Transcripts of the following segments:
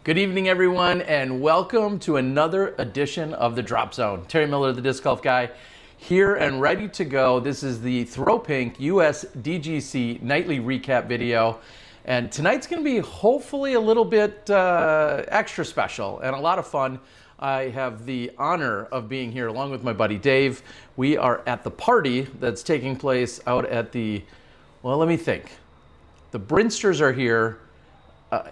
Good evening, everyone, and welcome to another edition of the Drop Zone. Terry Miller, the Disc Golf Guy, here and ready to go. This is the Throw Pink USDGC nightly recap video. And tonight's going to be hopefully a little bit extra special and a lot of fun. I have the honor of being here along with my buddy Dave. We are at the party that's taking place out at the, well, let me think. The Brinsters are here.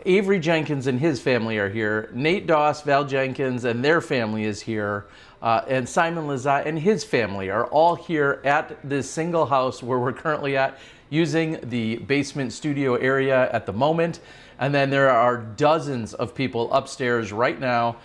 Avery Jenkins and his family are here. Nate Doss, Val Jenkins, and their family is here. And Simon Lizotte and his family are all here at this single house where we're currently at, using the basement studio area at the moment. And then there are dozens of people upstairs right now.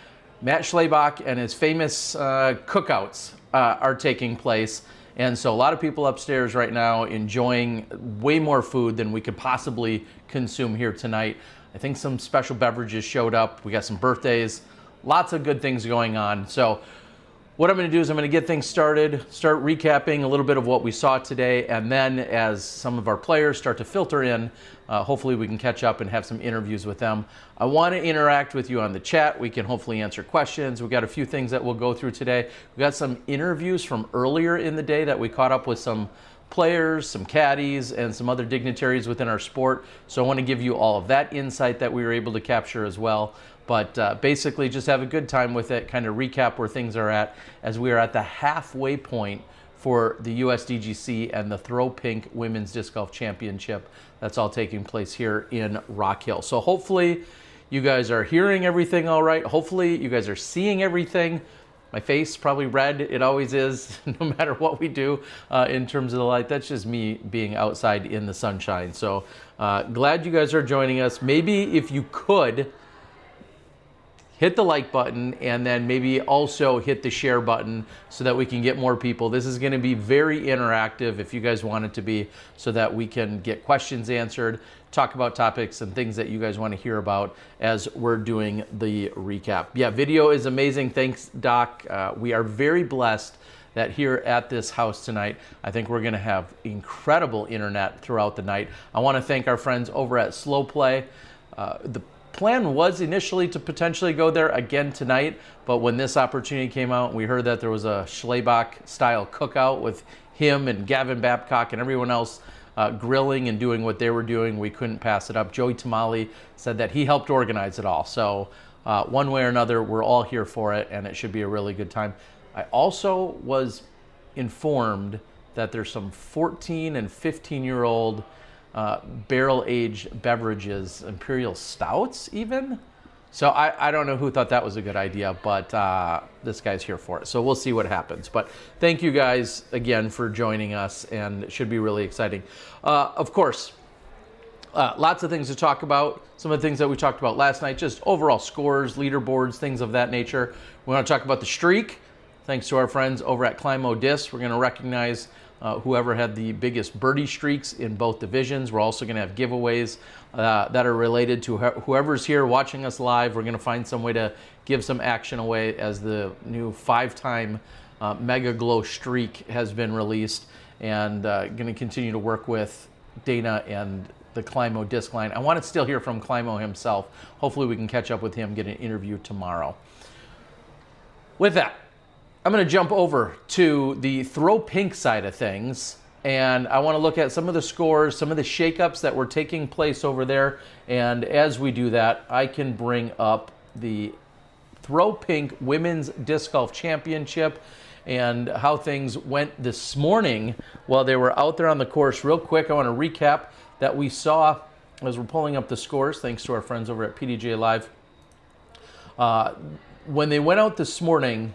Matt Schlebach and his famous cookouts are taking place. And so a lot of people upstairs right now enjoying way more food than we could possibly consume here tonight. I think some special beverages showed up. We got some birthdays, lots of good things going on. So what I'm going to do is I'm going to get things started, start recapping a little bit of what we saw today, and then as some of our players start to filter in, hopefully we can catch up and have some interviews with them. I want to interact with you on the chat. We can hopefully answer questions. We've got a few things that we'll go through today. We've got some interviews from earlier in the day that we caught up with some players, some caddies, and some other dignitaries within our sport. So I want to give you all of that insight that we were able to capture as well. But basically just have a good time with it, kind of recap where things are at as we are at the halfway point for the USDGC and the Throw Pink Women's Disc Golf Championship. That's all taking place here in Rock Hill. So hopefully you guys are hearing everything all right. Hopefully you guys are seeing everything. My face probably red, it always is, no matter what we do in terms of the light. That's just me being outside in the sunshine. So glad you guys are joining us. Maybe if you could, hit the like button and then maybe also hit the share button so that we can get more people. This is going to be very interactive if you guys want it to be, so that we can get questions answered, talk about topics and things that you guys want to hear about as we're doing the recap. Yeah, video is amazing. Thanks, Doc. We are very blessed that here at this house tonight, I think we're going to have incredible internet throughout the night. I want to thank our friends over at Slow Play. The plan was initially to potentially go there again tonight, but when this opportunity came out, we heard that there was a Schlebach style cookout with him and Gavin Babcock and everyone else grilling and doing what they were doing. We couldn't pass it up. Joey Tamale said that he helped organize it all. So one way or another, we're all here for it, and it should be a really good time. I also was informed that there's some 14 and 15-year-old barrel-aged beverages, imperial stouts even. So I don't know who thought that was a good idea, but this guy's here for it. So we'll see what happens. But thank you guys again for joining us, and it should be really exciting. Of course, lots of things to talk about. Some of the things that we talked about last night, just overall scores, leaderboards, things of that nature. We want to talk about the streak. Thanks to our friends over at Climo Disc, we're going to recognize whoever had the biggest birdie streaks in both divisions. We're also going to have giveaways that are related to whoever's here watching us live. We're going to find some way to give some action away as the new 5-time Mega Glow streak has been released, and going to continue to work with Dana and the Climo Disc line. I want to still hear from Climo himself. Hopefully we can catch up with him, get an interview tomorrow. With that, I'm going to jump over to the Throw Pink side of things, and I want to look at some of the scores, some of the shakeups that were taking place over there. And as we do that, I can bring up the Throw Pink Women's Disc Golf Championship and how things went this morning while they were out there on the course. Real quick, I want to recap that we saw as we're pulling up the scores, thanks to our friends over at PDJ Live. When they went out this morning,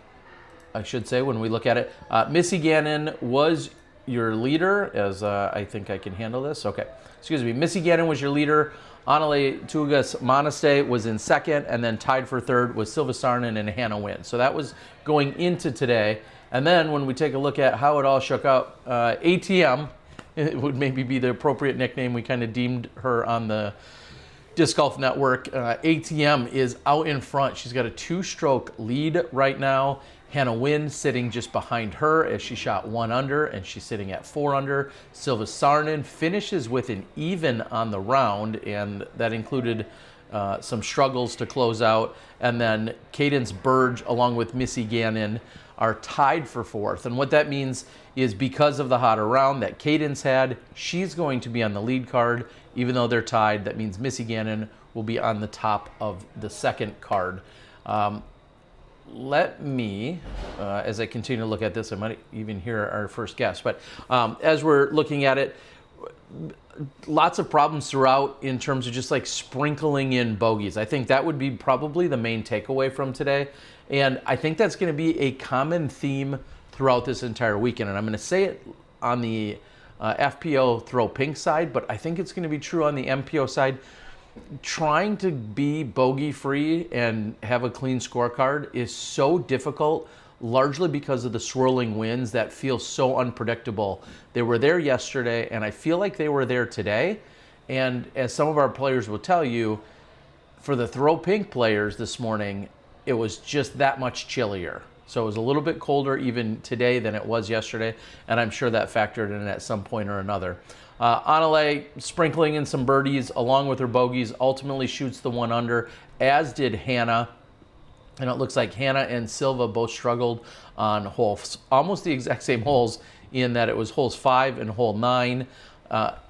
I should say, when we look at it, Missy Gannon was your leader, as I think I can handle this. Okay, excuse me. Missy Gannon was your leader. Anale Tugas Monaste was in second, and then tied for third was Silva Saarinen and Hannah Wynn. So that was going into today. And then when we take a look at how it all shook up, ATM, it would maybe be the appropriate nickname. We kind of deemed her on the Disc Golf Network. ATM is out in front. She's got a 2-stroke lead right now. Hannah Wynn sitting just behind her as she shot 1 under, and she's sitting at 4 under. Silva Saarinen finishes with an even on the round, and that included some struggles to close out. And then Cadence Burge, along with Missy Gannon, are tied for fourth. And what that means is because of the hotter round that Cadence had, she's going to be on the lead card. Even though they're tied, that means Missy Gannon will be on the top of the second card. Let me, as I continue to look at this, I might even hear our first guest. But as we're looking at it, lots of problems throughout in terms of just like sprinkling in bogeys. I think that would be probably the main takeaway from today. And I think that's going to be a common theme throughout this entire weekend. And I'm going to say it on the FPO throw pink side, but I think it's going to be true on the MPO side. Trying to be bogey free and have a clean scorecard is so difficult, largely because of the swirling winds that feel so unpredictable. They were there yesterday, and I feel like they were there today. And as some of our players will tell you, for the throw pink players this morning, it was just that much chillier. So it was a little bit colder even today than it was yesterday, and I'm sure that factored in at some point or another. Anale sprinkling in some birdies along with her bogeys, ultimately shoots the 1 under, as did Hannah. And it looks like Hannah and Silva both struggled on holes, almost the exact same holes, in that it was holes 5 and hole 9.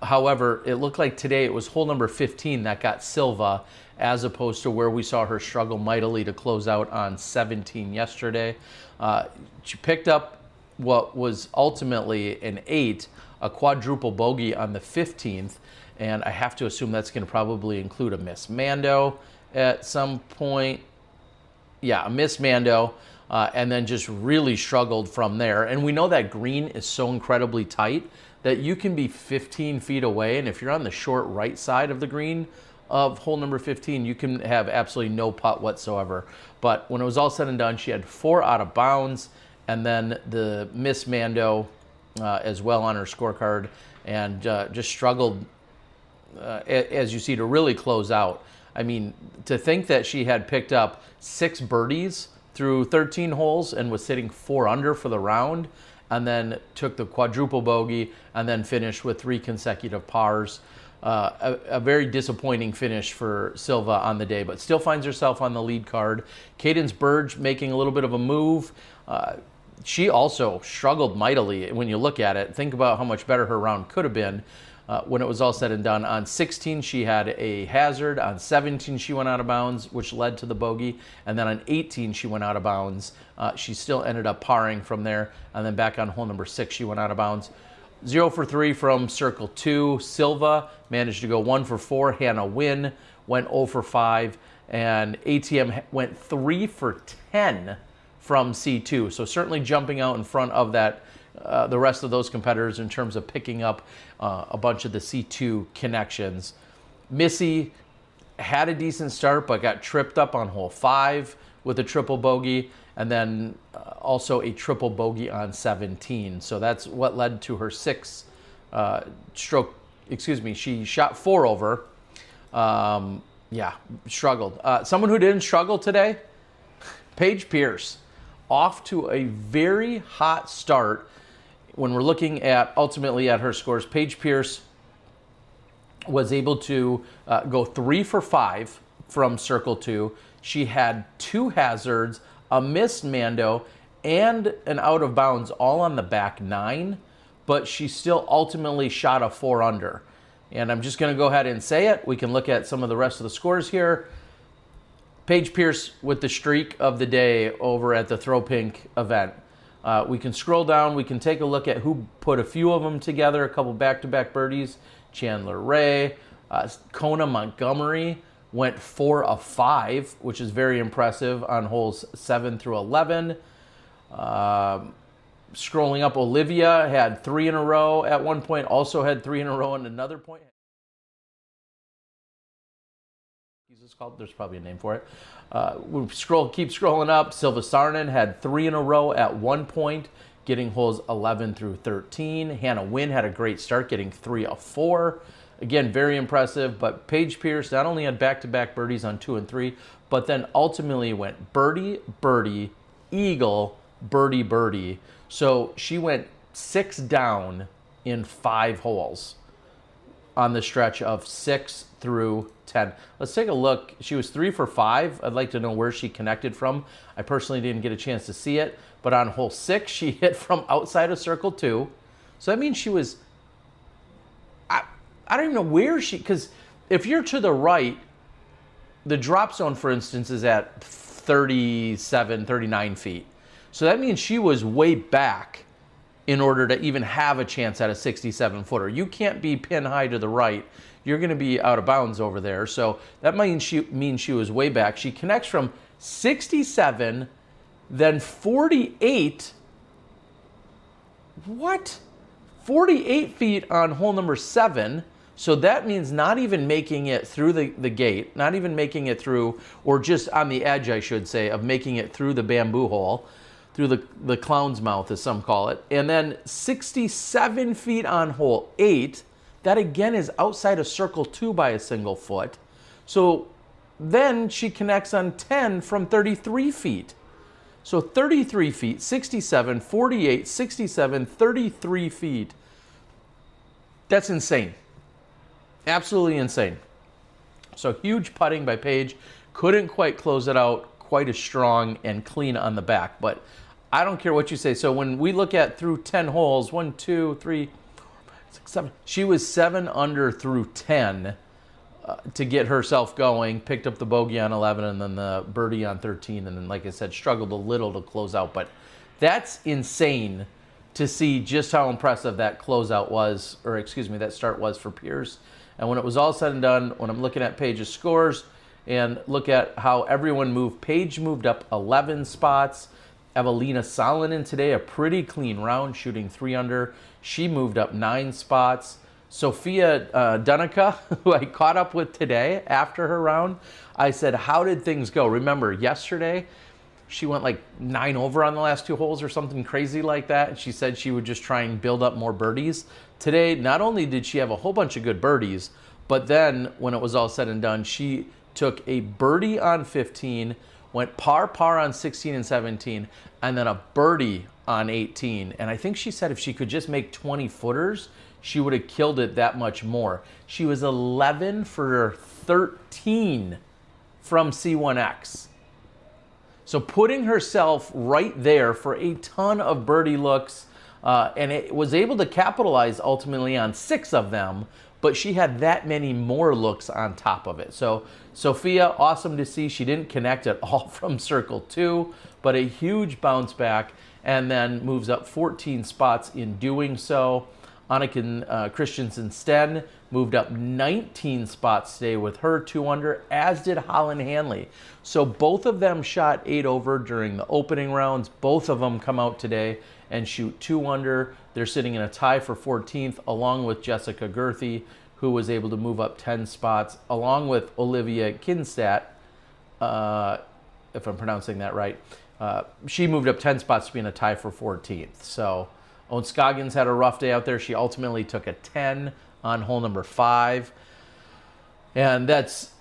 However, it looked like today it was hole number 15 that got Silva, as opposed to where we saw her struggle mightily to close out on 17 yesterday. She picked up what was ultimately an 8, a quadruple bogey on the 15th, and I have to assume that's going to probably include a Miss Mando at some point. Yeah, a Miss Mando, and then just really struggled from there. And we know that green is so incredibly tight that you can be 15 feet away, and if you're on the short right side of the green of hole number 15, you can have absolutely no putt whatsoever. But when it was all said and done, she had 4 out of bounds, and then the Miss Mando as well on her scorecard, and just struggled, as you see, to really close out. I mean, to think that she had picked up 6 birdies through 13 holes and was sitting 4 under for the round, and then took the quadruple bogey and then finished with 3 consecutive pars. A very disappointing finish for Silva on the day, but still finds herself on the lead card. Cadence Burge making a little bit of a move. She also struggled mightily when you look at it. Think about how much better her round could have been when it was all said and done. On 16, she had a hazard. On 17, she went out of bounds, which led to the bogey. And then on 18, she went out of bounds. She still ended up parring from there. And then back on hole number 6, she went out of bounds. 0 for 3 from circle 2. Silva managed to go 1 for 4. Hannah Wynn went 0 for 5. And ATM went 3 for 10 from C2. So certainly jumping out in front of that, the rest of those competitors in terms of picking up a bunch of the C2 connections. Missy had a decent start, but got tripped up on hole 5 with a triple bogey, and then also a triple bogey on 17. So that's what led to her 6 stroke, excuse me, she shot 4 over. Yeah, struggled. Someone who didn't struggle today, Paige Pierce, off to a very hot start. When we're looking at ultimately at her scores, Paige Pierce was able to go 3 for 5 from circle 2. She had 2 hazards, a missed Mando, and an out of bounds, all on the back 9, but she still ultimately shot a 4 under. And I'm just going to go ahead and say it. We can look at some of the rest of the scores here. Paige Pierce with the streak of the day over at the Throw Pink event. We can scroll down. We can take a look at who put a few of them together, a couple back-to-back birdies. Chandler Ray, Kona Montgomery went 4 of 5, which is very impressive on holes 7 through 11. Scrolling up, Olivia had 3 in a row at one point, also had 3 in a row at another point. It's called, there's probably a name for it. We keep scrolling up. Silva Saarinen had 3 in a row at one point, getting holes 11 through 13. Hannah Wynn had a great start, getting 3 of 4. Again, very impressive. But Paige Pierce not only had back-to-back birdies on 2 and 3, but then ultimately went birdie, birdie, eagle, birdie, birdie. So she went 6 down in 5 holes. on the stretch of 6 through 10. Let's take a look. She was 3 for 5. I'd like to know where she connected from. I personally didn't get a chance to see it, but on hole 6, she hit from outside of circle 2. So that means she was, I don't even know where she, because if you're to the right, the drop zone, for instance, is at 37, 39 feet. So that means she was way back in order to even have a chance at a 67-footer. You can't be pin high to the right. You're going to be out of bounds over there. So that means she was way back. She connects from 67, then 48. What? 48 feet on hole number 7. So that means not even making it through the gate, not even making it through, or just on the edge, I should say, of making it through the bamboo hole, through the clown's mouth, as some call it. And then 67 feet on hole 8. That again is outside of circle 2 by a single foot. So then she connects on 10 from 33 feet. So 33 feet, 67, 48, 67, 33 feet. That's insane. Absolutely insane. So huge putting by Paige. Couldn't quite close it out quite as strong and clean on the back. But I don't care what you say. So when we look at through 10 holes, 1, 2, 3, 4, 5, 6, 7. She was 7 under through 10 to get herself going. Picked up the bogey on 11 and then the birdie on 13. And then, like I said, struggled a little to close out. But that's insane to see just how impressive that closeout was, or excuse me, that start was for Pierce. And when it was all said and done, when I'm looking at Paige's scores and look at how everyone moved, Paige moved up 11 spots. Evelina Saarinen today, a pretty clean round, shooting 3 under. She moved up 9 spots. Sophia Dunica, who I caught up with today after her round, I said, how did things go? Remember, yesterday, she went like 9 over on the last 2 holes or something crazy like that. And she said she would just try and build up more birdies. Today, not only did she have a whole bunch of good birdies, but then when it was all said and done, she took a birdie on 15, went par on 16 and 17, and then a birdie on 18. And I think she said if she could just make 20 footers, she would have killed it that much more. She was 11 for 13 from C1X. So putting herself right there for a ton of birdie looks, and it was able to capitalize ultimately on 6 of them, but she had that many more looks on top of it. So Sophia, awesome to see. She didn't connect at all from circle 2, but a huge bounce back, and then moves up 14 spots in doing so. Anniken Christensen-Sten moved up 19 spots today with her 2 under, as did Holland Hanley. So both of them shot 8 over during the opening rounds. Both of them come out today and shoot 2 under. They're sitting in a tie for 14th, along with Jessica Gerthy, who was able to move up 10 spots, along with Olivia Kinstadt, if I'm pronouncing that right. She moved up 10 spots to be in a tie for 14th. So Owen Scoggins had a rough day out there. She ultimately took a 10 on hole number 5. And that's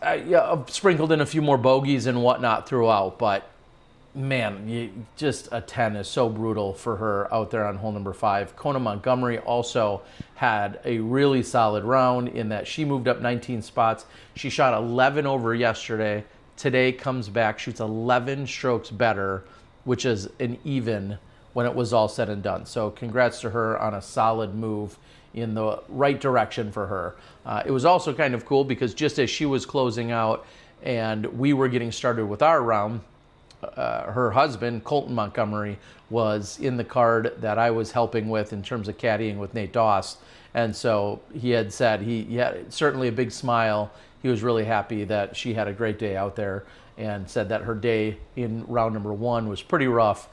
sprinkled in a few more bogeys and whatnot throughout. But, man, just a 10 is so brutal for her out there on hole number 5. Kona Montgomery also had a really solid round in that she moved up 19 spots. She shot 11 over yesterday. Today comes back, shoots 11 strokes better, which is an even when it was all said and done. So congrats to her on a solid move in the right direction for her. It was also kind of cool because just as she was closing out and we were getting started with our round, her husband, Colton Montgomery, was in the card that I was helping with in terms of caddying with Nate Doss. And so he had said he had certainly a big smile. He was really happy that she had a great day out there and said that her day in round number 1 was pretty rough.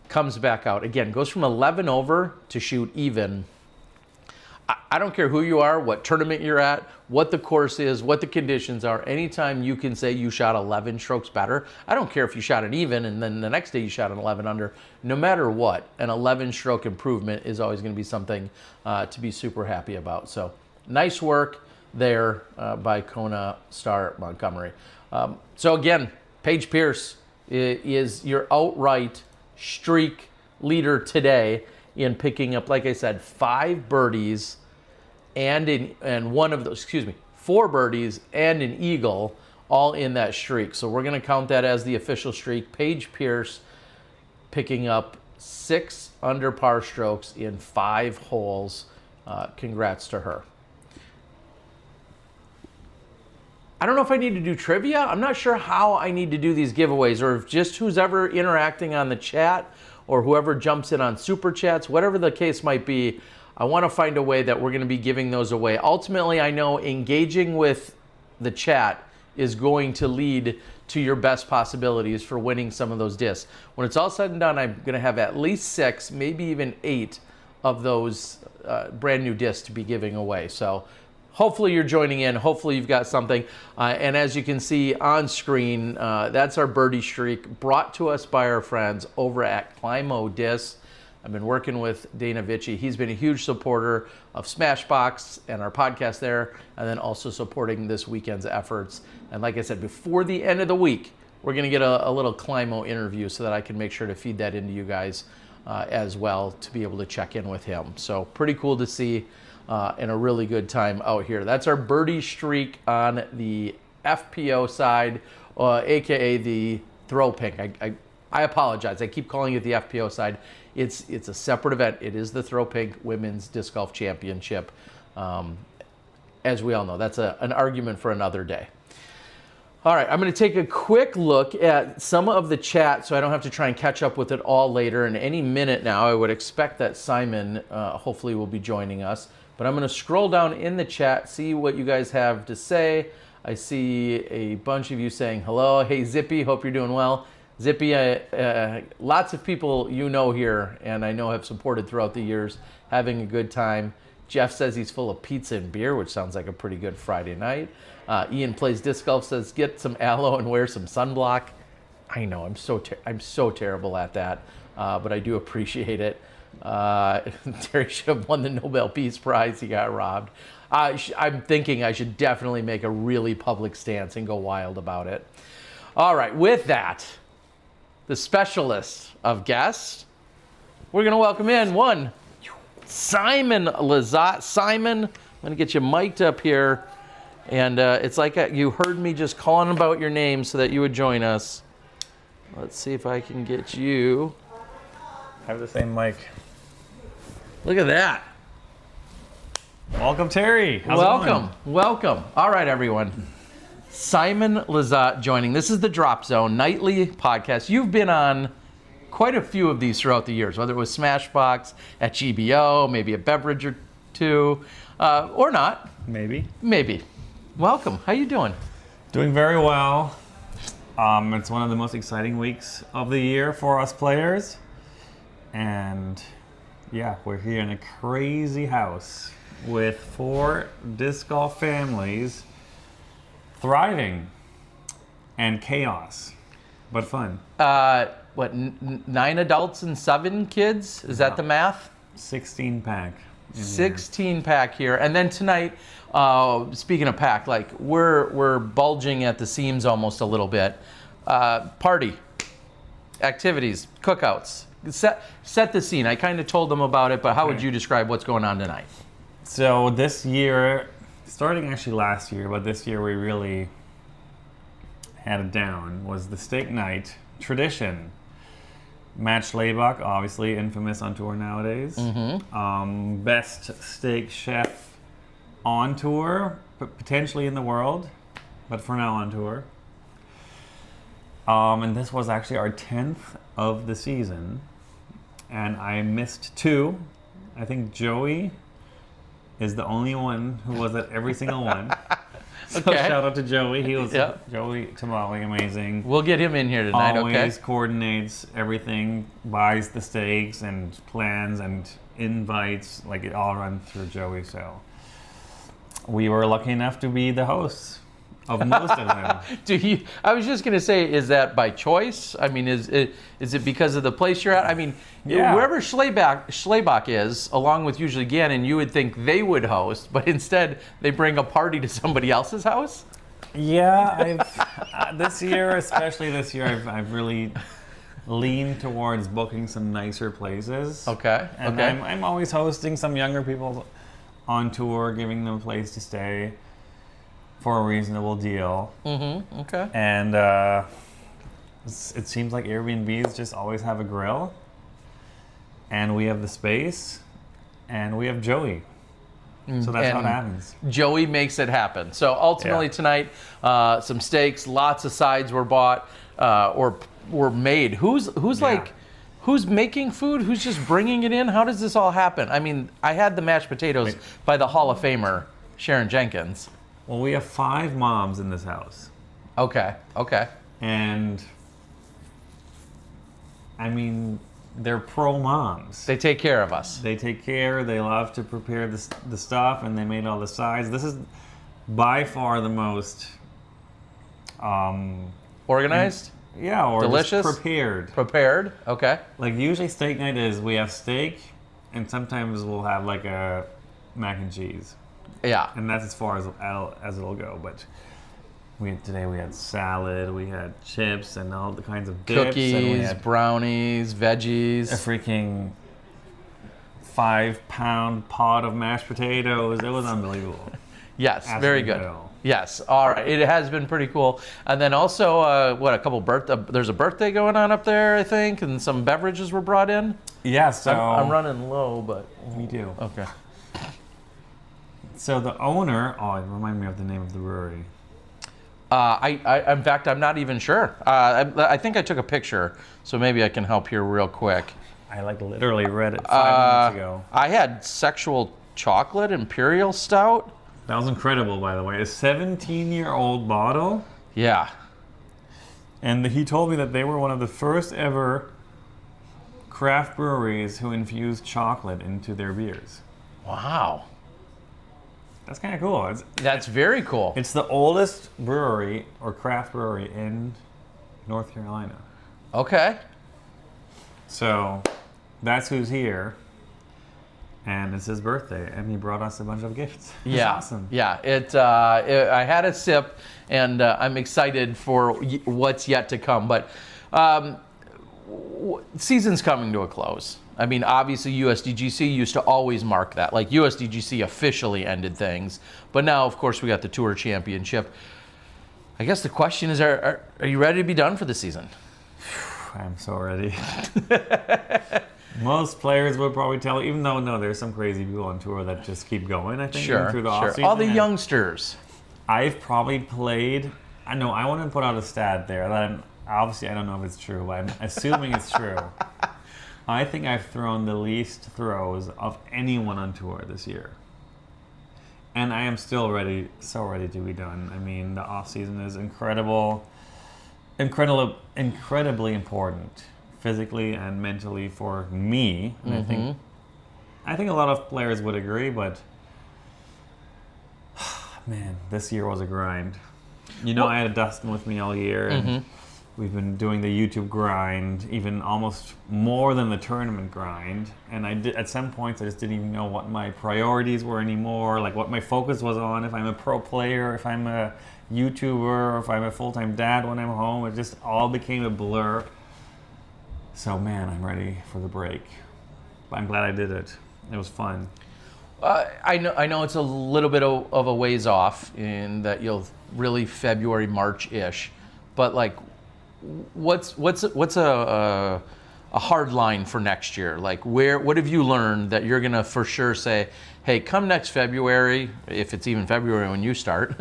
Comes back out. Again, goes from 11 over to shoot even. I don't care who you are, what tournament you're at, what the course is, what the conditions are. Anytime you can say you shot 11 strokes better, I don't care if you shot an even and then the next day you shot an 11 under. No matter what, an 11 stroke improvement is always going to be something to be super happy about. So nice work there by Kona Star Montgomery. So again, Paige Pierce is your outright streak leader today in picking up, like I said, 5 birdies and one of those, 4 birdies and an eagle, all in that streak. So we're going to count that as the official streak. Paige Pierce picking up 6 under par strokes in 5 holes. Congrats to her. I don't know if I need to do trivia. I'm not sure how I need to do these giveaways, or if just who's ever interacting on the chat or whoever jumps in on super chats, whatever the case might be, I want to find a way that we're going to be giving those away. Ultimately, I know engaging with the chat is going to lead to your best possibilities for winning some of those discs. When it's all said and done, I'm going to have at least 6, maybe even 8 of those brand new discs to be giving away. So hopefully you're joining in. Hopefully you've got something. And as you can see on screen, that's our birdie streak brought to us by our friends over at Climo Discs. I've been working with Dana Vicich. He's been a huge supporter of Smashbox and our podcast there, and then also supporting this weekend's efforts. And like I said, before the end of the week, we're going to get a little Climo interview so that I can make sure to feed that into you guys as well, to be able to check in with him. So pretty cool to see, and a really good time out here. That's our birdie streak on the FPO side, aka the throw pink. I apologize. I keep calling it the FPO side. It's a separate event. It is the Throw Pink Women's Disc Golf Championship. As we all know, that's an argument for another day. All right, I'm going to take a quick look at some of the chat so I don't have to try and catch up with it all later. And any minute now, I would expect that Simon hopefully will be joining us. But I'm going to scroll down in the chat, see what you guys have to say. I see a bunch of you saying hello. Hey, Zippy, hope you're doing well. Zippy, lots of people you know here, and I know have supported throughout the years, having a good time. Jeff says he's full of pizza and beer, which sounds like a pretty good Friday night. Ian Plays Disc Golf says, get some aloe and wear some sunblock. I know, I'm so terrible at that, but I do appreciate it. Terry should have won the Nobel Peace Prize. He got robbed. I'm thinking I should definitely make a really public stance and go wild about it. All right, with that, the specialist of guests, we're going to welcome in one, Simon Lizotte. Simon, I'm going to get you mic'd up here. And it's like you heard me just calling about your name so that you would join us. Let's see if I can get you. I have the same mic. Look at that. Welcome, Terry. How's it going? Welcome. All right, everyone. Simon Lizotte joining. This is the Drop Zone nightly podcast. You've been on quite a few of these throughout the years, whether it was Smashbox, at GBO, maybe a beverage or two, or not. Maybe. Welcome. How you doing? Doing very well. It's one of the most exciting weeks of the year for us players. And yeah, we're here in a crazy house with 4 disc golf families thriving and chaos, but fun. 9 adults and 7 kids? Is that the math? 16 pack. 16 pack here. And then tonight, speaking of pack, like we're bulging at the seams almost a little bit. Party, activities, cookouts. Set the scene. I kind of told them about it, but how would you describe what's going on tonight? So this year, starting actually last year, but this year we really had it down, was the steak night tradition. Matt Schlabach, obviously infamous on tour nowadays. Mm-hmm. Best steak chef on tour, potentially in the world, but for now on tour. And this was actually our 10th of the season, and I missed 2. I think Joey is the only one who was at every single one. So shout out to Joey. He was Joey Tamale, amazing. We'll get him in here tonight. Always coordinates everything, buys the steaks and plans and invites. Like it all runs through Joey. So we were lucky enough to be the hosts of most of them. I was just gonna say, is that by choice? I mean, is it because of the place you're at? I mean, wherever Schlabach is, along with usually Gannon, you would think they would host, but instead they bring a party to somebody else's house. Yeah, this year, I've really leaned towards booking some nicer places. Okay. And I'm always hosting some younger people on tour, giving them a place to stay for a reasonable deal. Mm-hmm. Okay. And it seems like Airbnbs just always have a grill, and we have the space, and we have Joey. So that's how it happens. Joey makes it happen. So ultimately tonight, some steaks, lots of sides were bought or were made. Who's making food? Who's just bringing it in? How does this all happen? I mean, I had the mashed potatoes by the Hall of Famer, Sharon Jenkins. Well, we have 5 moms in this house. Okay. And I mean, they're pro moms. They take care of us. They take care. They love to prepare the stuff, and they made all the sides. This is by far the most organized. Or delicious. Just prepared. Prepared. Okay. Like usually, steak night is we have steak, and sometimes we'll have like a mac and cheese. Yeah. And that's as far as it'll go. But today we had salad, we had chips, and all the kinds of dips. Cookies, and we had brownies, veggies. a freaking 5-pound pot of mashed potatoes. It was unbelievable. Yes, Absolutely very good. incredible. Yes, all right. It has been pretty cool. And then also, there's a birthday going on up there, I think, and some beverages were brought in. Yeah, so I'm running low, but we do. okay. So the owner, it reminded me of the name of the brewery. In fact, I'm not even sure. I think I took a picture, so maybe I can help here real quick. I literally read it 5 minutes ago. I had Sexual Chocolate Imperial Stout. That was incredible, by the way. A 17-year-old bottle. Yeah. And he told me that they were one of the first ever craft breweries who infused chocolate into their beers. Wow. That's kind of cool. That's very cool. It's the oldest brewery or craft brewery in North Carolina. Okay. So that's who's here. And it's his birthday, and he brought us a bunch of gifts. It's awesome. Yeah, I had a sip, and I'm excited for what's yet to come. But season's coming to a close. I mean, obviously, USDGC used to always mark that. Like, USDGC officially ended things. But now, of course, we got the Tour Championship. I guess the question is, are you ready to be done for the season? I'm so ready. Most players would probably tell you, even though, no, there's some crazy people on tour that just keep going, I think, through the off-season. All the youngsters. I've probably played, I want to put out a stat there that obviously I don't know if it's true, but I'm assuming it's true. I think I've thrown the least throws of anyone on tour this year. And I am still so ready to be done. I mean, the off-season is incredibly important, physically and mentally for me. And I think a lot of players would agree, but man, this year was a grind. I had Dustin with me all year, and we've been doing the YouTube grind, even almost more than the tournament grind. And at some points I just didn't even know what my priorities were anymore, like what my focus was on, if I'm a pro player, if I'm a YouTuber, or if I'm a full-time dad when I'm home. It just all became a blur. So man, I'm ready for the break. I'm glad I did it. It was fun. I know it's a little bit of a ways off in that you'll really February, March-ish, but like, what's a hard line for next year? Like, what have you learned that you're gonna for sure say, hey, come next February, if it's even February when you start,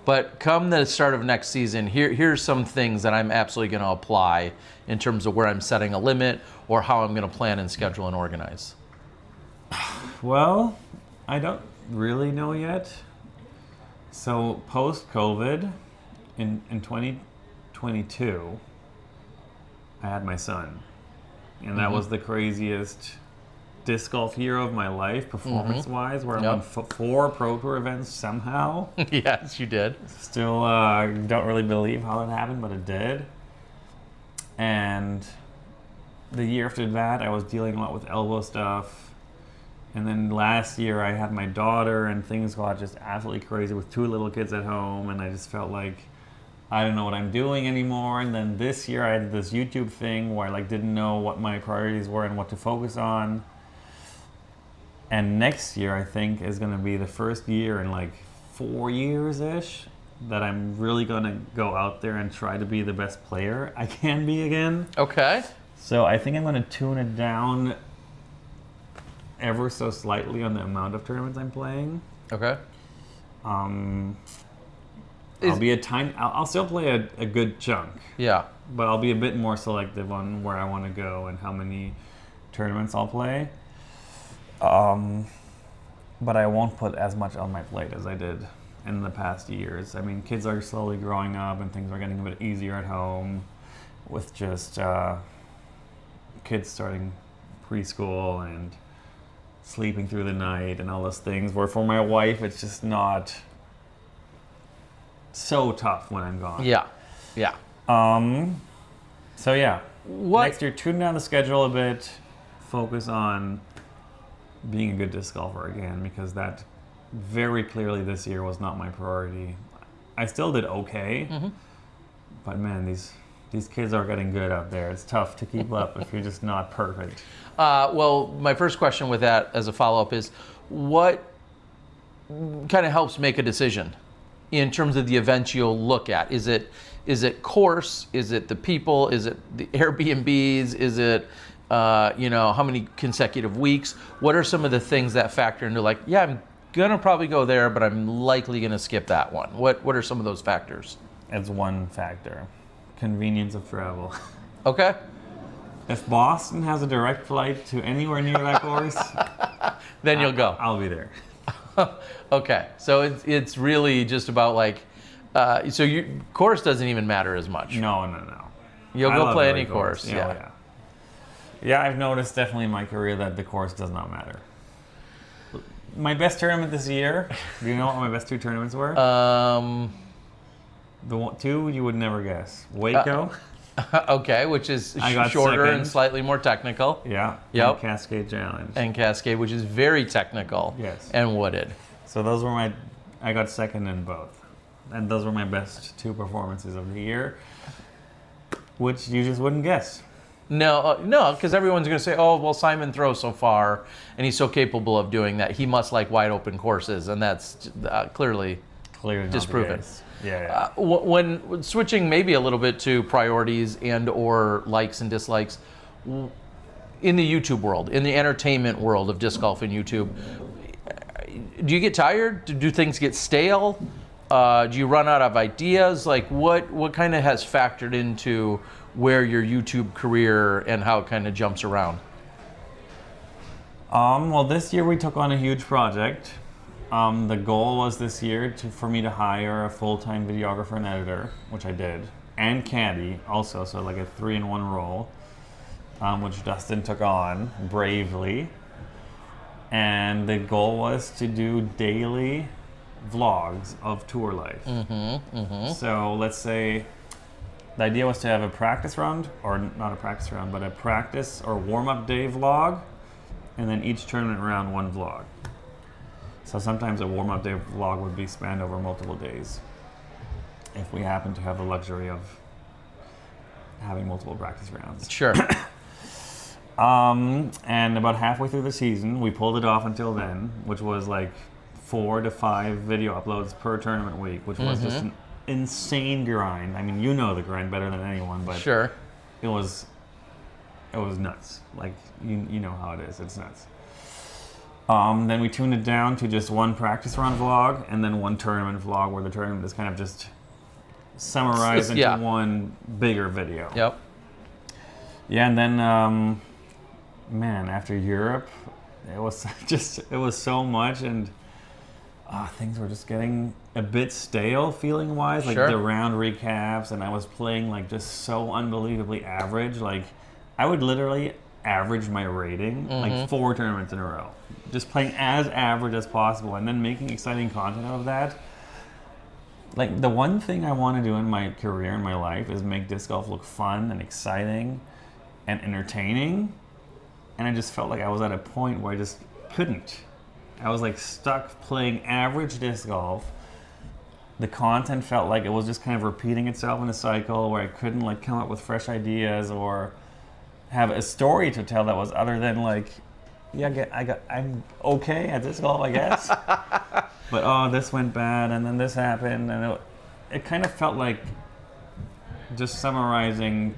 but come the start of next season, here's some things that I'm absolutely gonna apply in terms of where I'm setting a limit or how I'm gonna plan and schedule and organize? Well, I don't really know yet. So post-COVID, in 2022, I had my son. And that was the craziest disc golf year of my life, performance-wise, where I won 4 Pro Tour events somehow. Yes, you did. Still don't really believe how it happened, but it did. And the year after that, I was dealing a lot with elbow stuff. And then last year, I had my daughter, and things got just absolutely crazy with 2 little kids at home, and I just felt like I don't know what I'm doing anymore. And then this year, I did this YouTube thing where I didn't know what my priorities were and what to focus on. And next year, I think, is going to be the first year in like 4 years-ish that I'm really going to go out there and try to be the best player I can be again. Okay. So I think I'm going to tune it down ever so slightly on the amount of tournaments I'm playing. Okay. I'll still play a good chunk. Yeah. But I'll be a bit more selective on where I want to go and how many tournaments I'll play. But I won't put as much on my plate as I did in the past years. I mean, kids are slowly growing up and things are getting a bit easier at home with just kids starting preschool and sleeping through the night and all those things. Where for my wife, it's just not so tough when I'm gone. Yeah. Yeah. So yeah, What? next year, tune down the schedule a bit, focus on being a good disc golfer again, because that very clearly this year was not my priority. I still did okay, but man, these kids are getting good out there. It's tough to keep up if you're just not perfect. Well, my first question with that as a follow-up is, what kind of helps make a decision in terms of the events you'll look at? Is it course? Is it the people? Is it the Airbnbs? Is it how many consecutive weeks? What are some of the things that factor into, like, yeah, I'm gonna probably go there, but I'm likely gonna skip that one? What are some of those factors? It's one factor: convenience of travel. Okay. If Boston has a direct flight to anywhere near that course, Then you'll go. I'll be there. Okay, so it's really just about like, so your course doesn't even matter as much. No. You'll I go love play every any course. Yeah. Yeah, I've noticed definitely in my career that the course does not matter. My best tournament this year, do you know what my best 2 tournaments were? The 2 you would never guess. Waco. Okay, which is I got shorter second. and slightly more technical. Yeah. Yep. And Cascade Challenge. And Cascade, which is very technical. Yes. And wooded. So those were I got second in both. And those were my best 2 performances of the year, which you just wouldn't guess. No, because everyone's going to say, oh, well, Simon throws so far, and he's so capable of doing that. He must like wide open courses, and that's clearly Clearly disproven. not the case. Yeah. When switching maybe a little bit to priorities and or likes and dislikes, in the YouTube world, in the entertainment world of disc golf and YouTube, do you get tired? Do things get stale? Do you run out of ideas? Like what kind of has factored into where your YouTube career and how it kind of jumps around? Well, this year we took on a huge project. The goal was this year for me to hire a full-time videographer and editor, which I did, and Caddy also, so like a 3-in-1 role, which Dustin took on bravely. And the goal was to do daily vlogs of tour life. So let's say the idea was to have a practice round, or not a practice round, but a practice or warm-up day vlog, and then each tournament round 1 vlog. So sometimes a warm-up day vlog would be spanned over multiple days, if we happen to have the luxury of having multiple practice rounds. Sure. And about halfway through the season, we pulled it off until then, which was like 4 to 5 video uploads per tournament week, which was just an insane grind. I mean, you know the grind better than anyone, but Sure. it was nuts. Like, you know how it is. It's nuts. Then we tuned it down to just 1 practice run vlog and then 1 tournament vlog, where the tournament is kind of just summarized into 1 bigger video. Yep. Yeah, and then, man, after Europe, it was so much, and things were just getting a bit stale feeling-wise. Like the round recaps, and I was playing like just so unbelievably average. Like, I would literally average my rating like 4 tournaments in a row. Just playing as average as possible, and then making exciting content out of that. Like, the one thing I want to do in my career, in my life, is make disc golf look fun and exciting and entertaining. And I just felt like I was at a point where I just couldn't. I was like stuck playing average disc golf. The content felt like it was just kind of repeating itself in a cycle, where I couldn't like come up with fresh ideas or have a story to tell that was other than like, I'm okay at disc golf, I guess. But this went bad, and then this happened, and it kind of felt like just summarizing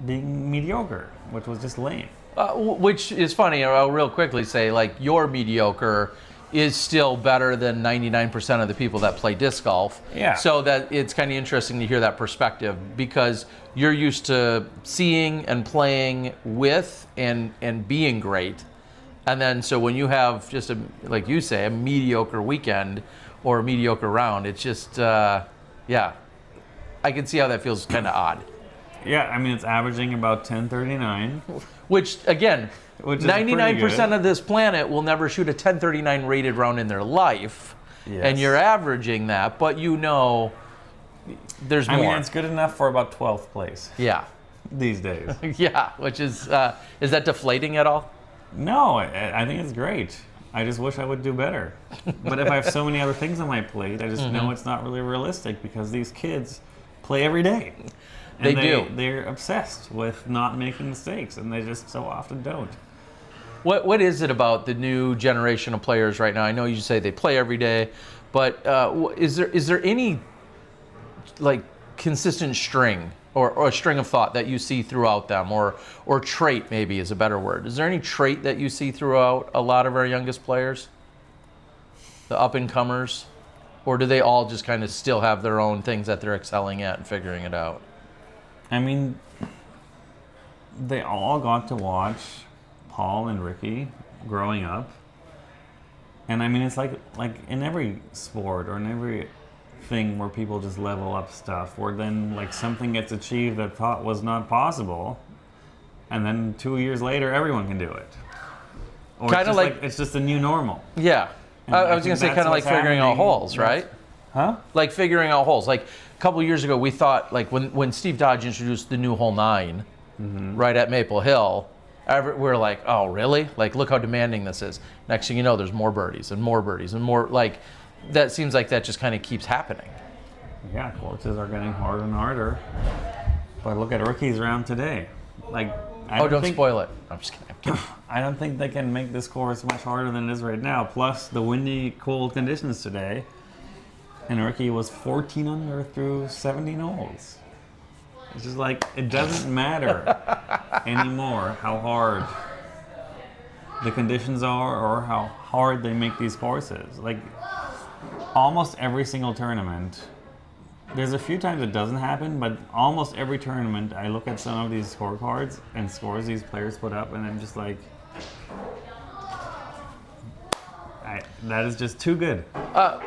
being mediocre, which was just lame. Which is funny. I'll real quickly say, like, your mediocre is still better than 99% of the people that play disc golf. Yeah. So that it's kind of interesting to hear that perspective, because you're used to seeing and playing with and being great. And then so when you have just like you say, a mediocre weekend or a mediocre round, it's just, I can see how that feels kind of odd. Yeah, I mean, it's averaging about 1039. Which, again, Which is 99% of this planet will never shoot a 1039 rated round in their life. Yes. And you're averaging that, but you know there's more. I mean, it's good enough for about 12th place. Yeah. These days. Yeah, which is that deflating at all? No, I think it's great. I just wish I would do better. But if I have so many other things on my plate, I just know it's not really realistic, because these kids play every day. And They do. They're obsessed with not making mistakes, and they just so often don't. What is it about the new generation of players right now? I know you say they play every day, but is there any like consistent string or a string of thought that you see throughout them, or trait maybe is a better word? Is there any trait that you see throughout a lot of our youngest players, the up and comers, or do they all just kind of still have their own things that they're excelling at and figuring it out? I mean, they all got to watch Paul and Ricky growing up. And I mean, it's like in every sport or in every thing where people just level up stuff, where then like something gets achieved that thought was not possible, and then 2 years later everyone can do it. Or Kind of like it's just a new normal. Yeah. And I I was going to think say that's kind of like what's figuring out happening. holes, right? Huh? Like figuring out holes. Like a couple of years ago, we thought, like when Steve Dodge introduced the new hole 9 right at Maple Hill, we were like, oh, really? Like, look how demanding this is. Next thing you know, there's more birdies and more birdies and more. Like, that seems like that just kind of keeps happening. Yeah, courses are getting harder and harder. But look at Ricky's round today. Like, Don't spoil it. I'm just kidding. I'm kidding. I don't think they can make this course much harder than it is right now. Plus the windy, cold conditions today. And Ricky was 14 under through 17 holes. It's just like, it doesn't matter anymore how hard the conditions are or how hard they make these courses. Like, almost every single tournament, there's a few times it doesn't happen, but almost every tournament I look at some of these scorecards and scores these players put up, and I'm just like, that is just too good.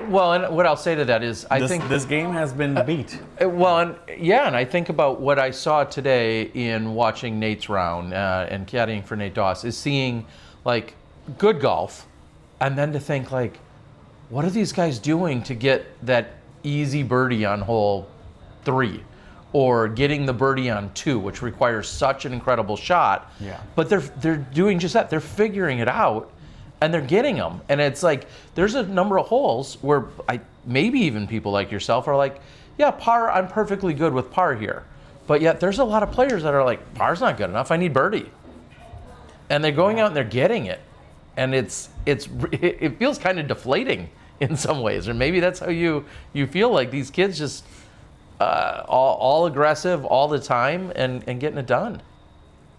Well, and what I'll say to that is, I think this game has been beat. Well, and I think about what I saw today in watching Nate's round and caddying for Nate Doss, is seeing like good golf, and then to think like, what are these guys doing to get that easy birdie on hole 3, or getting the birdie on 2, which requires such an incredible shot. Yeah. But they're doing just that. They're figuring it out, and they're getting them. And it's like, there's a number of holes where maybe even people like yourself are like, yeah, par, I'm perfectly good with par here. But yet there's a lot of players that are like, par's not good enough, I need birdie. And they're going out and they're getting it. And it feels kind of deflating in some ways. Or maybe that's how you feel, like these kids just all aggressive all the time and getting it done.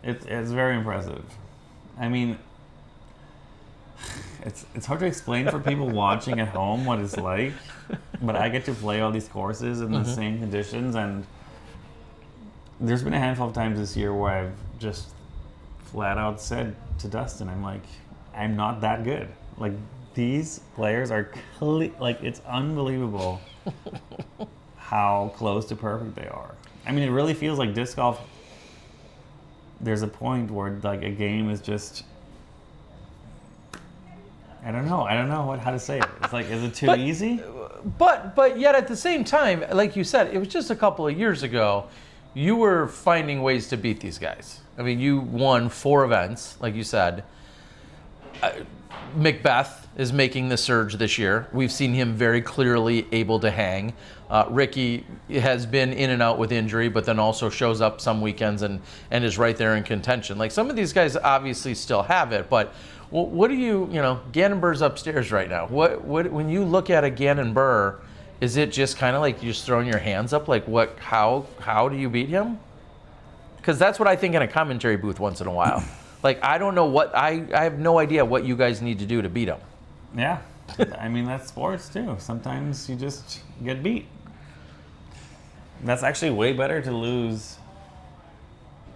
It's very impressive. I mean, it's hard to explain for people watching at home what it's like, but I get to play all these courses in the same conditions, and there's been a handful of times this year where I've just flat out said to Dustin, I'm like, I'm not that good. Like, these players are like, it's unbelievable how close to perfect they are. I mean, it really feels like disc golf, there's a point where like a game is just, I don't know how to say it. It's like, is it too easy? But yet at the same time, like you said, it was just a couple of years ago, you were finding ways to beat these guys. I mean, you won 4 events, like you said. Macbeth is making the surge this year. We've seen him very clearly able to hang. Ricky has been in and out with injury, but then also shows up some weekends and is right there in contention. Like, some of these guys obviously still have it, but what do you know, Gannon Buhr's upstairs right now. What when you look at a Gannon Buhr, is it just kind of like you're just throwing your hands up? Like, how do you beat him? Because that's what I think in a commentary booth once in a while. Like, I don't know what, I have no idea what you guys need to do to beat him. Yeah. I mean, that's sports too. Sometimes you just get beat. That's actually way better to lose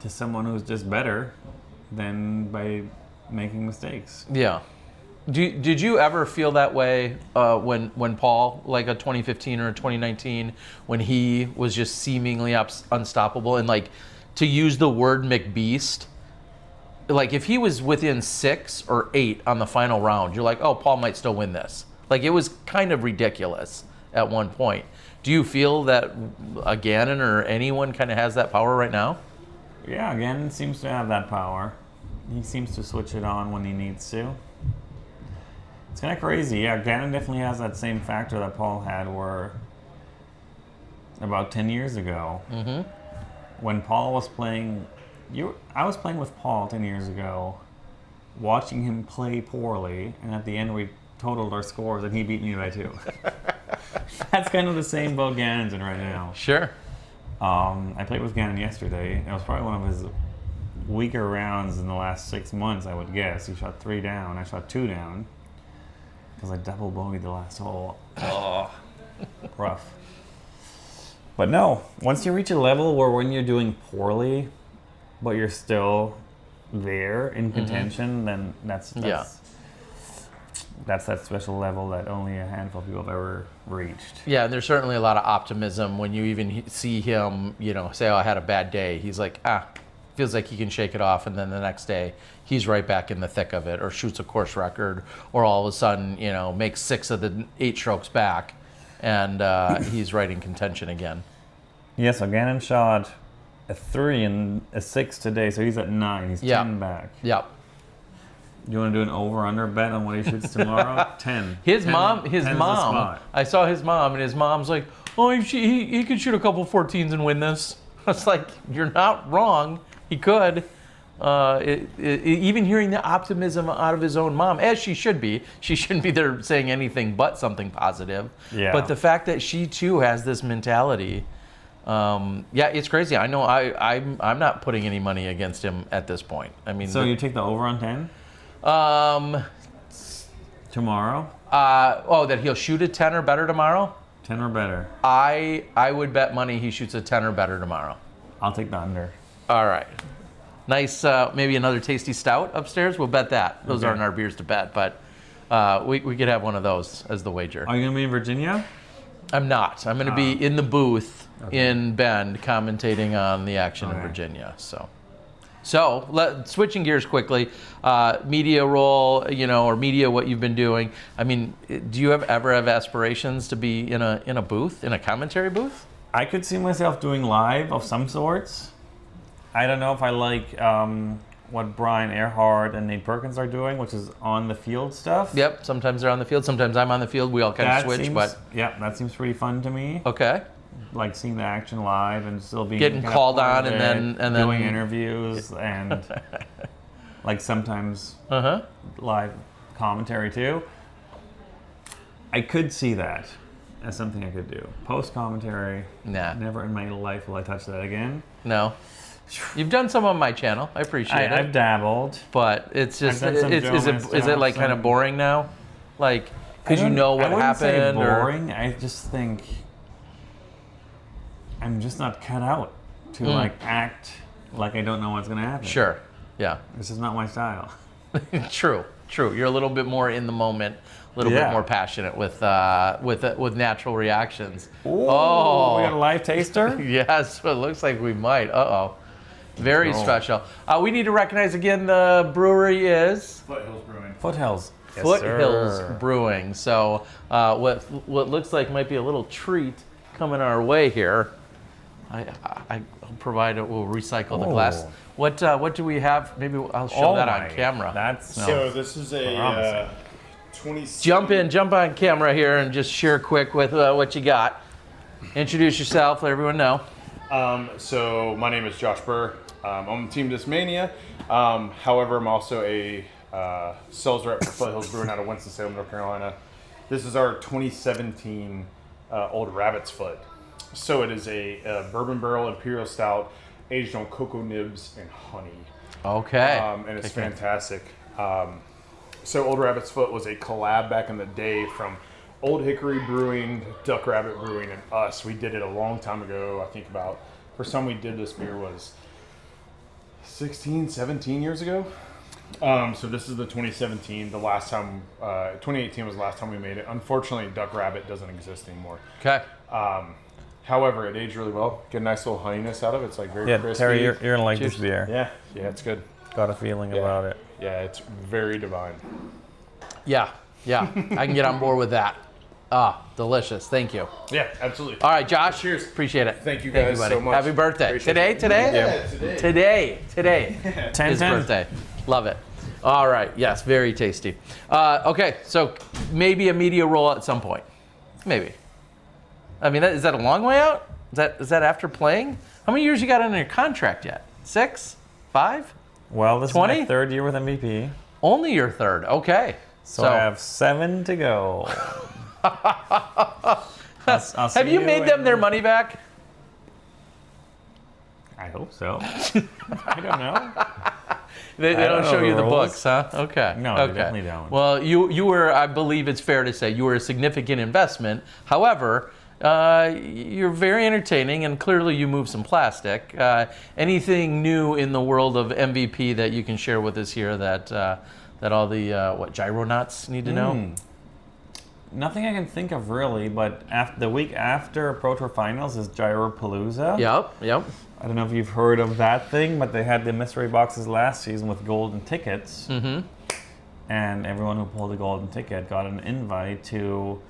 to someone who's just better than by making mistakes. Yeah. Did you ever feel that way when Paul, like a 2015 or a 2019, when he was just seemingly unstoppable? And, like, to use the word McBeast, like, if he was within 6 or 8 on the final round, you're like, oh, Paul might still win this. Like, it was kind of ridiculous at one point. Do you feel that Gannon or anyone kind of has that power right now? Yeah, Gannon seems to have that power. He seems to switch it on when he needs to. It's kind of crazy. Yeah, Gannon definitely has that same factor that Paul had where about 10 years ago, when Paul was playing, I was playing with Paul 10 years ago, watching him play poorly, and at the end we totaled our scores and he beat me by 2. That's kind of the same boat Gannon's in right now. Sure. I played with Gannon yesterday. It was probably one of his weaker rounds in the last 6 months, I would guess. He shot 3 down. I shot 2 down because I double bogeyed the last hole. Oh, rough. But no, once you reach a level where when you're doing poorly, but you're still there in contention, then that's that special level that only a handful of people have ever reached. Yeah, and there's certainly a lot of optimism when you even see him, you know, say, oh, I had a bad day. He's like, feels like he can shake it off, and then the next day he's right back in the thick of it, or shoots a course record, or all of a sudden, you know, makes 6 of the 8 strokes back, and he's right in contention again. Yeah, so Gannon shot a 3 and a 6 today, so he's at 9. He's 10 back. Yep. You want to do an over-under bet on what he shoots tomorrow? 10. His mom, I saw his mom, and his mom's like, oh, he could shoot a couple 14s and win this. I was like, you're not wrong. He could. Even hearing the optimism out of his own mom, as she should be. She shouldn't be there saying anything but something positive. Yeah. But the fact that she, too, has this mentality, it's crazy. I know I'm not putting any money against him at this point. I mean, so you take the over on 10? Tomorrow? That he'll shoot a 10 or better tomorrow? 10 or better. I would bet money he shoots a 10 or better tomorrow. I'll take the under. All right. Nice, maybe another tasty stout upstairs. We'll bet that. Those aren't our beers to bet, but we could have one of those as the wager. Are you going to be in Virginia? I'm not. I'm going to be in the booth in Bend commentating on the action in Virginia. So switching gears quickly, media role, or media, what you've been doing. I mean, do you ever have aspirations to be in a booth, in a commentary booth? I could see myself doing live of some sorts. I don't know if I like what Brian Earhart and Nate Perkins are doing, which is on the field stuff. Yep. Sometimes they're on the field. Sometimes I'm on the field. We all kind of switch. Yeah, that seems pretty fun to me. Okay. Like seeing the action live and still being getting called on and then doing interviews and like sometimes live commentary too. I could see that as something I could do. Post commentary. Nah. Never in my life will I touch that again. No. You've done some on my channel. I appreciate it. I've dabbled, but it's just is it like kind of boring now? Like, because you know what happened. I wouldn't say boring. I just think I'm just not cut out to like act like I don't know what's gonna happen. Sure. Yeah. This is not my style. True. You're a little bit more in the moment, a little bit more passionate with natural reactions. Ooh, we got a live taster? Yes, it looks like we might. Very special. We need to recognize again the brewery is Foothills Brewing. Foothills. Yes, Foothills Brewing. So what looks like might be a little treat coming our way here. I'll provide it. We'll recycle the glass. What do we have? Maybe I'll show that on camera. So this is a jump on camera here and just share quick with what you got. Introduce yourself, let everyone know. So my name is Josh Burr. I'm on Team Discmania. However, I'm also a sales rep for Foothills Brewing out of Winston-Salem, North Carolina. This is our 2017 Old Rabbit's Foot. So it is a bourbon barrel imperial stout aged on cocoa nibs and honey. Okay. And it's fantastic. So Old Rabbit's Foot was a collab back in the day from Old Hickory Brewing, Duck Rabbit Brewing, and us. We did it a long time ago. I think about, first time we did this beer was 16, 17 years ago. So this is the 2017. The last time, 2018 was the last time we made it. Unfortunately, Duck Rabbit doesn't exist anymore. Okay. However, it aged really well. Get a nice little honiness out of it. It's like very crispy. Terry, you're gonna like this beer. Yeah, it's good. Got a feeling about it. Yeah, it's very divine. Yeah, I can get on board with that. Delicious. Thank you. Yeah, absolutely. All right, Josh. Cheers. Appreciate it. Thank you guys buddy. so much. Happy birthday. Appreciate Today? Yeah, Today. His 10. birthday. Love it. All right. Yes, very tasty. Okay, so maybe a media roll at some point. Maybe. I mean, is that a long way out? Is that after playing? How many years you got on your contract yet? 6? 5? Well, this 20? is my third year with MVP. Only your third. Okay. So I have 7 to go. I'll have you made them their money back? I hope so. I don't know. They don't show you the books, huh? Okay. No, okay. they definitely don't. Well, you were, I believe it's fair to say, you were a significant investment. However, you're very entertaining, and clearly you move some plastic. Anything new in the world of MVP that you can share with us here that all the gyronauts need to know? Nothing I can think of really, but the week after Pro Tour Finals is Gyropalooza. Yep. I don't know if you've heard of that thing, but they had the mystery boxes last season with golden tickets. Mm-hmm. And everyone who pulled a golden ticket got an invite to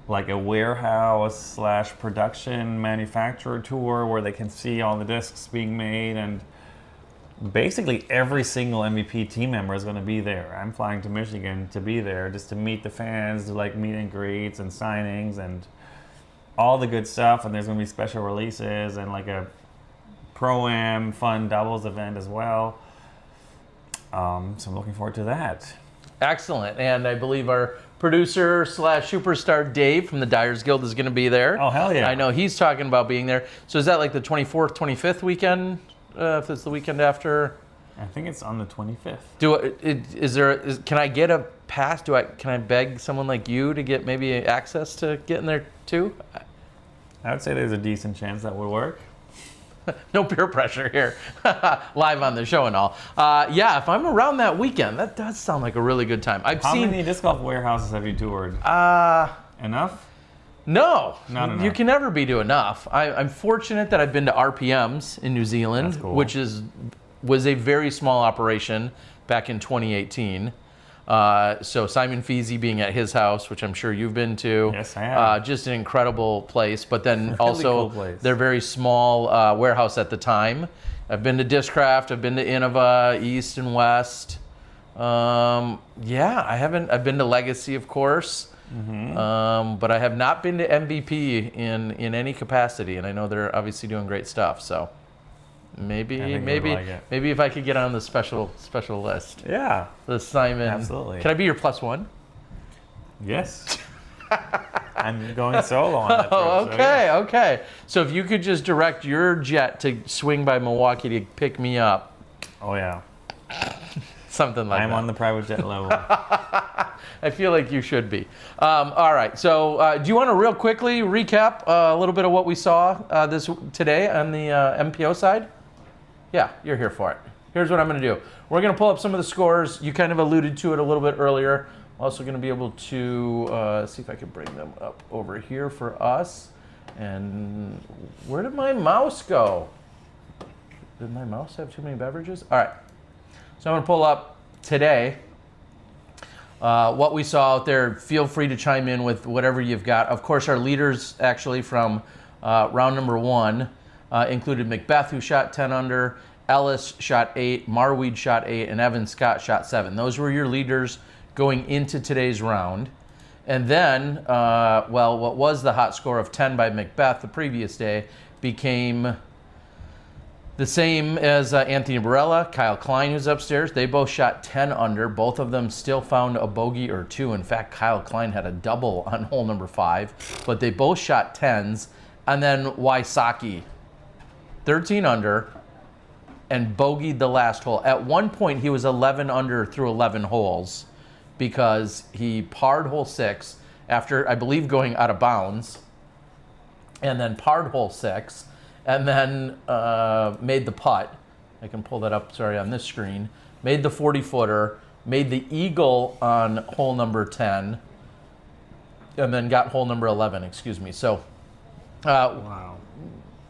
like a warehouse / production manufacturer tour where they can see all the discs being made, and basically every single MVP team member is going to be there. I'm flying to Michigan to be there just to meet the fans, to like meet and greets and signings and all the good stuff. And there's going to be special releases and like a Pro-Am fun doubles event as well. So I'm looking forward to that. Excellent. And I believe our producer / superstar Dave from the Dyers Guild is going to be there. Oh, hell yeah. I know he's talking about being there. So is that like the 24th, 25th weekend? If it's the weekend after? I think it's on the 25th. Can I get a pass? Can I beg someone like you to get maybe access to get in there too? I would say there's a decent chance that would work. No peer pressure here. Live on the show and all. Yeah, if I'm around that weekend, that does sound like a really good time. How many disc golf warehouses have you toured? Enough? No. Not enough. You can never be to enough. I'm fortunate that I've been to RPMs in New Zealand, That's cool. which was a very small operation back in 2018. So Simon Feasey being at his house, which I'm sure you've been to. Yes, I have. Just an incredible place. But then Really also cool place. their very small warehouse at the time. I've been to Discraft. I've been to Innova, East and West. I haven't. I've been to Legacy, of course. Mm-hmm. But I have not been to MVP in any capacity, and I know they're obviously doing great stuff. So maybe if I could get on the special list. Yeah. The Simon. Absolutely. Can I be your +1? Yes. I'm going solo on that trip. Oh, So yeah. okay. So if you could just direct your jet to swing by Milwaukee to pick me up, Oh yeah. something like that. I'm on the private jet level. I feel like you should be. All right. So, do you want to real quickly recap a little bit of what we saw today on the MPO side? Yeah, you're here for it. Here's what I'm going to do. We're going to pull up some of the scores. You kind of alluded to it a little bit earlier. I'm also going to be able to see if I can bring them up over here for us. And where did my mouse go? Did my mouse have too many beverages? All right. So I'm going to pull up today what we saw out there. Feel free to chime in with whatever you've got. Of course, our leaders actually from round number 1 included Macbeth, who shot 10 under, Ellis shot 8, Marweed shot 8, and Evan Scott shot 7. Those were your leaders going into today's round. And then, what was the hot score of 10 by Macbeth the previous day became the same as Anthony Barella, Kyle Klein, who's upstairs. They both shot 10 under. Both of them still found a bogey or two. In fact, Kyle Klein had a double on hole number 5, but they both shot 10s. And then Wysocki, 13 under, and bogeyed the last hole. At one point, he was 11 under through 11 holes because he parred hole 6 after, I believe, going out of bounds, and then parred hole 6, and then made the putt. I can pull that up, sorry, on this screen. Made the 40-footer, made the eagle on hole number 10, and then got hole number 11, excuse me. So, Wow.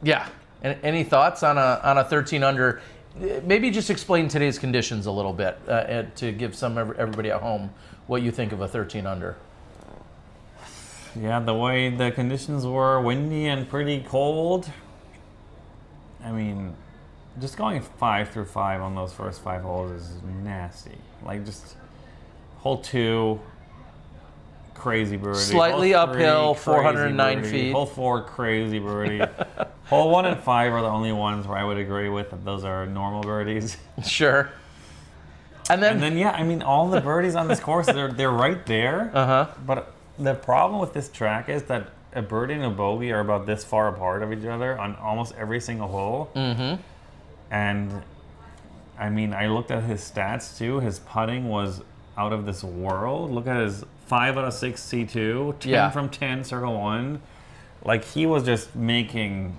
yeah. Any thoughts on a 13 under? Maybe just explain today's conditions a little bit to give everybody at home what you think of a 13 under. Yeah, the way the conditions were, windy and pretty cold. I mean, just going 5 through 5 on those first 5 holes is nasty. Like, just hole 2, crazy birdie. Slightly Hole 3, uphill, crazy 409 birdie. feet. Hole 4, crazy birdie. Hole 1 and 5 are the only ones where I would agree with that those are normal birdies. Sure. And then Yeah, I mean, all the birdies on this course, they're right there. Uh-huh. But the problem with this track is that a birdie and a bogey are about this far apart of each other on almost every single hole. Mm-hmm. And I mean, I looked at his stats too. His putting was out of this world. Look at his 5 out of 6 C2, 10 from 10 circle 1. Like, he was just making,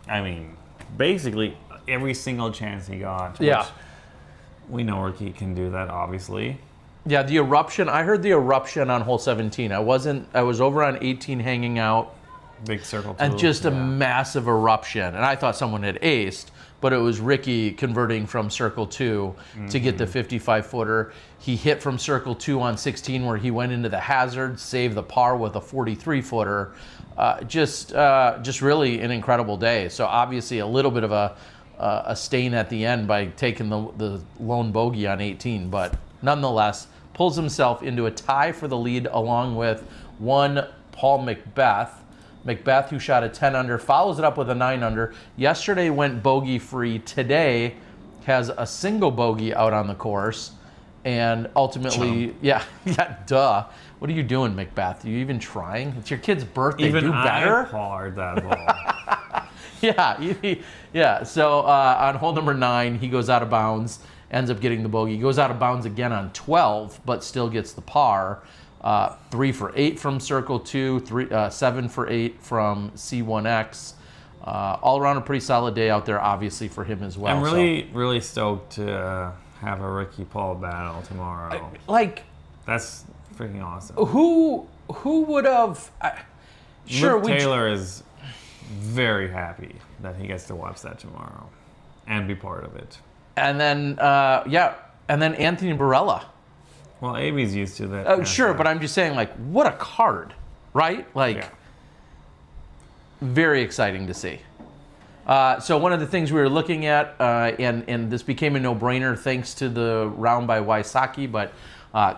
I mean, basically every single chance he got. Yeah. We know Ricky can do that, obviously. Yeah, the eruption. I heard the eruption on hole 17. I was over on 18 hanging out, Big circle 2. and just a massive eruption. And I thought someone had aced, but it was Ricky converting from circle 2 to get the 55-footer. He hit from circle 2 on 16 where he went into the hazard, saved the par with a 43-footer. Just really an incredible day. So obviously a little bit of a stain at the end by taking the lone bogey on 18, but nonetheless pulls himself into a tie for the lead along with one Paul Macbeth. Macbeth, who shot a 10 under, follows it up with a 9 under. Yesterday went bogey free. Today has a single bogey out on the course, and ultimately, duh. What are you doing, Macbeth? Are you even trying? It's your kid's birthday. Even Do better. I parred that ball. Yeah. So on hole number 9, he goes out of bounds, ends up getting the bogey. He goes out of bounds again on 12, but still gets the par. 3 for 8 from circle 2, 7 for 8 from C1X. All around a pretty solid day out there, obviously, for him as well. I'm really stoked to have a Ricky Paul battle tomorrow. That's freaking awesome. Who would have? Sure, Luke Taylor is very happy that he gets to watch that tomorrow and be part of it. And then Anthony Barella. Well, AB's used to that. Sure, but I'm just saying, what a card, right? Very exciting to see. So one of the things we were looking at, and this became a no-brainer thanks to the round by Wysocki, but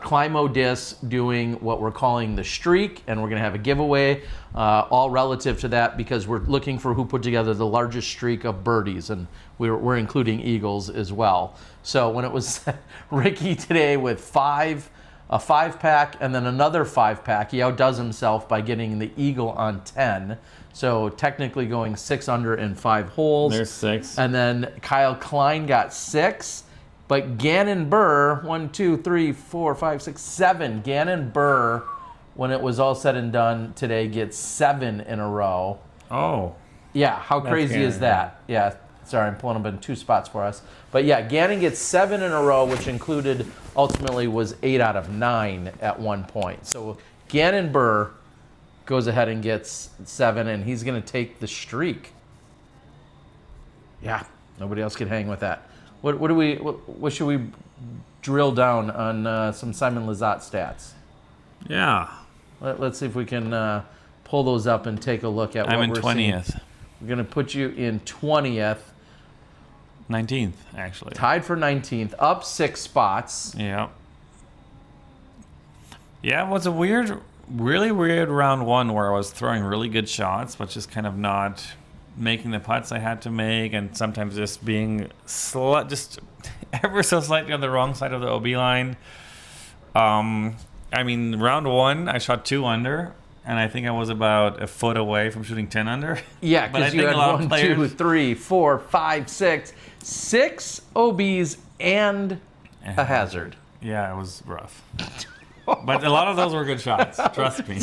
Climo Dis doing what we're calling the streak, and we're going to have a giveaway, all relative to that because we're looking for who put together the largest streak of birdies, and we're including eagles as well. So when it was Ricky today with a 5-pack and then another 5-pack, he outdoes himself by getting the eagle on 10. So technically going 6 under in 5 holes. There's 6. And then Kyle Klein got 6. But Gannon Burr, 1, 2, 3, 4, 5, 6, 7. Gannon Burr, when it was all said and done today, gets 7 in a row. Oh. Yeah, how crazy is that? Yeah, sorry, I'm pulling up in 2 spots for us. But yeah, Gannon gets 7 in a row, which included, ultimately, was 8 out of 9 at one point. So Gannon Burr goes ahead and gets 7, and he's going to take the streak. Yeah, nobody else can hang with that. What should we drill down on some Simon Lizotte stats? Yeah. Let's see if we can pull those up and take a look at what we're seeing. I'm in 20th. We're going to put you in 20th. 19th, actually. Tied for 19th, up 6 spots. Yeah. Yeah, it was a really weird round one where I was throwing really good shots, but just kind of not making the putts I had to make, and sometimes just being just ever so slightly on the wrong side of the OB line. I mean, round one, I shot 2 under, and I think I was about a foot away from shooting 10 under. Yeah, But I because you think had a lot of 1, 2, players- 3, 4, 5, 6 OBs and a hazard. Yeah, it was rough. But a lot of those were good shots, trust me.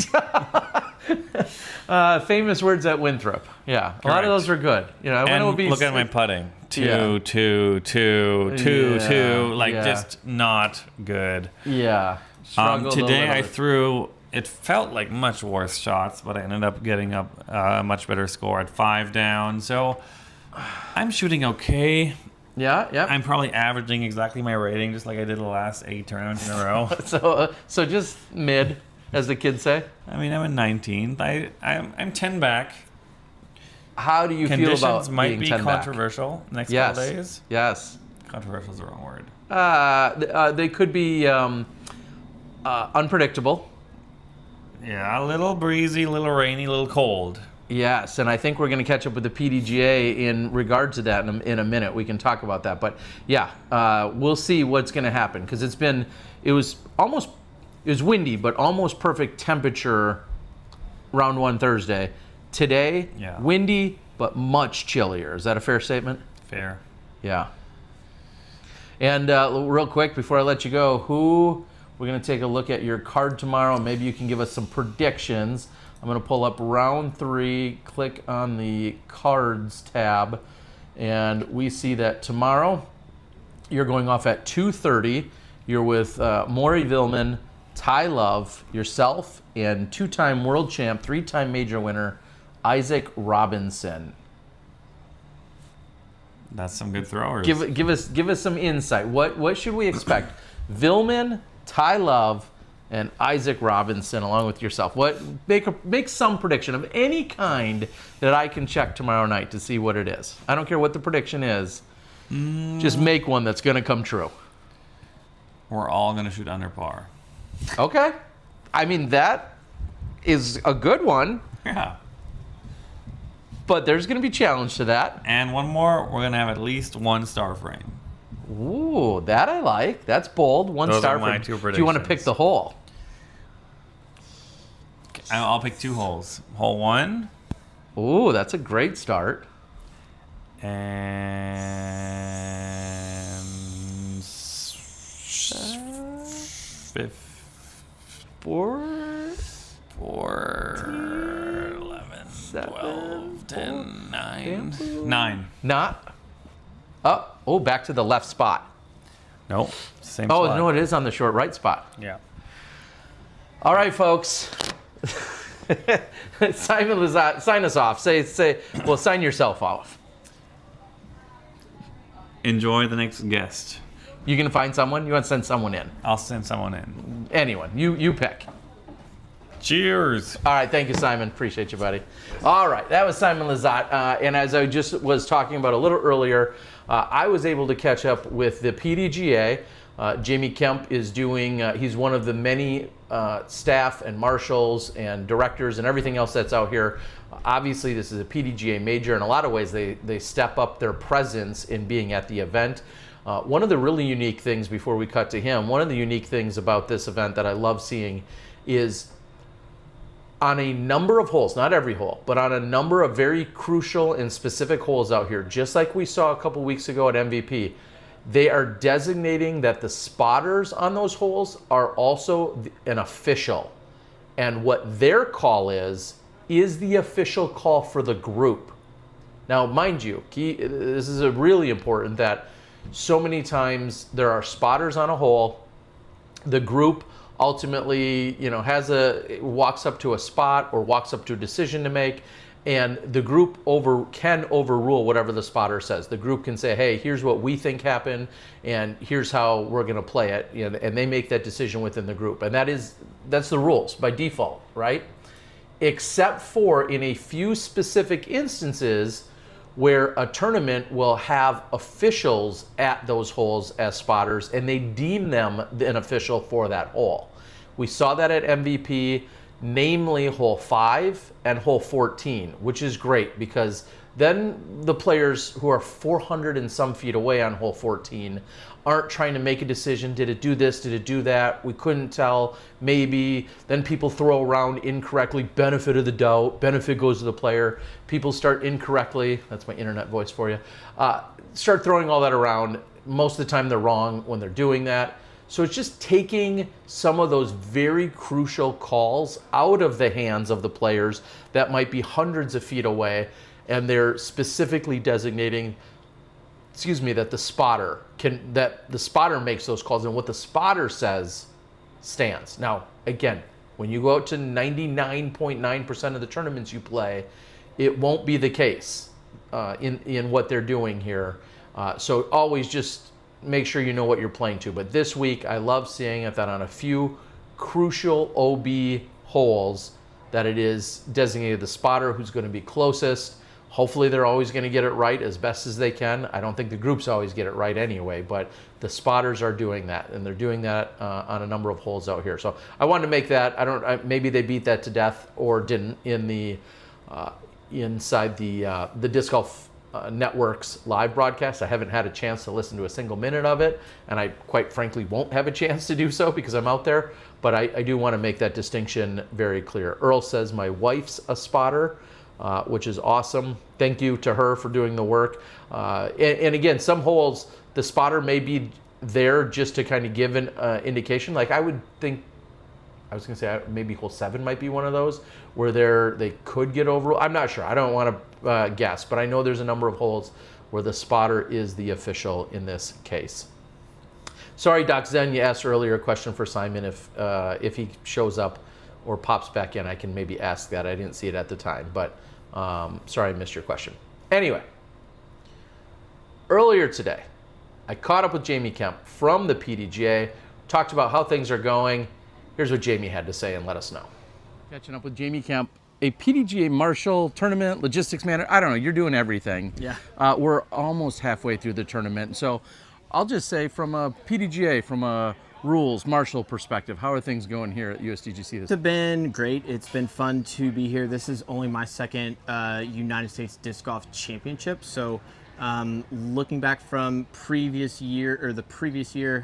Famous words at Winthrop. Yeah, a lot Correct. of those were good. You know, when it would And be look at my putting. Yeah. 2, 2, 2, 2, Yeah, 2. Like, yeah. just not good. Yeah. Struggled a Today little I bit. threw, it felt like much worse shots, but I ended up getting up a much better score at 5 down. So I'm shooting okay. Yeah, yeah. I'm probably averaging exactly my rating, just like I did the last 8 tournaments in a row. So just mid, as the kids say. I mean, I'm in 19th. I'm 10 back. How do you feel Conditions about might being be 10 back? controversial next Yes. couple days. Yes. Controversial is the wrong word. They could be unpredictable. Yeah, a little breezy, a little rainy, a little cold. Yes, and I think we're going to catch up with the PDGA in regard to that in a minute. We can talk about that, but yeah, we'll see what's going to happen because it was windy, but almost perfect temperature round one Thursday. Today, Yeah. windy, but much chillier. Is that a fair statement? Fair. Yeah. And real quick, before I let you go, we're going to take a look at your card tomorrow. Maybe you can give us some predictions. I'm going to pull up round 3, click on the cards tab, and we see that tomorrow you're going off at 2:30. You're with Maury Villman, Ty Love, yourself, and 2-time world champ, 3-time major winner, Isaac Robinson. That's some good throwers. Give us some insight. What should we expect? Villman, Ty Love, and Isaac Robinson, along with yourself. Make some prediction of any kind that I can check tomorrow night to see what it is. I don't care what the prediction is. Just make one that's going to come true. We're all going to shoot under par. Okay. I mean, that is a good one, Yeah. but there's going to be challenge to that. And one more, we're going to have at least 1 star frame. Ooh, that I like. That's bold. One Those star are my for. two Do you want to pick predictions. the hole? I'll pick 2 holes. Hole 1 Ooh, that's a great start. and 4, 11, 7, 12, 10, 9. Cancel. 9. Not. Oh, back to the left spot. Nope. Same Oh, spot. no, it is on the short right spot. Yeah. All right, folks. Simon Lizotte, sign us off. Sign yourself off. Enjoy the next guest. You gonna find someone? You want to send someone in? I'll send someone in. Anyone? You pick. Cheers. All right, thank you, Simon. Appreciate you, buddy. All right, that was Simon Lizotte. And as I just was talking about a little earlier, I was able to catch up with the PDGA. Jamie Kemp is doing, he's one of the many staff and marshals and directors and everything else that's out here. Obviously, this is a PDGA major. In a lot of ways, they step up their presence in being at the event. One of the really unique things, before we cut to him, one of the unique things about this event that I love seeing is on a number of holes, not every hole, but on a number of very crucial and specific holes out here, just like we saw a couple weeks ago at MVP, they are designating that the spotters on those holes are also an official. And what their call is the official call for the group. Now, mind you, this is really important that so many times there are spotters on a hole, the group ultimately, walks up to a spot or walks up to a decision to make, and the group can overrule whatever the spotter says. The group can say, hey, here's what we think happened, and here's how we're going to play it, and they make that decision within the group. And that's the rules by default, right? Except for in a few specific instances where a tournament will have officials at those holes as spotters, and they deem them an official for that hole. We saw that at MVP, namely hole 5 and hole 14, which is great because then the players who are 400 and some feet away on hole 14 aren't trying to make a decision. Did it do this? Did it do that? We couldn't tell. Maybe. Then people throw around incorrectly. Benefit of the doubt. Benefit goes to the player. People start incorrectly. That's my internet voice for you. Start throwing all that around. Most of the time they're wrong when they're doing that. So it's just taking some of those very crucial calls out of the hands of the players that might be hundreds of feet away, and they're specifically designating, that the spotter makes those calls, and what the spotter says stands. Now, again, when you go out to 99.9% of the tournaments you play, it won't be the case in what they're doing here. So always just make sure you know what you're playing to. But this week, I love seeing it that on a few crucial OB holes that it is designated the spotter who's going to be closest. Hopefully they're always going to get it right as best as they can. I don't think the groups always get it right anyway, but the spotters are doing that, and they're doing that on a number of holes out here. So I wanted to make that. Maybe they beat that to death or didn't in the inside the Disc Golf Network's live broadcast. I haven't had a chance to listen to a single minute of it, and I quite frankly won't have a chance to do so because I'm out there, but I do want to make that distinction very clear. Earl says my wife's a spotter, which is awesome. Thank you to her for doing the work. And again, some holes, the spotter may be there just to kind of give an indication. Like I was going to say maybe hole 7 might be one of those where they could get overruled. I'm not sure. I don't want to guess, but I know there's a number of holes where the spotter is the official in this case. Sorry, Doc Zen, you asked earlier a question for Simon. If he shows up or pops back in, I can maybe ask that. I didn't see it at the time, but sorry I missed your question. Anyway, earlier today, I caught up with Jamie Kemp from the PDGA, talked about how things are going. Here's what Jamie had to say and let us know. Catching up with Jamie Kemp, a PDGA Marshal, tournament, logistics manager. I don't know, you're doing everything. Yeah. We're almost halfway through the tournament. So I'll just say from a PDGA, from a rules, Marshal perspective, how are things going here at USDGC? It's been great. It's been fun to be here. This is only my second United States Disc Golf Championship. So looking back from the previous year,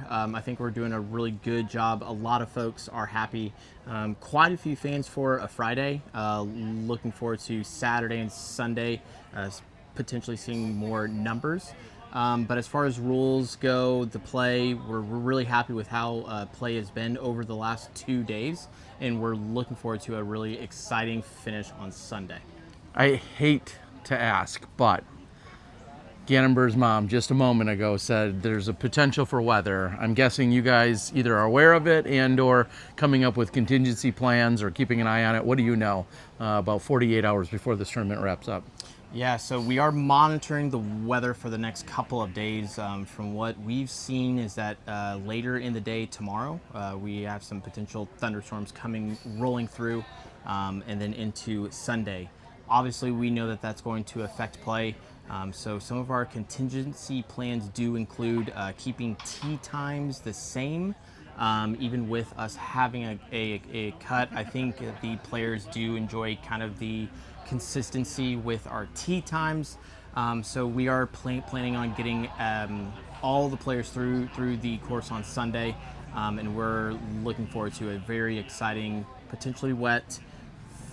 I think we're doing a really good job. A lot of folks are happy. Quite a few fans for a Friday. Looking forward to Saturday and Sunday, potentially seeing more numbers. But as far as rules go, the play, we're really happy with how play has been over the last 2 days, and we're looking forward to a really exciting finish on Sunday. I hate to ask, but Gannonbur's mom just a moment ago said there's a potential for weather. I'm guessing you guys either are aware of it and or coming up with contingency plans or keeping an eye on it. What do you know about 48 hours before this tournament wraps up? Yeah, so we are monitoring the weather for the next couple of days. From what we've seen is that later in the day tomorrow, we have some potential thunderstorms rolling through, and then into Sunday. Obviously, we know that that's going to affect play. So some of our contingency plans do include keeping tee times the same. Even with us having a cut, I think the players do enjoy kind of the consistency with our tee times. So we are planning on getting all the players through the course on Sunday, and we're looking forward to a very exciting, potentially wet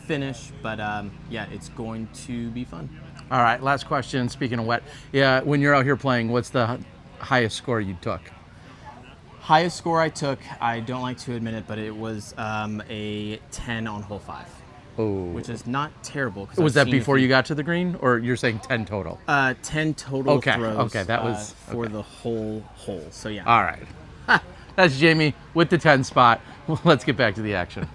finish, but yeah, it's going to be fun. All right, last question. Speaking of wet, yeah, when you're out here playing, what's the highest score you took? Highest score I took, I don't like to admit it, but it was a 10 on hole 5. Oh. Which is not terrible. Was that before you got to the green, or you're saying 10 total? 10 total throws. Okay, that was for the whole hole. So yeah. All right. That's Jamie with the 10 spot. Let's get back to the action.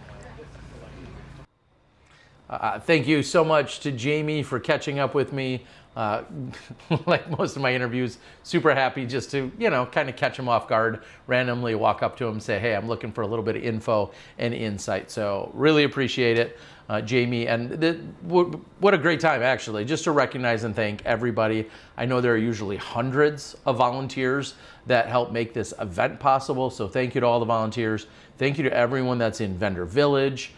Thank you so much to Jamie for catching up with me. Like most of my interviews, super happy just to, kind of catch him off guard, randomly walk up to him and say, hey, I'm looking for a little bit of info and insight. So really appreciate it. Jamie, and what a great time, actually, just to recognize and thank everybody. I know there are usually hundreds of volunteers that help make this event possible, so thank you to all the volunteers. Thank you to everyone that's in Vendor Village,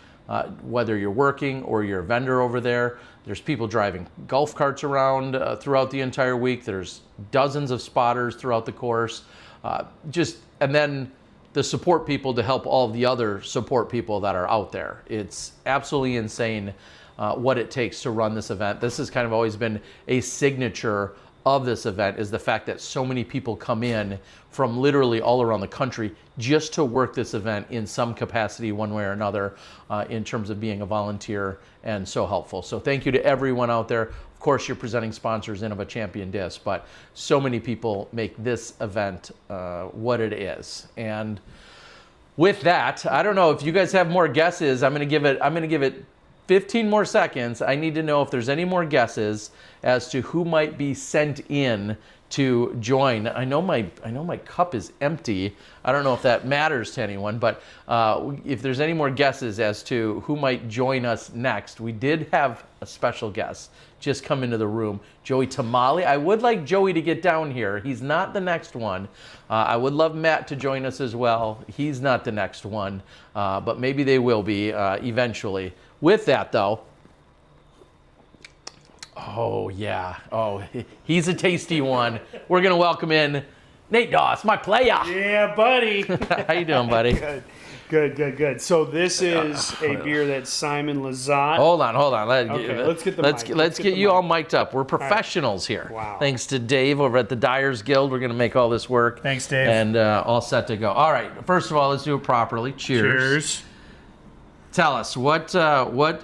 whether you're working or you're a vendor over there. There's people driving golf carts around throughout the entire week. There's dozens of spotters throughout the course. And then the support people to help all the other support people that are out there. It's absolutely insane what it takes to run this event. This has kind of always been a signature of this event, is the fact that so many people come in from literally all around the country just to work this event in some capacity, one way or another, in terms of being a volunteer, and so helpful. So thank you to everyone out there. Of course, you're presenting sponsors in of a champion disc, but so many people make this event what it is. And with that, I don't know if you guys have more guesses. I'm going to give it 15 more seconds. I need to know if there's any more guesses as to who might be sent in to join. I know my cup is empty. I don't know if that matters to anyone, but if there's any more guesses as to who might join us next. We did have a special guest just come into the room, Joey Tamale. I would like Joey to get down here. He's not the next one. I would love Matt to join us as well. He's not the next one, but maybe they will be eventually. With that, though, oh, yeah. Oh, he's a tasty one. We're going to welcome in Nate Doss, my player. Yeah, buddy. How you doing, buddy? Good. So this is a beer that's Simon Lizotte. Hold on. Let's get the mic. Let's get you all mic'd up. We're professionals here. Wow. Thanks to Dave over at the Dyers Guild. We're going to make all this work. Thanks, Dave. And all set to go. All right. First of all, let's do it properly. Cheers. Tell us, what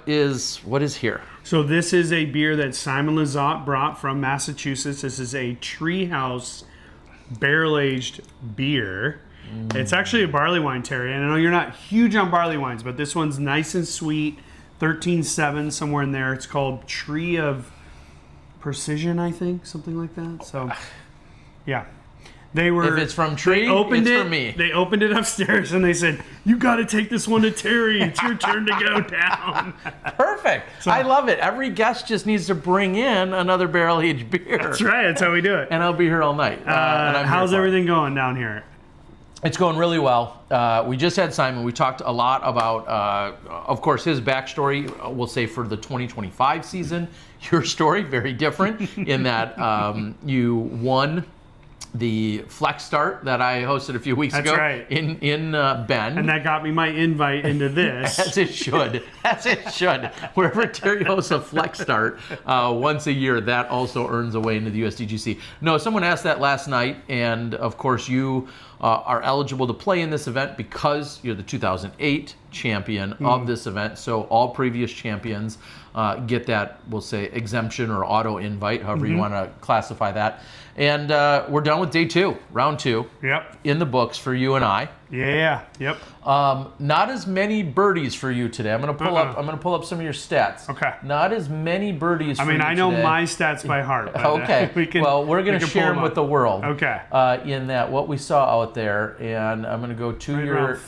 is here? So this is a beer that Simon Lizotte brought from Massachusetts. This is a Treehouse barrel-aged beer. It's actually a barley wine, Terry. And I know you're not huge on barley wines, but this one's nice and sweet. 13.7, somewhere in there. It's called Tree of Precision, I think, something like that. So, yeah. If it's from Tree, it's for me. They opened it upstairs and they said, "You got to take this one to Terry. It's your turn to go down." Perfect. So, I love it. Every guest just needs to bring in another barrel-aged beer. That's right. That's how we do it. And I'll be here all night. How's everything going down here? It's going really well. We just had Simon. We talked a lot about, of course, his backstory, we'll say, for the 2025 season. Your story, very different in that you won the Flex Start that I hosted a few weeks ago. Right. in Bend. And that got me my invite into this. As it should. Wherever Terry hosts a Flex Start once a year, that also earns a way into the USDGC. No, someone asked that last night, and of course you are eligible to play in this event because you're the 2008 champion of this event. So all previous champions get that, we'll say, exemption or auto invite, however you want to classify that. And we're done with day 2, round 2. Yep. In the books for you and I. Yeah. Yep. Not as many birdies for you today. I'm gonna pull up some of your stats. Okay. Not as many birdies. I mean, for you I know today. my stats by heart. But, okay. We're gonna share them with the world. Okay. In that what we saw out there, and I'm gonna go to your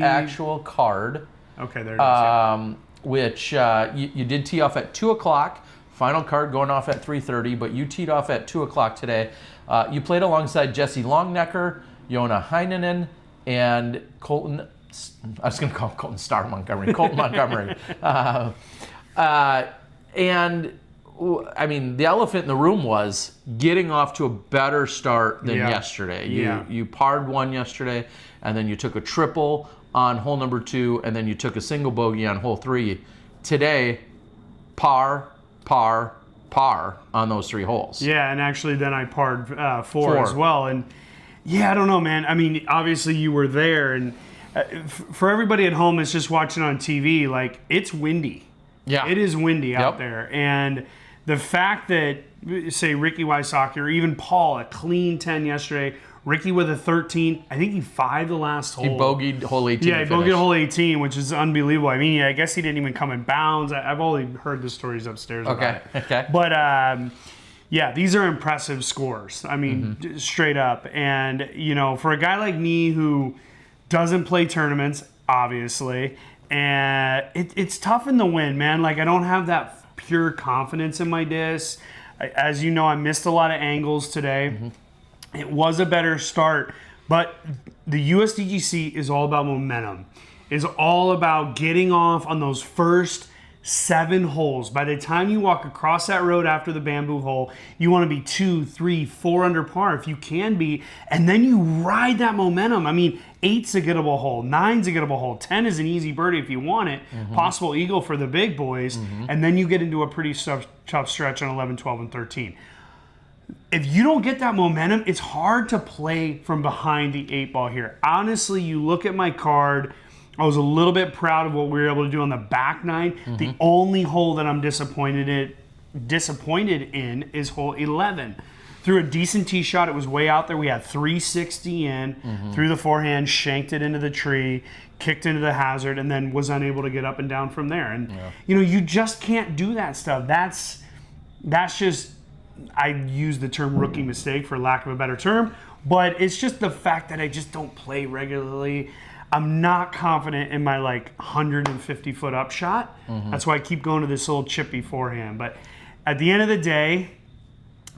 actual card. Okay, there it is. Which you did tee off at 2:00. Final card going off at 3:30, but you teed off at 2:00 today. You played alongside Jesse Longnecker, Jona Heinonen, and Colton. I was going to call him Colton Star Montgomery. Colton Montgomery. And I mean, the elephant in the room was getting off to a better start than yesterday. You parred one yesterday, and then you took a triple on hole number 2, and then you took a single bogey on hole 3. Today, par on those 3 holes. Yeah, and actually then I parred 4 as well. And yeah, I don't know, man. I mean, obviously you were there, and for everybody at home that's just watching on TV, like, it's windy. Yeah. It is windy out there. And the fact that, say, Ricky Wysocki or even Paul, a clean 10 yesterday, Ricky with a 13. I think he 5'd the last hole. He bogeyed hole 18. Yeah, he bogeyed hole 18, which is unbelievable. I mean, I guess he didn't even come in bounds. I've only heard the stories upstairs about it. Okay. But, yeah, these are impressive scores. I mean, straight up. And, you know, for a guy like me who doesn't play tournaments, obviously, And it's tough in the wind, man. Like, I don't have that pure confidence in my disc. As you know, I missed a lot of angles today. It was a better start, but the USDGC is all about momentum. Is all about getting off on those first 7 holes. By the time you walk across that road after the bamboo hole, you want to be 2, 3, 4 under par if you can be, and then you ride that momentum. I mean, 8's a gettable hole, 9's a gettable hole, 10 is an easy birdie if you want it, possible eagle for the big boys, and then you get into a pretty tough stretch on 11, 12, and 13. If you don't get that momentum, it's hard to play from behind the 8 ball here. Honestly, you look at my card, I was a little bit proud of what we were able to do on the back 9. The only hole that I'm disappointed in is hole 11. Threw a decent tee shot. It was way out there. We had 360 in, threw the forehand, shanked it into the tree, kicked into the hazard, and then was unable to get up and down from there. And you just can't do that stuff. That's just, I use the term rookie mistake for lack of a better term, but it's just the fact that I just don't play regularly. I'm not confident in my 150-foot up shot. That's why I keep going to this little chippy forehand. But at the end of the day,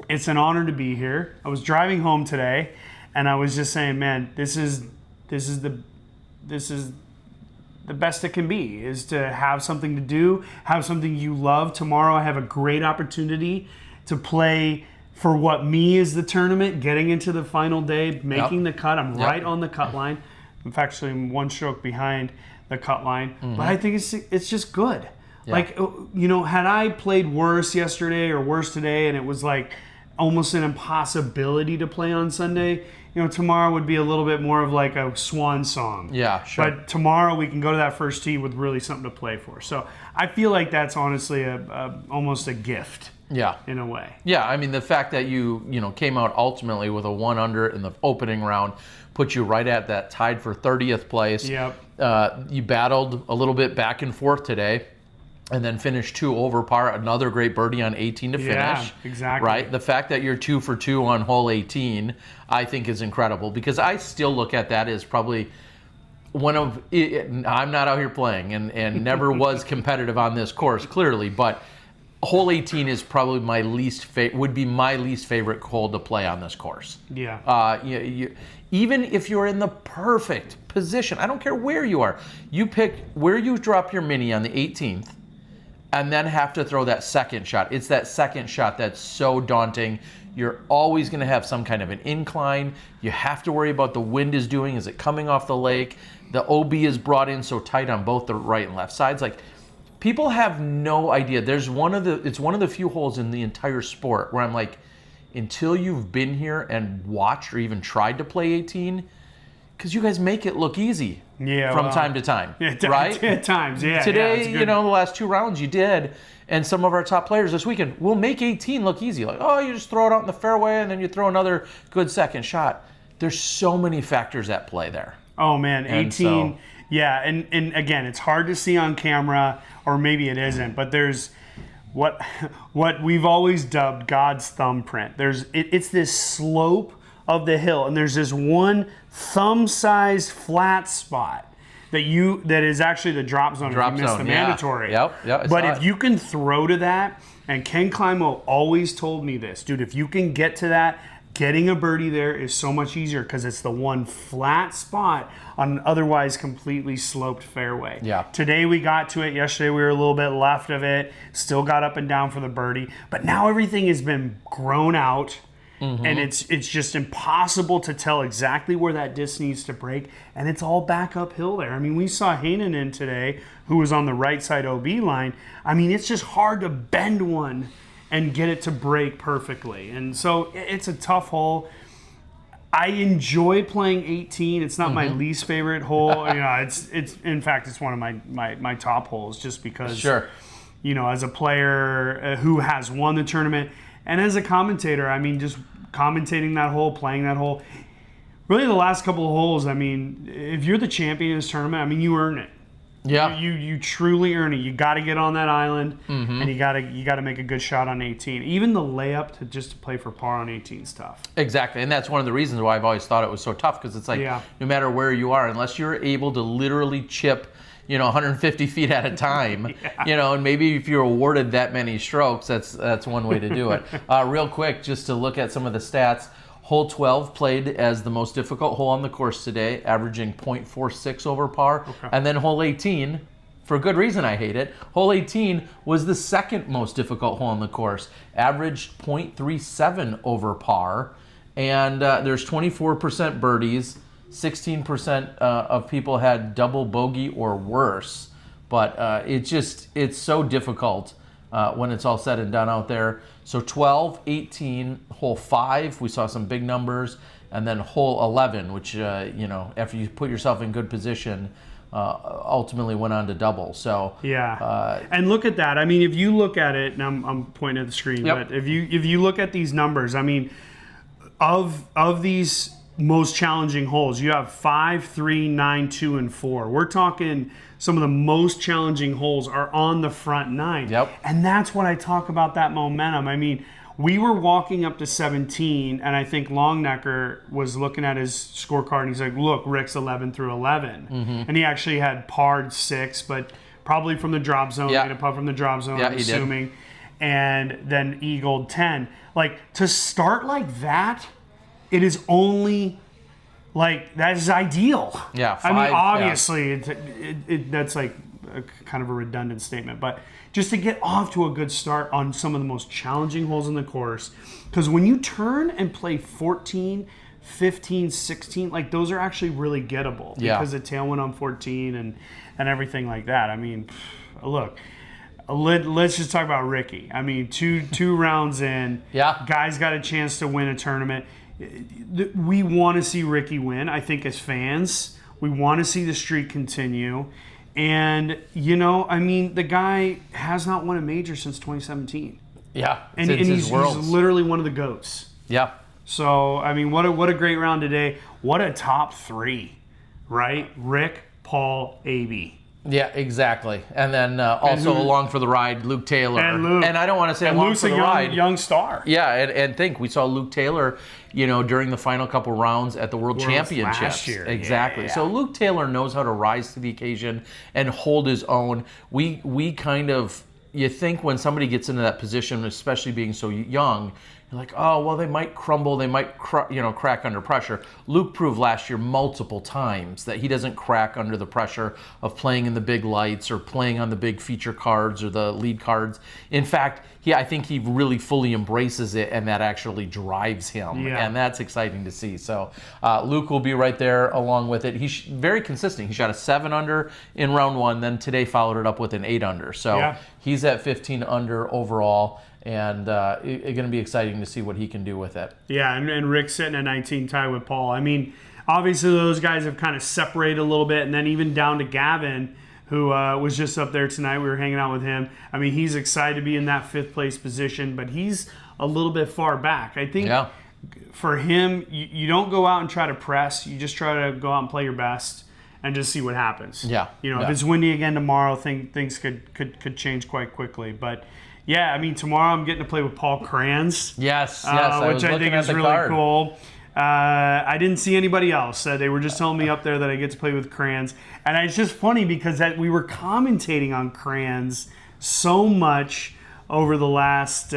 it's an honor to be here. I was driving home today, and I was just saying, man, this is the best it can be, is to have something to do, have something you love. Tomorrow I have a great opportunity to play for what me is the tournament, getting into the final day, making the cut. I'm right on the cut line. I'm actually 1 stroke behind the cut line, but I think it's just good. Like, had I played worse yesterday or worse today, and it was almost an impossibility to play on Sunday, tomorrow would be a little bit more of a swan song. Yeah, sure. But tomorrow we can go to that first tee with really something to play for. So I feel like that's honestly almost a gift. Yeah, in a way. Yeah, I mean, the fact that you came out ultimately with a 1 under in the opening round put you right at that tied for 30th place. Yep. You battled a little bit back and forth today, and then finished 2 over par. Another great birdie on 18 to finish. Yeah, exactly. Right. The fact that you're 2 for 2 on hole 18, I think, is incredible, because I still look at that as probably one of. I'm not out here playing, and never was competitive on this course, clearly, but hole 18 is probably my least favorite hole to play on this course. Yeah. Even if you're in the perfect position, I don't care where you are, you pick where you drop your mini on the 18th, and then have to throw that second shot. It's that second shot that's so daunting. You're always going to have some kind of an incline. You have to worry about the wind is doing. Is it coming off the lake? The OB is brought in so tight on both the right and left sides. People have no idea. It's one of the few holes in the entire sport where I'm like, until you've been here and watched or even tried to play 18, because you guys make it look easy from time to time, right? At times, yeah. Today, the last 2 rounds you did, and some of our top players this weekend will make 18 look easy. You just throw it out in the fairway and then you throw another good second shot. There's so many factors at play there. Oh, man, 18... Yeah, and again, it's hard to see on camera, or maybe it isn't, but there's what we've always dubbed God's thumbprint. It's this slope of the hill, and there's this one thumb-sized flat spot that is actually the drop zone if you miss the mandatory. Yep. But if you can throw to that, and Ken Climo always told me this, dude, if you can get to that, getting a birdie there is so much easier because it's the one flat spot on an otherwise completely sloped fairway. Yeah. Today we got to it. Yesterday we were a little bit left of it. Still got up and down for the birdie. But now everything has been grown out. And it's just impossible to tell exactly where that disc needs to break. And it's all back uphill there. I mean, we saw Heinonen today, who was on the right side OB line. I mean, it's just hard to bend one and get it to break perfectly. And so it's a tough hole. I enjoy playing 18. It's not my least favorite hole. It's in fact, it's one of my top holes, just because, as a player who has won the tournament, and as a commentator, I mean, just commentating that hole, playing that hole, really the last couple of holes, I mean, if you're the champion of this tournament, I mean, you earn it. Yeah, you truly earn it. You got to get on that island, and you got to make a good shot on 18. Even the layup to play for par on 18 is tough. Exactly, and that's one of the reasons why I've always thought it was so tough, because it's no matter where you are, unless you're able to literally chip, 150 feet at a time, and maybe if you're awarded that many strokes, that's one way to do it. Real quick, just to look at some of the stats. Hole 12 played as the most difficult hole on the course today, averaging .46 over par. Okay. And then hole 18, for good reason I hate it, hole 18 was the second most difficult hole on the course, averaged .37 over par. And there's 24% birdies, 16% of people had double bogey or worse. But it's so difficult when it's all said and done out there. So 12, 18, hole 5, we saw some big numbers, and then hole 11, which, after you put yourself in good position, ultimately went on to double. So and look at that. I mean, if you look at it, and I'm pointing at the screen, but if you look at these numbers, I mean, of these most challenging holes, you have 5, 3, 9, 2, and 4. We're talking some of the most challenging holes are on the front 9. Yep. And that's what I talk about, that momentum. I mean, we were walking up to 17, and I think Longnecker was looking at his scorecard, and he's like, look, Rick's 11 through 11. Mm-hmm. And he actually had parred 6, but probably from the drop zone, made a putt from the drop zone, I'm assuming. Did. And then eagled 10. Like, to start like that, it is only... that is ideal. Yeah, 5, I mean, obviously, that's like a kind of a redundant statement, but just to get off to a good start on some of the most challenging holes in the course, because when you turn and play 14, 15, 16, those are actually really gettable because the tailwind on 14 and everything like that. I mean, look, let's just talk about Ricky. I mean, two rounds in, guys got a chance to win a tournament. We want to see Ricky win. I think as fans, we want to see the streak continue. And, the guy has not won a major since 2017. Yeah, and he's literally one of the GOATs. Yeah. So, I mean, what a great round today. What a top 3, right? Rick, Paul, A.B. Yeah, exactly. And then also along for the ride, Luke Taylor. And Luke. And I don't want to say along Luke's for the ride. young star. Yeah, and think we saw Luke Taylor, during the final couple rounds at the World Championships. Last year. Exactly. Yeah. So Luke Taylor knows how to rise to the occasion and hold his own. We kind of, you think when somebody gets into that position, especially being so young, you're like, oh, well, they might crumble, they might crack under pressure. Luke proved last year multiple times that he doesn't crack under the pressure of playing in the big lights or playing on the big feature cards or the lead cards. In fact, I think he really fully embraces it, and that actually drives him, and that's exciting to see. So Luke will be right there along with it. He's very consistent. He shot a 7 under in round 1, then today followed it up with an 8 under. So he's at 15 under overall. And it's going to be exciting to see what he can do with it. Yeah, and Rick's sitting at 19 tied with Paul. I mean, obviously those guys have kind of separated a little bit, and then even down to Gavin, who was just up there tonight. We were hanging out with him. I mean, he's excited to be in that 5th place position, but he's a little bit far back. I think for him, you don't go out and try to press. You just try to go out and play your best and just see what happens. Yeah. If it's windy again tomorrow, things could change quite quickly. But yeah, I mean, tomorrow I'm getting to play with Paul Kranz. Yes, which I think is really cool. I didn't see anybody else. They were just telling me up there that I get to play with Kranz. And it's just funny because we were commentating on Kranz so much over the last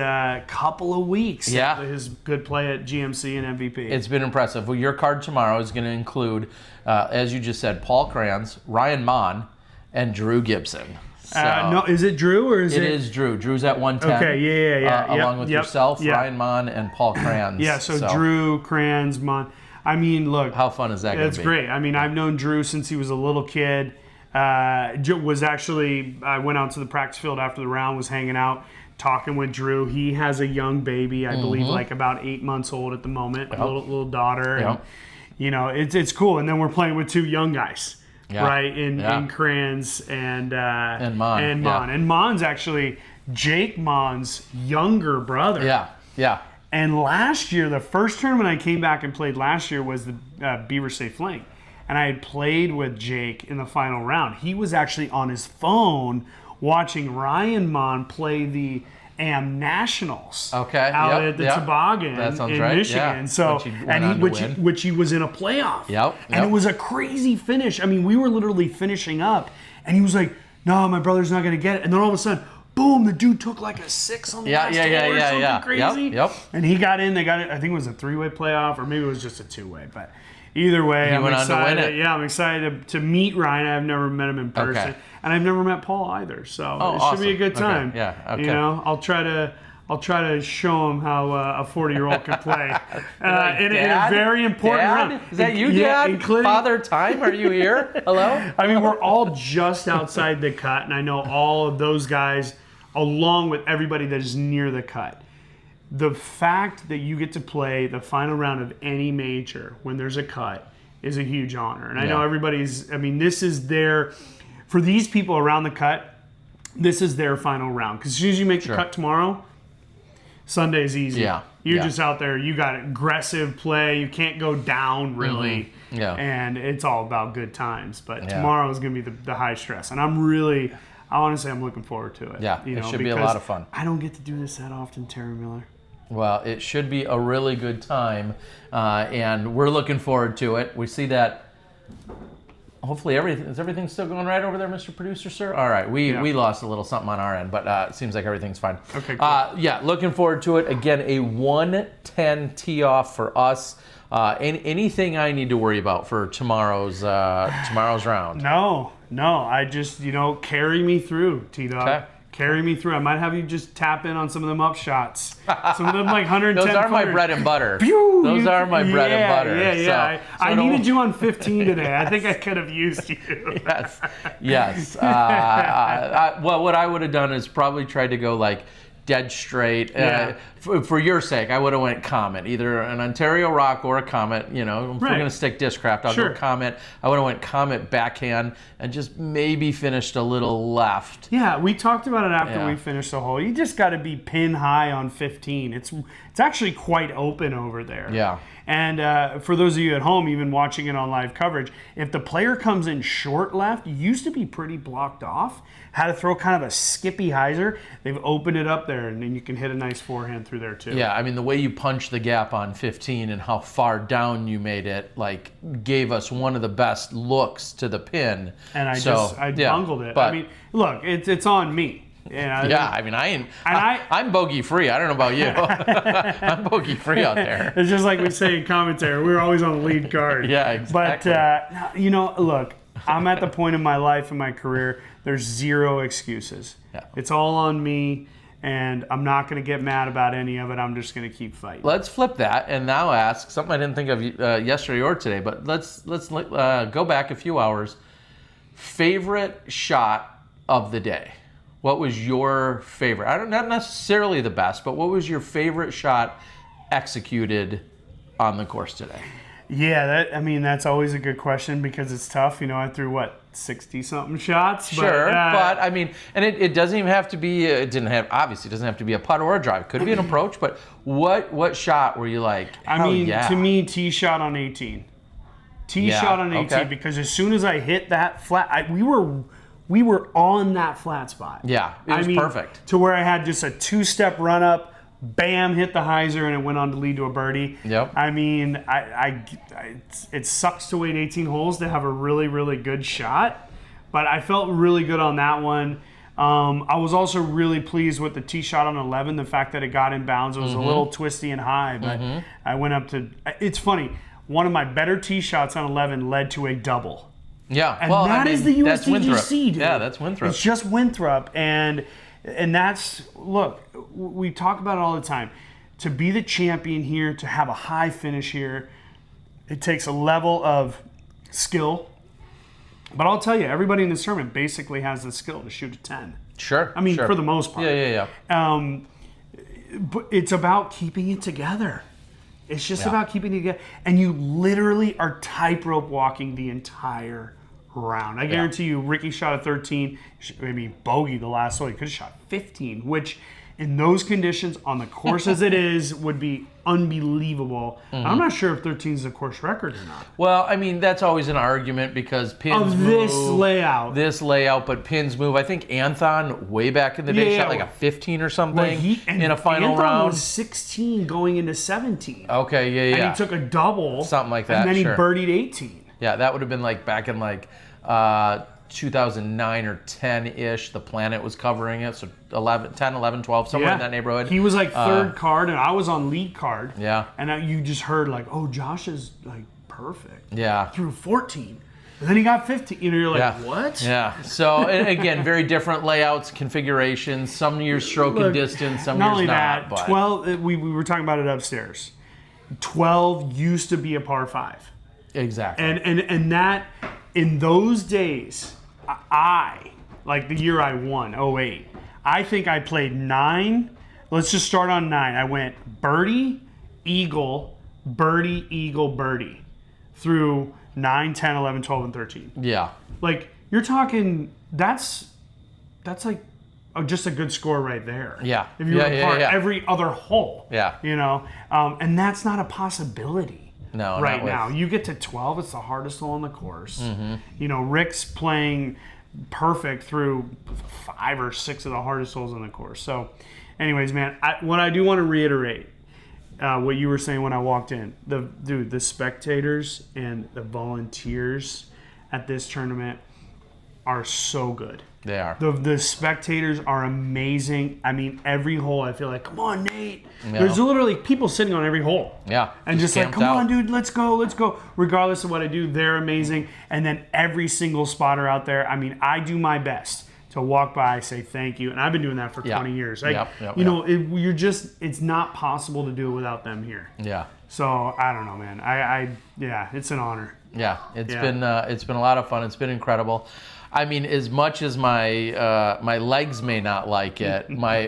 couple of weeks. Yeah. His good play at GMC and MVP. It's been impressive. Well, your card tomorrow is going to include, as you just said, Paul Kranz, Ryan Mon, and Drew Gibson. So, no, is it Drew or is it? It is Drew. Drew's at 110. Okay, yeah. Along with yourself, Ryan Mon, and Paul Kranz. Yeah, so Drew, Kranz, Mon. I mean, look. How fun is that going to be? It's great. I mean, I've known Drew since he was a little kid. I went out to the practice field after the round, was hanging out, talking with Drew. He has a young baby, I believe, like about 8 months old at the moment, a little daughter. Yep. And, it's cool. And then we're playing with 2 young guys. Right, in Kranz and Mon. And Mon's actually Jake Mon's younger brother. Yeah. And last year, the first tournament I came back and played last year was the Beaver State Fling. And I had played with Jake in the final round. He was actually on his phone watching Ryan Mon play the AM Nationals out at the Toboggan in Michigan. Yeah. So which he was in a playoff. Yep. And it was a crazy finish. I mean, we were literally finishing up, And he was like, no, my brother's not going to get it. And then all of a sudden, boom, the dude took like a 6 on the last hole or something crazy. Yep. And he got in. They got it. I think it was a 3-way playoff, or maybe it was just a 2-way. But either way, I'm went on to excited. win it. Yeah, I'm excited to meet Ryan. I've never met him in person. Okay. And I've never met Paul either. So it awesome. should be a good time. Okay. Yeah. Okay. You know, I'll try to show him how a 40-year-old can play in a very important Dad? round. Is that you, Yeah, Dad? including- Father Time? Are you here? Hello? I mean, we're all just outside the cut, and I know all of those guys, along with everybody that is near the cut. The fact that you get to play the final round of any major when there's a cut is a huge honor. And I know this is for these people around the cut, this is their final round. Because as soon as you make the cut tomorrow, Sunday's easy. Yeah. You're just out there. You got aggressive play. You can't go down, really. Mm-hmm. Yeah. And it's all about good times. But tomorrow is going to be the high stress. And honestly, I'm looking forward to it. Yeah, it should be a lot of fun. I don't get to do this that often, Terry Miller. Well, it should be a really good time, and we're looking forward to it. We see that. Hopefully, everything still going right over there, Mr. Producer, sir? All right, we lost a little something on our end, but it seems like everything's fine. Okay, cool. Looking forward to it. Again, a 1:10 tee off for us. Anything I need to worry about for tomorrow's round? No. I just, carry me through, T-Dog. Okay. Carry me through. I might have you just tap in on some of them up shots. Some of them like 110. Those are my bread and butter. Those are my bread and butter. Yeah. So I needed you on 15 today. I think I could have used you. Yes. Well, what I would have done is probably tried to go like dead straight. For your sake, I would have went Comet, either an Ontario Rock or a Comet. If we're going to stick Discraft, I'll go Comet. I would have went Comet backhand and just maybe finished a little left. Yeah, we talked about it after we finished the hole. You just got to be pin high on 15. It's actually quite open over there. Yeah. And for those of you at home, even watching it on live coverage, if the player comes in short left, you used to be pretty blocked off. Had to throw kind of a skippy hyzer. They've opened it up there, and then you can hit a nice forehand through there too. Yeah, I mean, the way you punched the gap on 15 and how far down you made it, gave us one of the best looks to the pin. And I bungled it. But, I mean, look, it's on me. I'm bogey free. I don't know about you. I'm bogey free out there. It's just like we say in commentary. We're always on the lead card. Yeah, exactly. But look, I'm at the point in my life and my career. There's zero excuses. Yeah. It's all on me, and I'm not going to get mad about any of it. I'm just going to keep fighting. Let's flip that and now ask something I didn't think of yesterday or today. But let's go back a few hours. Favorite shot of the day. What was your favorite? Not necessarily the best, but what was your favorite shot executed on the course today? Yeah, that's always a good question because it's tough. I threw 60-something shots. Sure, but I mean, and it doesn't even have to be. It doesn't have to be a putt or a drive. It could be an approach. But what shot were you like? To me, tee shot on 18. Shot on 18 because as soon as I hit that flat, we were on that flat spot. Yeah, it was perfect. To where I had just a 2-step run up. Bam, hit the hyzer, and it went on to lead to a birdie. Yep. I mean, it sucks to wait 18 holes to have a really, really good shot, but I felt really good on that one. I was also really pleased with the tee shot on 11, the fact that it got in bounds. It was a little twisty and high, but I went up to – it's funny. One of my better tee shots on 11 led to a double. Yeah. And that is the USDGC, dude. Yeah, that's Winthrop. It's just Winthrop, and that's, look, we talk about it all the time. To be the champion here, to have a high finish here, it takes a level of skill. But I'll tell you, everybody in this tournament basically has the skill to shoot a 10. Sure. I mean, for the most part. Yeah. But it's about keeping it together. It's just about keeping it together. And you literally are tightrope walking the entire round. I guarantee you, Ricky shot a 13, maybe bogey the last hole. He could have shot 15, which in those conditions, on the course as it is, would be unbelievable. I'm not sure if 13 is a course record or not. Well, I mean, that's always an argument because pins move. This layout, but pins move. I think Anthon, way back in the day, shot like a 15 or something in a final round. Was 16 going into 17. Okay, yeah. And he took a double. Something like that, And then he birdied 18. Yeah, that would have been like back in like 2009 or 10-ish. The Planet was covering it, so 10, 11, 12, somewhere in that neighborhood. He was like third card, and I was on lead card. Yeah. And you just heard like, oh, Josh is like perfect. Yeah. Through 14. And then he got 15. You know, you're like, what? Yeah. So, again, very different layouts, configurations. Some years stroking distance, some not years only not. that, But 12, we were talking about it upstairs. 12 used to be a par 5. Exactly. And that, in those days, I, like the year I won, 08, I think I played 9. Let's just start on 9. I went birdie, eagle, birdie, eagle, birdie through 9, 10, 11, 12, and 13. Yeah. Like, you're talking, that's like just a good score right there. Yeah. If you were every other hole. Yeah. You know? And that's not a possibility. No, right now. You get to 12, it's the hardest hole on the course. Mm-hmm. You know, Rick's playing perfect through 5 or 6 of the hardest holes on the course. So, anyways, man, what I do want to reiterate, what you were saying when I walked in, the spectators and the volunteers at this tournament are so good. They are. The spectators are amazing. I mean, every hole I feel like, come on, Nate. There's literally people sitting on every hole. Yeah. And just like, come on, dude, let's go. Regardless of what I do, they're amazing. And then every single spotter out there, I mean, I do my best to walk by, say thank you. And I've been doing that for 20 years. Like, know, it's not possible to do it without them here. Yeah. So, I don't know, man. It's an honor. Yeah. It's been a lot of fun. It's been incredible. I mean, as much as my my legs may not like it, my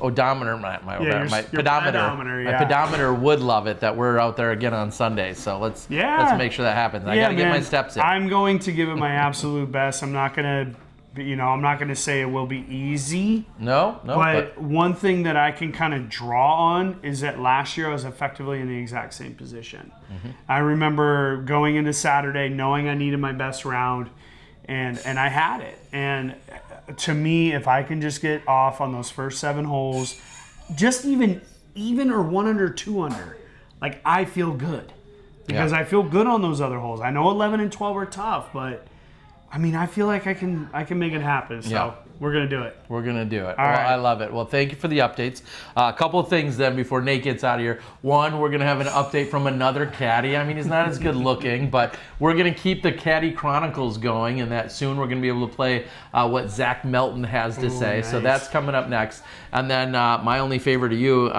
odometer, my pedometer would love it that we're out there again on Sunday. So let's make sure that happens. I got to get my steps in. I'm going to give it my absolute best. I'm not going to say it will be easy. No. But one thing that I can kind of draw on is that last year I was effectively in the exact same position. Mm-hmm. I remember going into Saturday knowing I needed my best round. And I had it. And to me, if I can just get off on those first 7 holes, just even or 1 under, 2 under, like I feel good. Because I feel good on those other holes. I know 11 and 12 are tough, but I mean, I feel like I can make it happen. So we're going to do it. We're going to do it. All right. I love it. Well, thank you for the updates. A couple of things then before Nate gets out of here. One, we're going to have an update from another caddy. I mean, he's not as good looking, but we're going to keep the Caddy Chronicles going, and that soon we're going to be able to play what Zach Melton has to say. Nice. So that's coming up next. And then my only favor to you,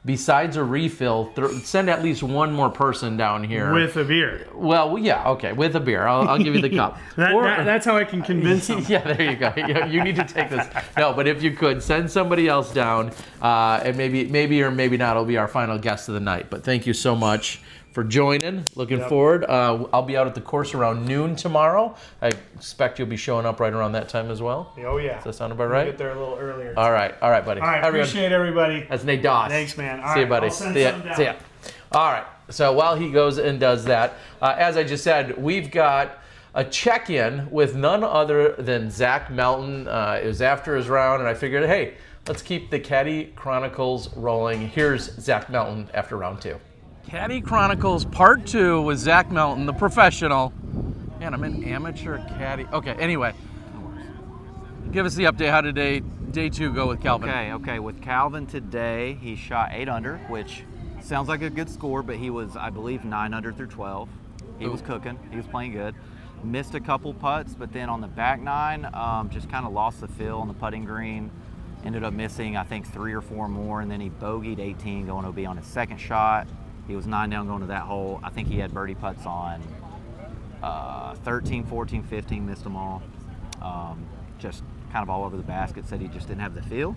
besides a refill, send at least one more person down here. With a beer. Well, yeah, okay, with a beer. I'll give you the cup. That's how I can convince them. Yeah, there you go. You need to take this. No, but if you could, send somebody else down, and maybe or maybe not, it'll be our final guest of the night. But thank you so much for joining. Looking forward. I'll be out at the course around noon tomorrow. I expect you'll be showing up right around that time as well. Oh, yeah. Does that sound about right? We'll get there a little earlier. All right, buddy. All right, appreciate everybody. That's Nate Doss. Thanks, man. All See you, right, buddy. I'll send See something down. ya. All right. So while he goes and does that, as I just said, we've got a check-in with none other than Zach Melton. It was after his round, and I figured, hey, let's keep the Caddy Chronicles rolling. Here's Zach Melton after round 2. Caddy Chronicles Part 2 with Zach Melton, the professional. Man, I'm an amateur caddy. Okay, anyway. Give us the update. How did day 2 go with Calvin? Okay. With Calvin today, he shot 8 under, which sounds like a good score, but he was, I believe, 9 under through 12. He was cooking. He was playing good. Missed a couple putts, but then on the back 9, just kind of lost the feel on the putting green. Ended up missing, I think, 3 or 4 more, and then he bogeyed 18 going OB on his second shot. He was 9 down going to that hole. I think he had birdie putts on 13, 14, 15, missed them all. Just kind of all over the basket, said he just didn't have the feel.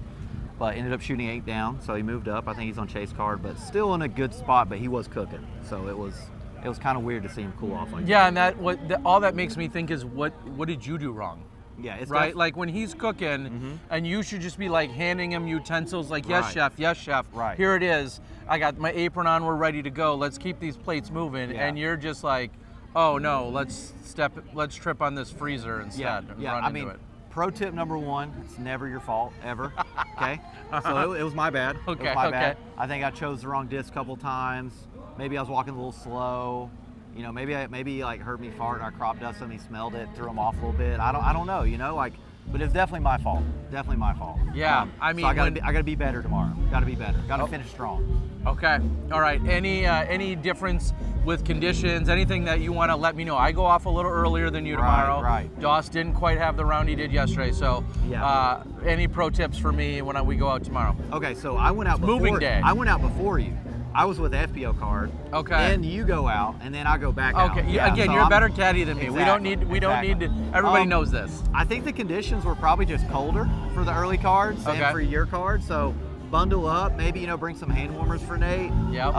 But ended up shooting 8 down, so he moved up. I think he's on chase card, but still in a good spot, but he was cooking. So it was kind of weird to see him cool off like that. And all that makes me think is what did you do wrong? Yeah, it's right. Like when he's cooking, and you should just be like handing him utensils, like yes, chef. Right. Here it is. I got my apron on. We're ready to go. Let's keep these plates moving. Yeah. And you're just like, oh no, let's trip on this freezer instead. And run into it. Pro tip number 1: it's never your fault ever. Okay. So it was my bad. Okay. It was my bad. I think I chose the wrong disc a couple times. Maybe I was walking a little slow. You know, maybe like heard me fart and I crop dust him. He smelled it, threw him off a little bit. I don't know. You know, like, but it's definitely my fault. Definitely my fault. Yeah, I mean, so I gotta be better tomorrow. Gotta be better. Gotta finish strong. Okay. All right. Any difference with conditions? Anything that you want to let me know? I go off a little earlier than you tomorrow. Right. Doss didn't quite have the round he did yesterday. So, Yeah. Any pro tips for me when we go out tomorrow? Okay, so I went out before. Moving day. I went out before you. I was with the FPO card. Okay. Then you go out, and then I go back out. Okay. Yeah, Again, so you're a I'm- better caddy than me. Exactly, We don't need to. Everybody knows this. I think the conditions were probably just colder for the early cards Okay. and for your card. So bundle up, maybe bring some hand warmers for Nate. Yep.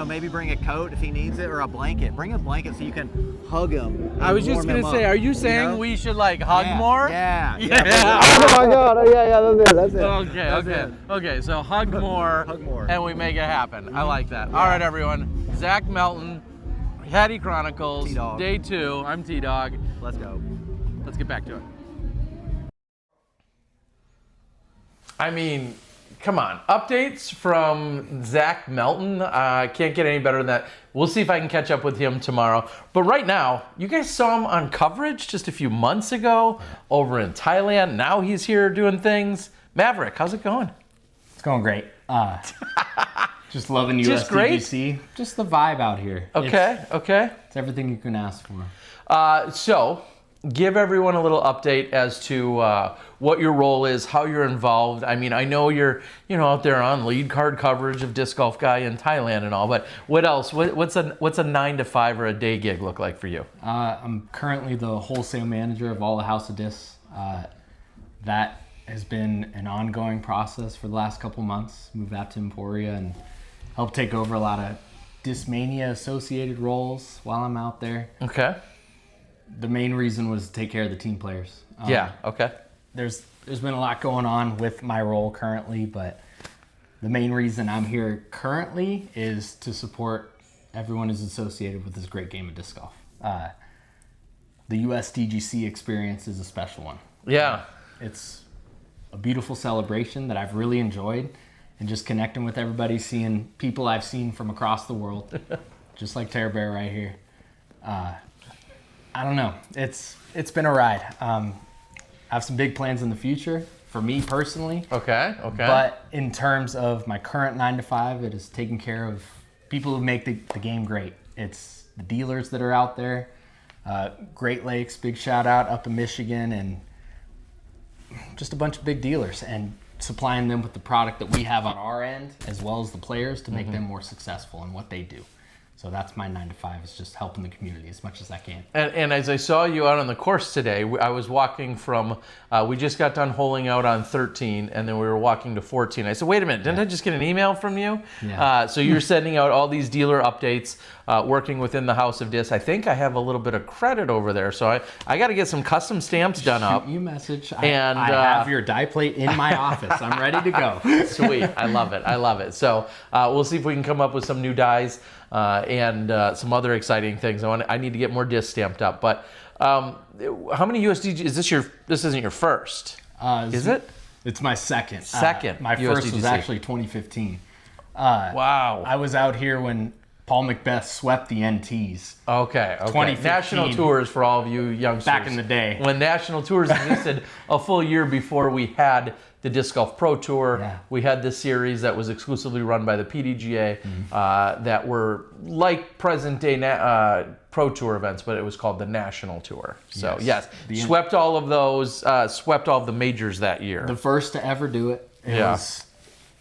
Maybe bring a coat if he needs it or a blanket. Bring a blanket so you can hug him. I was just gonna say, are you saying we should hug more? Yeah. Yeah. Oh my God. Yeah. That's it. Okay. So hug more. Hug more. And we make it happen. I like that. All right, everyone. Zach Melton, Caddy Chronicles, T-Dog. Day 2. I'm T-Dog. Let's go. Let's get back to it. I mean, come on. Updates from Zach Melton. Can't get any better than that. We'll see if I can catch up with him tomorrow. But right now, you guys saw him on coverage just a few months ago over in Thailand. Now he's here doing things. Maverick, how's it going? It's going great. Just loving Just great? USDGC. Just the vibe out here. Okay. It's everything you can ask for. So, give everyone a little update as to what your role is, how you're involved. I mean, I know you're out there on lead card coverage of Disc Golf Guy in Thailand and all, but what else? What's a 9 to 5 or a day gig look like for you? I'm currently the wholesale manager of all the House of Discs. That has been an ongoing process for the last couple months. Moved out to Emporia and helped take over a lot of Discmania associated roles while I'm out there. Okay. The main reason was to take care of the team players. Yeah. Okay. There's been a lot going on with my role currently, but the main reason I'm here currently is to support everyone who's associated with this great game of disc golf. The USDGC experience is a special one. Yeah. It's a beautiful celebration that I've really enjoyed, and just connecting with everybody, seeing people I've seen from across the world, just like Terra Bear right here. I don't know. It's been a ride. I have some big plans in the future for me personally. Okay. But in terms of my current 9 to 5, it is taking care of people who make the game great. It's the dealers that are out there. Great Lakes, big shout out up in Michigan, and just a bunch of big dealers, and supplying them with the product that we have on our end, as well as the players, to make them more successful in what they do. So that's my 9 to 5, is just helping the community as much as I can. And as I saw you out on the course today, I was walking from, we just got done holing out on 13, and then we were walking to 14. I said, wait a minute, didn't I just get an email from you? Yeah. So you're sending out all these dealer updates, working within the House of Disc. I think I have a little bit of credit over there, so I got to get some custom stamps done up. Shoot you a message. And, I have your die plate in my office. I'm ready to go. Sweet, I love it. So we'll see if we can come up with some new dies and some other exciting things. I need to get more discs stamped up. But how many USDG is this? This isn't your first, is it? It's my second. Second. My first was USDGC. actually 2015. Wow. I was out here when Paul Macbeth swept the NTs. Okay. 2015. National Tours for all of you youngsters. Back in the day. When National Tours existed a full year before we had the Disc Golf Pro Tour. Yeah. We had this series that was exclusively run by the PDGA that were like present day Pro Tour events, but it was called the National Tour. So yes, swept all of those, swept all of the majors that year. The first to ever do it. It was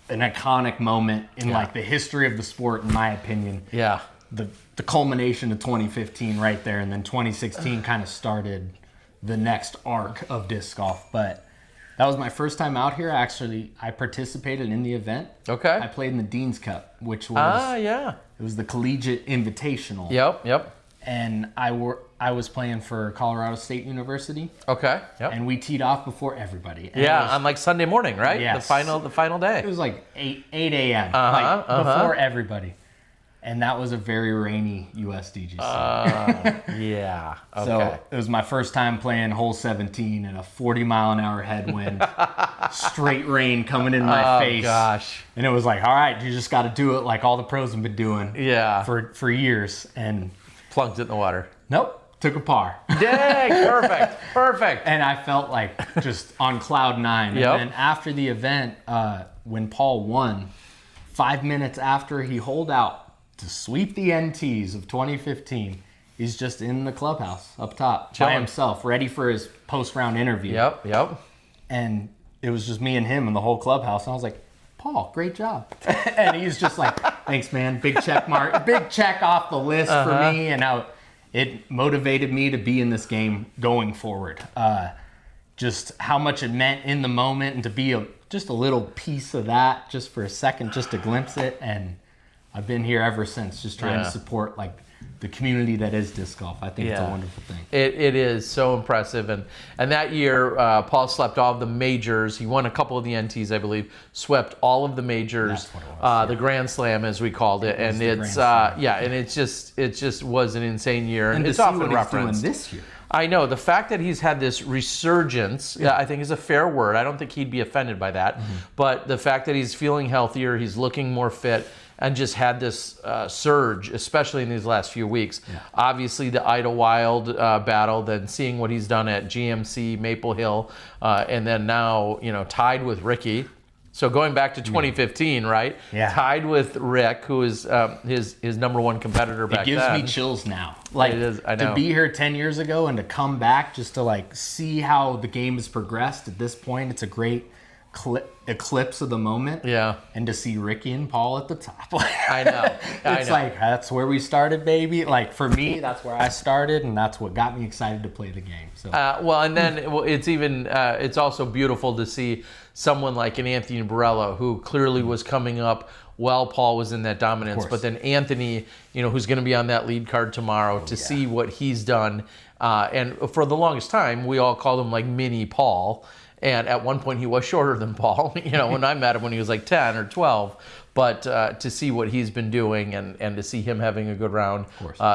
an iconic moment in like the history of the sport, in my opinion. Yeah. The culmination of 2015 right there, and then 2016 kind of started the next arc of disc golf. But that was my first time out here. Actually, I participated in the event. Okay. I played in the Dean's Cup, which was it was the Collegiate Invitational. Yep. And I was playing for Colorado State University. Okay. Yep. And we teed off before everybody. And on like Sunday morning, right? Yes. The final day. It was like 8 a.m. Before everybody. And that was a very rainy USDGC. Yeah. Okay. So it was my first time playing hole 17 in a 40-mile-an-hour headwind, straight rain coming in my face. Oh, gosh. And it was like, all right, you just got to do it like all the pros have been doing Yeah. for years. And Plunked it in the water. Nope. Took a par. Dang, perfect. And I felt like just on cloud 9. Yep. And then after the event, when Paul won, 5 minutes after he holed out to sweep the NTs of 2015, he's just in the clubhouse up top Chilling. by himself, ready for his post-round interview. Yep. And it was just me and him in the whole clubhouse. And I was like, Paul, great job. And he's just like, thanks, man. Big check mark. Big check off the list for me. And it motivated me to be in this game going forward. Just how much it meant in the moment, and to be just a little piece of that just for a second, just to glimpse it. And I've been here ever since, just trying to support like the community that is disc golf. I think it's a wonderful thing. It is so impressive. And that year, Paul swept all of the majors. He won a couple of the NTs, I believe, swept all of the majors. That's what it was, the Grand Slam, as we called it. And it's, and it just was an insane year. And it's to see often what referenced. he's doing this year. I know. The fact that he's had this resurgence, I think is a fair word. I don't think he'd be offended by that. But the fact that he's feeling healthier, he's looking more fit, and just had this surge, especially in these last few weeks. Obviously, the Idlewild battle, then seeing what he's done at GMC, Maple Hill, and then now, tied with Ricky. So going back to 2015, right? Yeah. Tied with Rick, who is his number one competitor back then. It gives me chills now. Like, It is, I know. to be here 10 years ago and to come back just to like see how the game has progressed at this point, it's a great eclipse of the moment. Yeah. And to see Ricky and Paul at the top. I know. It's like, that's where we started, baby. Like, for me, that's where I started, and that's what got me excited to play the game. So. And then it's also beautiful to see someone like an Anthony Barella, who clearly was coming up while Paul was in that dominance. But then Anthony, who's going to be on that lead card tomorrow, to see what he's done. And for the longest time, we all called him like mini Paul. And at one point, he was shorter than Paul, when I met him when he was like 10 or 12. But to see what he's been doing and to see him having a good round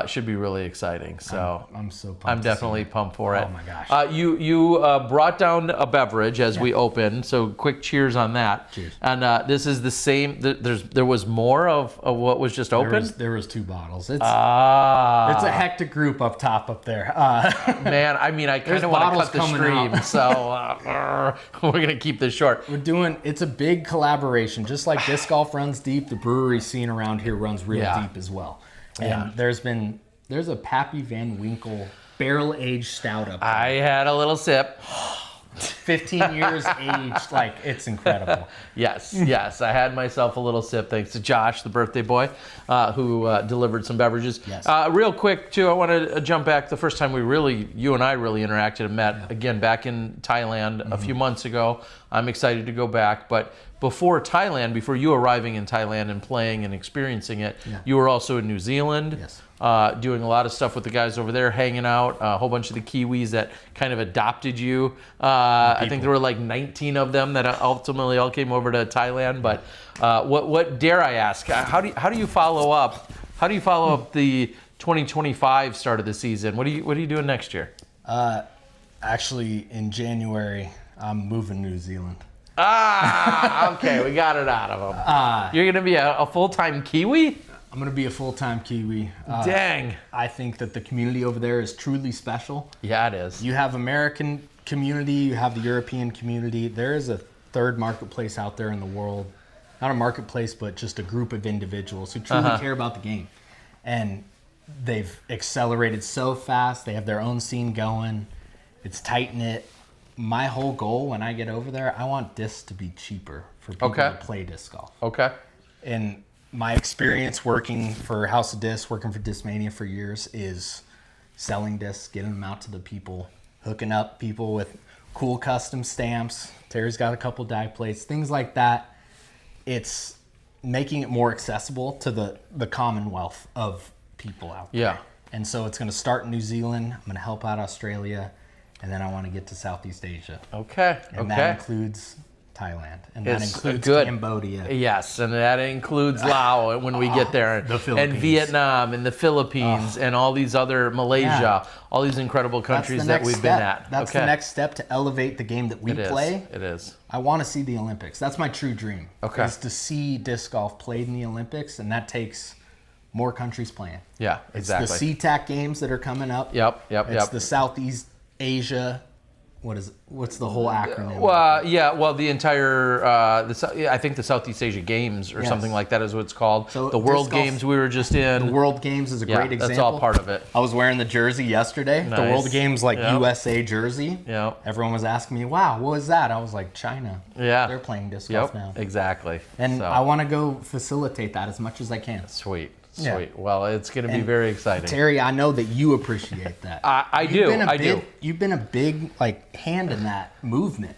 should be really exciting. So I'm so pumped. I'm definitely pumped for it. Oh, my gosh. You brought down a beverage as we opened, so quick cheers on that. Cheers. And this is the same. There was more of what was just opened? There was 2 bottles. It's a hectic group up top up there. Man, I kind of want to cut the stream, so we're going to keep this short. It's a big collaboration. Just like disc golf runs deep, the brewery scene around here runs real deep as well. And there's a Pappy Van Winkle barrel-aged stout up there. I had a little sip. 15 years aged, like, it's incredible. Yes, I had myself a little sip thanks to Josh, the birthday boy, who delivered some beverages. Yes. Real quick, too, I want to jump back. The first time you and I really interacted and met, again, back in Thailand a few months ago. I'm excited to go back, but before Thailand, before you arriving in Thailand and playing and experiencing it, you were also in New Zealand. Yes. Doing a lot of stuff with the guys over there, hanging out, a whole bunch of the Kiwis that kind of adopted you. I think there were like 19 of them that ultimately all came over to Thailand. But what dare I ask? How do you follow up? How do you follow up the 2025 start of the season? What are you doing next year? Actually, in January, I'm moving to New Zealand. Okay, we got it out of them. You're gonna be a full-time Kiwi? I'm going to be a full-time Kiwi. Dang. I think that the community over there is truly special. Yeah, it is. You have American community, you have the European community. There is a third marketplace out there in the world. Not a marketplace, but just a group of individuals who truly care about the game. And they've accelerated so fast. They have their own scene going. It's tight-knit. My whole goal when I get over there, I want discs to be cheaper for people to play disc golf. Okay. And my experience working for House of Discs, working for Discmania for years, is selling discs, getting them out to the people, hooking up people with cool custom stamps. Terry's got a couple die plates, things like that. It's making it more accessible to the commonwealth of people out there. Yeah. And so it's going to start in New Zealand. I'm going to help out Australia, and then I want to get to Southeast Asia. Okay. And that includes Thailand, and that includes Cambodia. Yes, and that includes Laos when we get there, and Vietnam, and the Philippines, and all these other Malaysia, all these incredible countries that we've been at. That's the next step to elevate the game that we play. It is. I want to see the Olympics. That's my true dream. Okay. Is to see disc golf played in the Olympics, and that takes more countries playing. Yeah, exactly. It's the SeaTac games that are coming up. Yep. It's the Southeast Asia. What's the whole acronym? Well, the entire, I think the Southeast Asia Games or something like that is what it's called. So the World Games we were just in. The World Games is a great example. That's all part of it. I was wearing the jersey yesterday. Nice. The World Games, USA jersey. Yeah. Everyone was asking me, wow, what was that? I was like, China. Yeah. They're playing disc golf now. Exactly. And I want to go facilitate that as much as I can. Sweet. Yeah. Well, it's going to be very exciting. Terry, I know that you appreciate that. I do. You've been a big hand in that movement.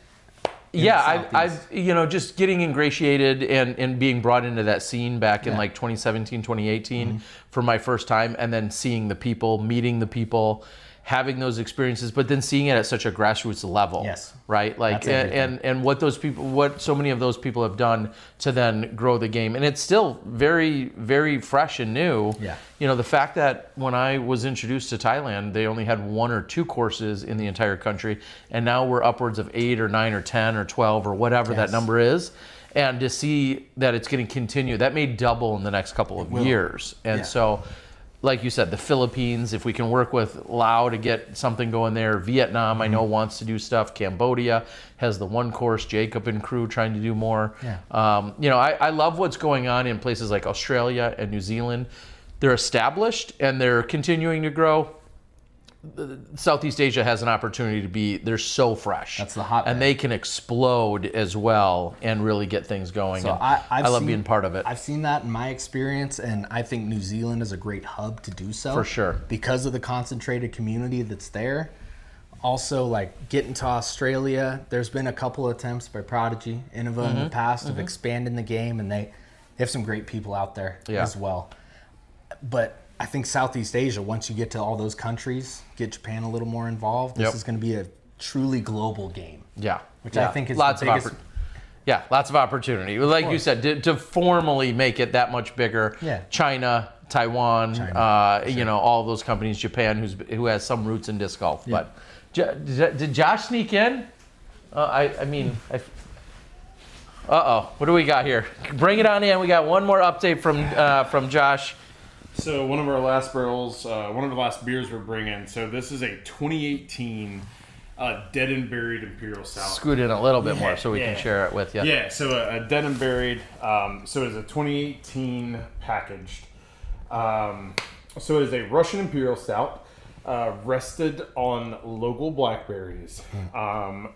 Yeah, I've just getting ingratiated and being brought into that scene back in 2017, 2018 for my first time, and then seeing the people, meeting the people, having those experiences, but then seeing it at such a grassroots level. Yes. Right? Like and what so many of those people have done to then grow the game. And it's still very, very fresh and new. Yeah. The fact that when I was introduced to Thailand, they only had 1 or 2 courses in the entire country, and now we're upwards of 8 or 9 or 10 or 12 or whatever that number is. And to see that it's going to continue, that may double in the next couple of years. And so, like you said, the Philippines, if we can work with Laos to get something going there. Vietnam, I know, wants to do stuff. Cambodia has the 1 course. Jacob and crew trying to do more. Yeah. I love what's going on in places like Australia and New Zealand. They're established and they're continuing to grow. Southeast Asia has an opportunity to be, they're so fresh. That's the hotbed. And they can explode as well and really get things going. So and I love seen, being part of it. I've seen that in my experience, and I think New Zealand is a great hub to do so. For sure. Because of the concentrated community that's there. Also, getting to Australia, there's been a couple attempts by Prodigy, Innova in the past of expanding the game, and they have some great people out there as well. But I think Southeast Asia, once you get to all those countries, get Japan a little more involved, this is going to be a truly global game. Yeah. Which I think is lots the biggest... lots of opportunity. Like you said, to formally make it that much bigger. Yeah. China, Taiwan, all those companies, Japan, who has some roots in disc golf. Yeah. But did Josh sneak in? What do we got here? Bring it on in. We got one more update from Josh. So one of our last barrels, one of the last beers we're bringing. So this is a 2018 Dead and Buried Imperial Stout. Scoot in a little bit more so we can share it with you. Yeah, so a Dead and Buried. So it's a 2018 packaged. So it is a Russian Imperial Stout, rested on local blackberries.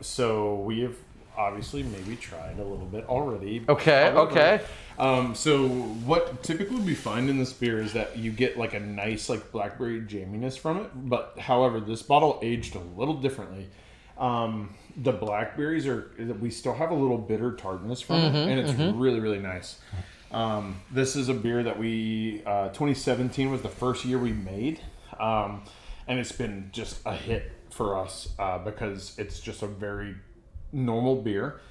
So we have obviously maybe tried a little bit already. Okay. So what typically we find in this beer is that you get a nice blackberry jamminess from it. But however, this bottle aged a little differently. The blackberries we still have a little bitter tartness from it, and it's really, really nice. This is a beer that 2017 was the first year we made. And it's been just a hit for us because it's just a very normal beer,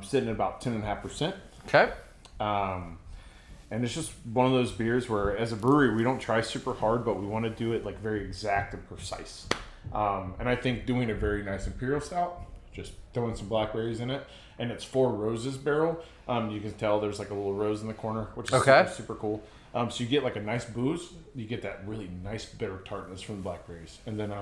sitting at about 10.5%. Okay. And it's just one of those beers where, as a brewery, we don't try super hard, but we want to do it very exact and precise. And I think doing a very nice Imperial Stout, just throwing some blackberries in it, and it's 4 roses barrel. You can tell there's a little rose in the corner, which is super, super cool. So you get a nice booze, you get that really nice bitter tartness from the blackberries, and then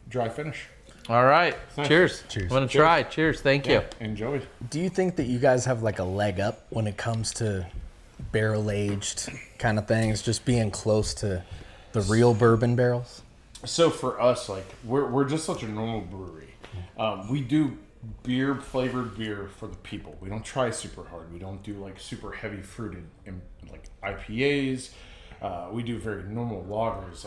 dry finish. All right. Nice. Cheers. I'm going to try. Cheers. Thank you. Enjoy. Do you think that you guys have a leg up when it comes to barrel aged kind of things, just being close to the real bourbon barrels? So for us, we're just such a normal brewery. We do flavored beer for the people. We don't try super hard. We don't do super heavy fruited IPAs. We do very normal lagers,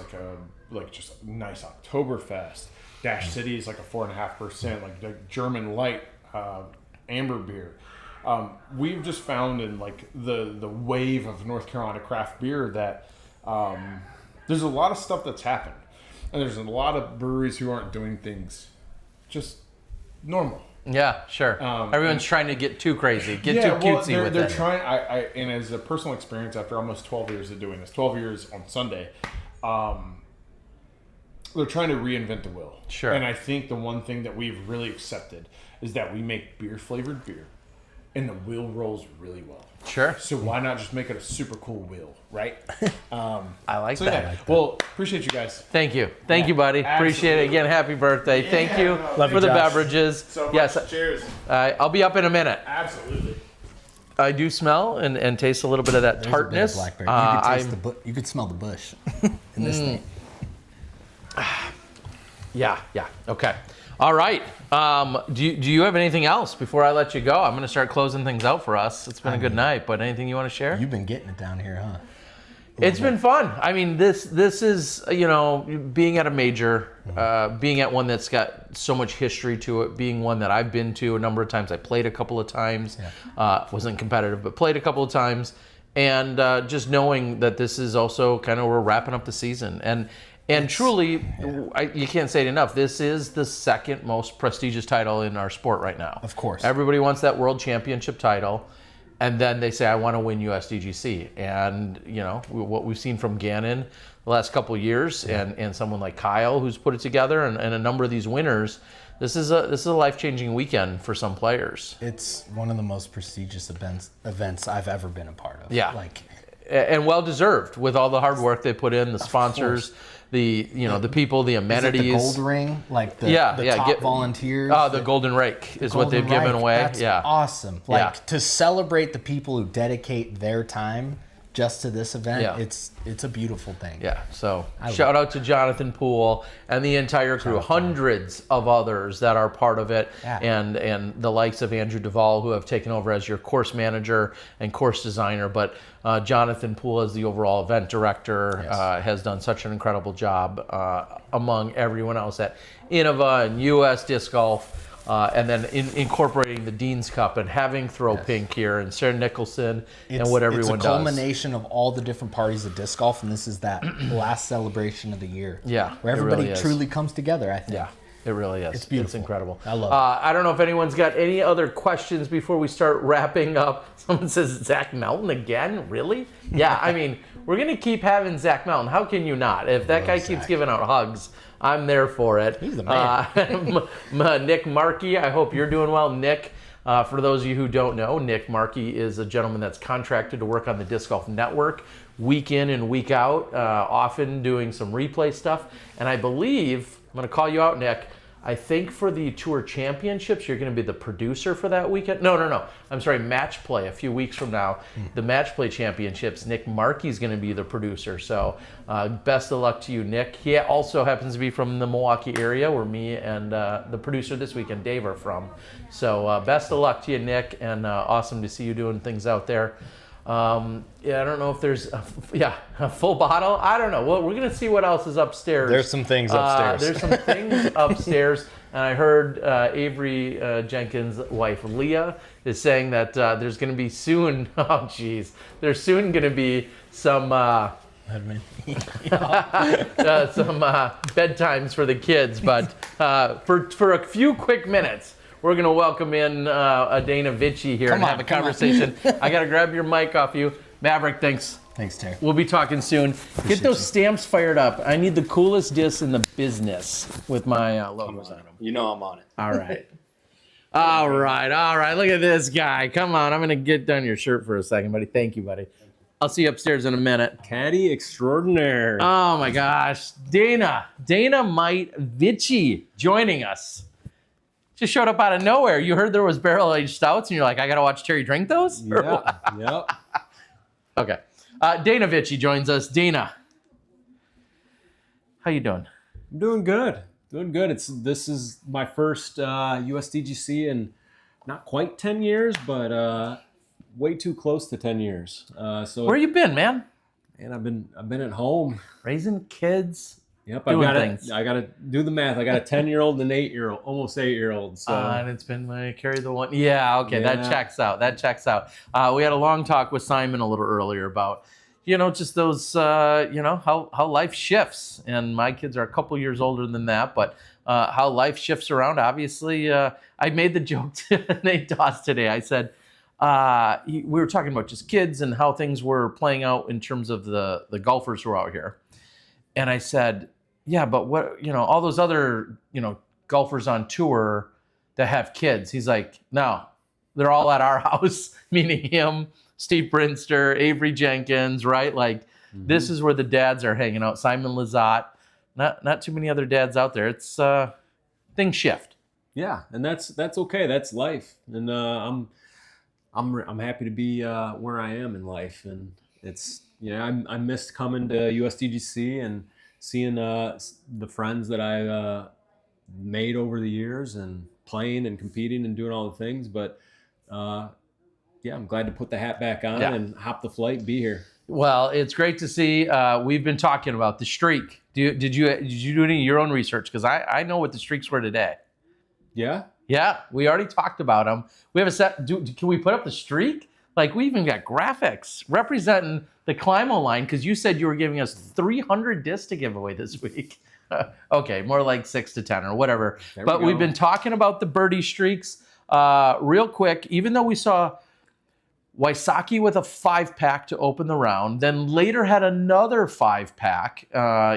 just a nice Oktoberfest. Dash City is a 4.5%, the German light amber beer. We've just found in the wave of North Carolina craft beer that there's a lot of stuff that's happened, and there's a lot of breweries who aren't doing things just normal. Yeah, sure. Everyone's trying to get too crazy, too cutesy with it. They're trying. And as a personal experience, after almost 12 years of doing this, 12 years on Sunday, they're trying to reinvent the wheel. Sure. And I think the one thing that we've really accepted is that we make beer flavored beer. and the wheel rolls really well. Sure. So why not just make it a super cool wheel, right? I like So that. yeah. Well, appreciate you guys. Thank you. Thank you, buddy. Appreciate it. Again, happy birthday. Thank you Love for you, the Josh. beverages. So much. Yes. Cheers. I'll be up in a minute. Absolutely. I do smell and taste a little bit of that There's a bit of tartness. blackberry. You could taste you could smell the bush in this thing. Yeah. Okay. All right. Do you have anything else before I let you go? I'm going to start closing things out for us. It's been a good night, but anything you want to share? You've been getting it down here, huh? It's been fun. I mean, this is, being at a major, being at one that's got so much history to it, being one that I've been to a number of times. I played a couple of times. Wasn't competitive, but played a couple of times. And just knowing that this is also kind of, we're wrapping up the season. And truly, you can't say it enough, this is the second most prestigious title in our sport right now. Of course. Everybody wants that world championship title. And then they say, I want to win USDGC. And, what we've seen from Gannon the last couple of years and someone like Kyle who's put it together and a number of these winners, this is a life-changing weekend for some players. It's one of the most prestigious events I've ever been a part of. Yeah. And well-deserved with all the hard work they put in, the sponsors, the people, the amenities. Is it the gold ring? The top volunteers? The golden rake is what they've given away. That's awesome. To celebrate the people who dedicate their time just to this event, it's a beautiful thing. Yeah, so shout out to Jonathan Poole and the entire crew, hundreds of others that are part of it, and the likes of Andrew Duvall, who have taken over as your course manager and course designer, but Jonathan Poole as the overall event director has done such an incredible job among everyone else at Innova and US Disc Golf. And then incorporating the Dean's Cup and having Throw Pink here and Sarah Nicholson and what everyone does. It's a culmination of all the different parties of disc golf, and this is that last celebration of the year. Yeah, where everybody truly comes together, I think. Yeah, it really is. It's beautiful. It's incredible. I love it. I don't know if anyone's got any other questions before we start wrapping up. Someone says, Zach Melton again? Really? Yeah, I mean, we're going to keep having Zach Melton. How can you not? If that guy keeps giving out hugs, I'm there for it. He's the man. Nick Markey, I hope you're doing well. Nick, for those of you who don't know, Nick Markey is a gentleman that's contracted to work on the Disc Golf Network week in and week out, often doing some replay stuff. And I believe, I'm going to call you out, Nick, I think for the Tour Championships, you're going to be the producer for that weekend. No. I'm sorry, Match Play a few weeks from now. The Match Play Championships, Nick Markey's going to be the producer. So best of luck to you, Nick. He also happens to be from the Milwaukee area where me and the producer this weekend, Dave, are from. So best of luck to you, Nick, and awesome to see you doing things out there. I don't know if there's a full bottle. I don't know. Well, we're going to see what else is upstairs. There's some things upstairs. There's some things upstairs. And I heard Avery Jenkins' wife, Leah, is saying that there's going to be soon, there's soon going to be some some bedtimes for the kids. But for a few quick minutes, we're going to welcome in Dana Vicich here and have a conversation. I got to grab your mic off you. Maverick, thanks. Thanks, Terry. We'll be talking soon. Get those stamps fired up. I need the coolest discs in the business with my logos on them. You know I'm on it. All right. All right. Look at this guy. Come on. I'm going to get down your shirt for a second, buddy. Thank you, buddy. I'll see you upstairs in a minute. Caddy extraordinaire. Oh, my gosh. Dana Might Vicich joining us. Just showed up out of nowhere. You heard there was barrel-aged stouts, and you're like, I got to watch Terry drink those? Yeah, yep. Okay. Dana Vicich joins us. Dana, how you doing? I'm doing good. This is my first USDGC in not quite 10 years, but way too close to 10 years. So where you been, man? And I've been at home raising kids. Yep, doing I gotta do the math. I got a 10-year-old and an 8-year-old, almost 8-year-old. So and it's been my carry the one. Yeah, okay, yeah. That checks out. We had a long talk with Simon a little earlier about, just those, how life shifts. And my kids are a couple years older than that, but how life shifts around. Obviously, I made the joke to Nate Doss today. I said, we were talking about just kids and how things were playing out in terms of the golfers who are out here. And I said, yeah, but what, all those other, golfers on tour that have kids. He's like, no, they're all at our house, meaning him, Steve Brinster, Avery Jenkins, right? Like, this is where the dads are hanging out. Simon Lizotte. Not too many other dads out there. It's things shift. Yeah, and that's okay. That's life, and I'm happy to be where I am in life, and it's I missed coming to USDGC and seeing the friends that I made over the years and playing and competing and doing all the things, but I'm glad to put the hat back on and hop the flight, be here. Well, it's great to see. We've been talking about the streak. Did you do any of your own research? Because I know what the streaks were today. Yeah? Yeah, we already talked about them. We have a set. Can we put up the streak? Like, we even got graphics representing the Climo line, because you said you were giving us 300 discs to give away this week. Okay, more like 6 to 10 or whatever. But we've been talking about the birdie streaks. Real quick, even though we saw Wysocki with a 5-pack to open the round, then later had another 5-pack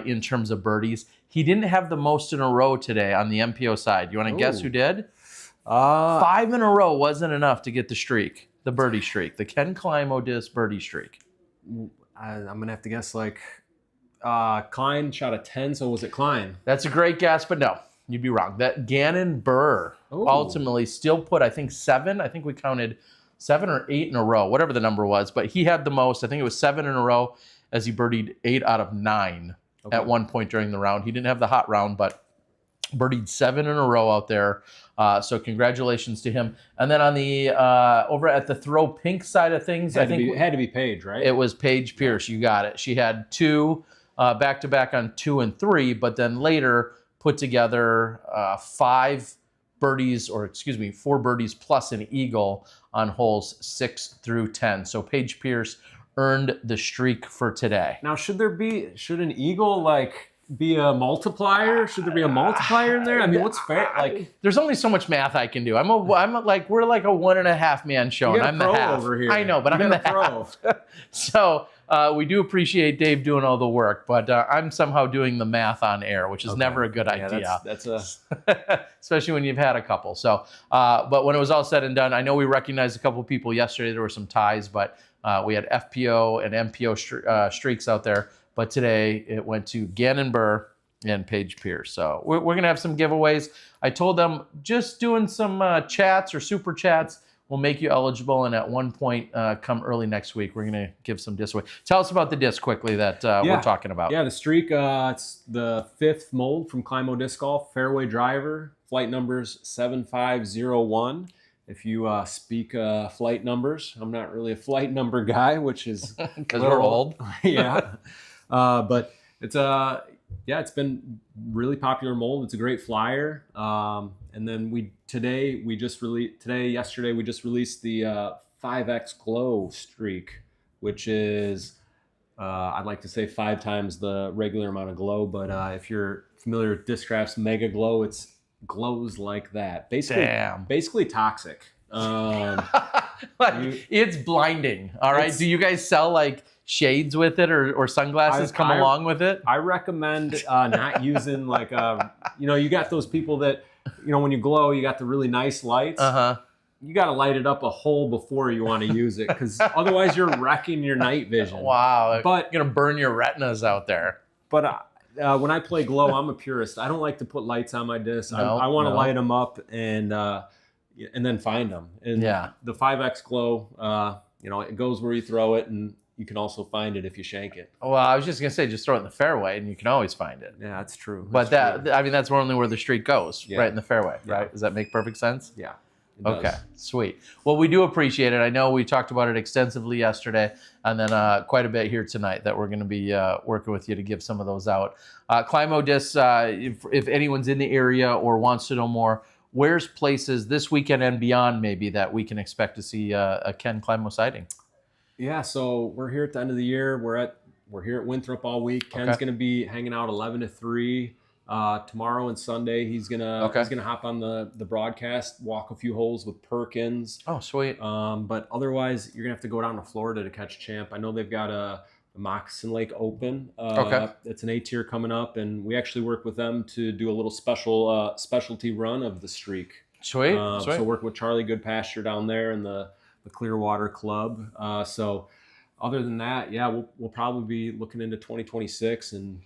in terms of birdies. He didn't have the most in a row today on the MPO side. You want to guess who did? 5 in a row wasn't enough to get the streak, the birdie streak, the Ken Climo disc birdie streak. I'm going to have to guess Klein shot a 10, so was it Klein? That's a great guess, but no, you'd be wrong. That Gannon Burr ultimately still put, I think, 7. I think we counted 7 or 8 in a row, whatever the number was, but he had the most. I think it was 7 in a row as he birdied 8 out of 9 at one point during the round. He didn't have the hot round, but birdied 7 in a row out there. So congratulations to him. And then on the over at the throw pink side of things, I think it had to be Paige, right? It was Paige Pierce. You got it. She had 2 back-to-back on 2 and 3, but then later put together 4 birdies plus an eagle on holes 6 through 10. So Paige Pierce earned the streak for today. Now, should an eagle be a multiplier? Should there be a multiplier in there? I mean, what's fair? There's only so much math I can do. We're like a 1.5 man show, and I'm the half. Over here. I know, but I'm the half. So we do appreciate Dave doing all the work, but I'm somehow doing the math on air, which is never a good idea. That's a especially when you've had a couple. So, but when it was all said and done, I know we recognized a couple people yesterday. There were some ties, but we had FPO and MPO streaks out there. But today it went to Gannon Burr and Paige Pierce. So we're going to have some giveaways. I told them just doing some chats or super chats will make you eligible. And at one point, come early next week, we're going to give some discs away. Tell us about the disc quickly that we're talking about. Yeah, the streak, it's the 5th mold from Climo Disc Golf, fairway driver, flight numbers 7501. If you speak flight numbers, I'm not really a flight number guy, which is because we're old. Yeah. But it's been really popular mold. It's a great flyer. And then yesterday we just released the 5X Glow streak, which is I'd like to say 5 times the regular amount of glow. But if you're familiar with Discraft's Mega Glow, it's glows like that. Basically toxic. It's blinding. All right. Do you guys sell shades with it or sunglasses come along with it? I recommend not using you got those people that, when you glow, you got the really nice lights. You got to light it up a hole before you want to use it, because otherwise you're wrecking your night vision. Wow. But you're going to burn your retinas out there. But when I play glow, I'm a purist. I don't like to put lights on my discs. I want to light them up and then find them. And the 5X Glow, it goes where you throw it, and you can also find it if you shank it. Well, I was just going to say, just throw it in the fairway, and you can always find it. Yeah, that's true. But that's only where the streak goes, right in the fairway, right? Does that make perfect sense? Yeah. Okay, sweet. Well, we do appreciate it. I know we talked about it extensively yesterday, and then quite a bit here tonight that we're going to be working with you to give some of those out. Climo discs, if anyone's in the area or wants to know more, where's places this weekend and beyond maybe that we can expect to see a Ken Climo sighting? Yeah, so we're here at the end of the year. We're here at Winthrop all week. Ken's going to be hanging out 11 to 3. Tomorrow and Sunday, he's gonna hop on the broadcast, walk a few holes with Perkins. Oh, sweet. But otherwise, you're gonna have to go down to Florida to catch Champ. I know they've got a Moccasin Lake Open. It's an A tier coming up, and we actually work with them to do a little specialty run of the streak. Sweet. So working with Charlie Goodpasture down there in the Clearwater Club. So other than that, yeah, we'll probably be looking into 2026 and,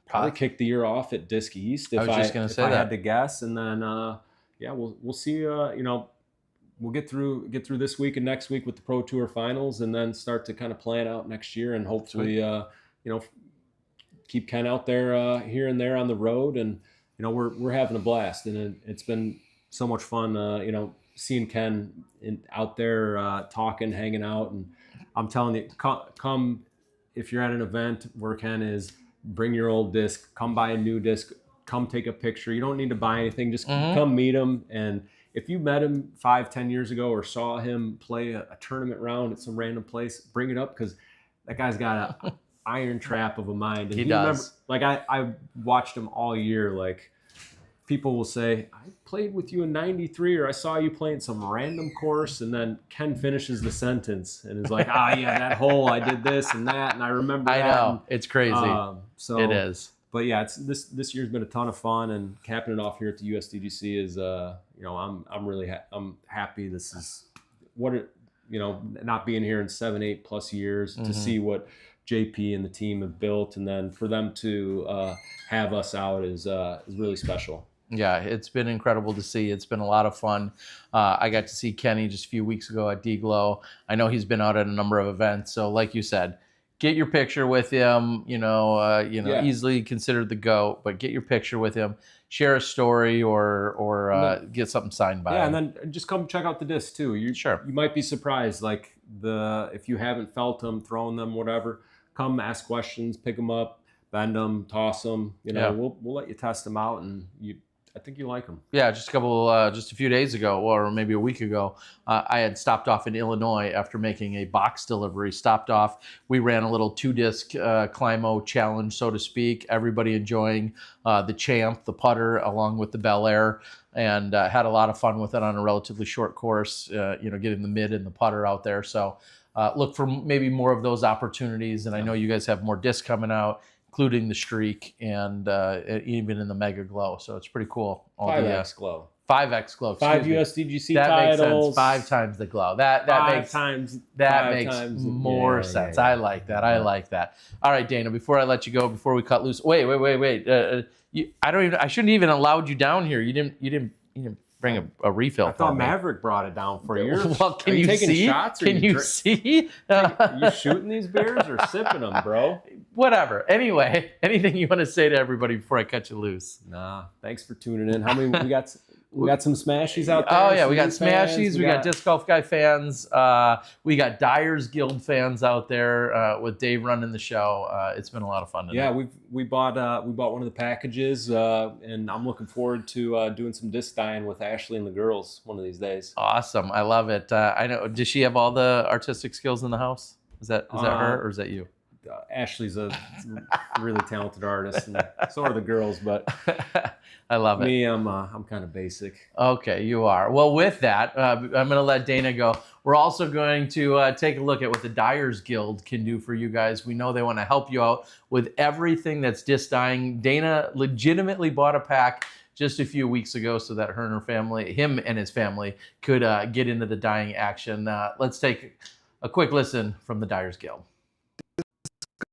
probably kick the year off at Disc East if I had to guess. And then, we'll see, we'll get through this week and next week with the Pro Tour finals and then start to kind of plan out next year and hopefully, keep Ken out there here and there on the road. And, we're having a blast and it's been so much fun, seeing Ken out there talking, hanging out. And I'm telling you, come if you're at an event where Ken is, bring your old disc, come buy a new disc, come take a picture. You don't need to buy anything, just come meet him. And if you met him 5-10 years ago or saw him play a tournament round at some random place, bring it up because that guy's got a iron trap of a mind. And he does. I watched him all year. Like, people will say, I played with you in 93 or I saw you playing some random course. And then Ken finishes the sentence and is like, yeah, that hole, I did this and that. And I remember that. I know. It's crazy. So it is. But yeah, it's this year's been a ton of fun, and capping it off here at the USDGC is, I'm really I'm happy. This is what it, not being here in 7-8 plus years to see what JP and the team have built, and then for them to have us out is really special. Yeah, it's been incredible to see. It's been a lot of fun. I got to see Kenny just a few weeks ago at D-Glow. I know he's been out at a number of events. So like you said, get your picture with him, easily considered the GOAT, but get your picture with him, share a story or get something signed by him. And then just come check out the disc too. You might be surprised, like if you haven't felt them, thrown them, whatever, come ask questions, pick them up, bend them, toss them, we'll let you test them out and I think you like them. Yeah, just a few days ago, or maybe a week ago, I had stopped off in Illinois after making a box delivery. Stopped off. We ran a little 2-disc Climo challenge, so to speak. Everybody enjoying the Champ, the putter, along with the Bel Air, and had a lot of fun with it on a relatively short course. Getting the mid and the putter out there. So look for maybe more of those opportunities. And I know you guys have more discs coming out, including the Streak and even in the Mega Glow. So it's pretty cool. 5X Glow. 5X Glow. 5 USDGC that titles. That makes sense. 5 times the glow. That makes more sense. Yeah. I like that. I like that. All right, Dana, before I let you go, before we cut loose. Wait. I shouldn't even allowed you down here. You didn't bring a refill. I thought Maverick brought it down for you. Well, can you taking see? Shots or can you see? You shooting these beers or sipping them, bro? Whatever. Anyway, anything you want to say to everybody before I cut you loose? Nah. Thanks for tuning in. How many we got? We got some Smashies out there. Oh yeah, we got Smashies. We got Disc Golf Guy fans. We got Dyers Guild fans out there with Dave running the show. It's been a lot of fun tonight. Yeah, we bought one of the packages, and I'm looking forward to doing some disc dyeing with Ashley and the girls one of these days. Awesome, I love it. I know. Does she have all the artistic skills in the house? Is that her or is that you? Ashley's a really talented artist, and so are the girls. But I love it. Me, I'm kind of basic. Okay, you are. Well, with that, I'm going to let Dana go. We're also going to take a look at what the Dyers Guild can do for you guys. We know they want to help you out with everything that's disc dyeing. Dana legitimately bought a pack just a few weeks ago so that him and his family could get into the dyeing action. Let's take a quick listen from the Dyers Guild.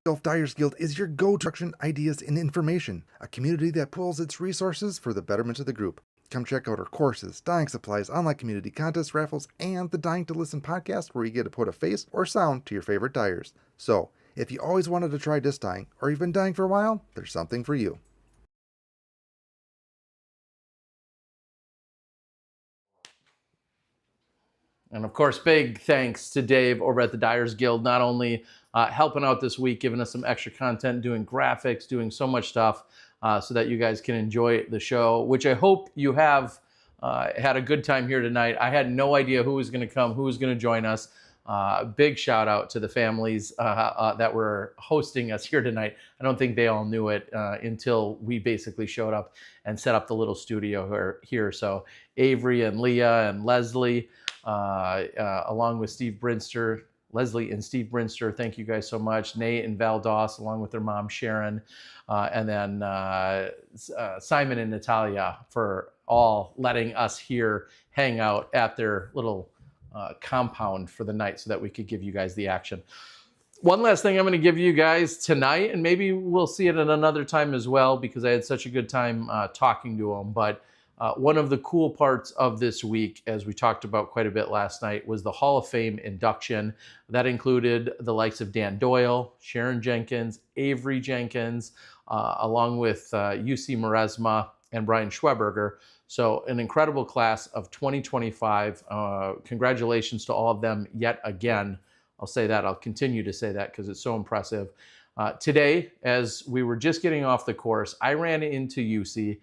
Golf Dyers Guild is your go-to instruction, ideas, and information. A community that pools its resources for the betterment of the group. Come check out our courses, dyeing supplies, online community contests, raffles, and the Dying to Listen podcast where you get to put a face or sound to your favorite dyers. So, if you always wanted to try disc dyeing, or you've been dyeing for a while, there's something for you. And of course, big thanks to Dave over at the Dyers Guild, not only helping out this week, giving us some extra content, doing graphics, doing so much stuff so that you guys can enjoy the show, which I hope you have had a good time here tonight. I had no idea who was going to come, who was going to join us. Big shout out to the families that were hosting us here tonight. I don't think they all knew it until we basically showed up and set up the little studio here. So Avery and Leah and Leslie, along with Steve Brinster, Leslie and Steve Brinster, thank you guys so much. Nate and Val Doss, along with their mom Sharon, and then Simon and Natalia for all letting us here hang out at their little compound for the night so that we could give you guys the action. One last thing I'm going to give you guys tonight, and maybe we'll see it at another time as well because I had such a good time talking to them. But one of the cool parts of this week, as we talked about quite a bit last night, was the Hall of Fame induction. That included the likes of Dan Doyle, Sharon Jenkins, Avery Jenkins, along with Jussi Meresmaa and Brian Schweberger. So an incredible class of 2025. Congratulations to all of them yet again. I'll say that. I'll continue to say that because it's so impressive. Today, as we were just getting off the course, I ran into Jussi,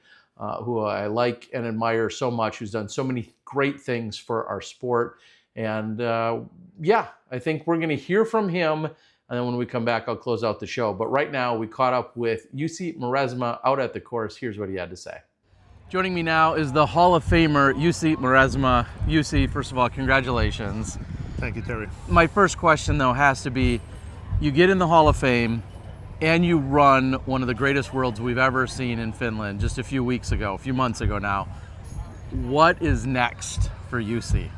who I like and admire so much, who's done so many great things for our sport. And yeah, I think we're going to hear from him. And then when we come back, I'll close out the show. But right now, we caught up with Jussi Meresmaa out at the course. Here's what he had to say. Joining me now is the Hall of Famer, Jussi Meresmaa. Jussi, first of all, congratulations. Thank you, Terry. My first question, though, has to be, you get in the Hall of Fame and you run one of the greatest worlds we've ever seen in Finland just a few months ago now. What is next for Jussi?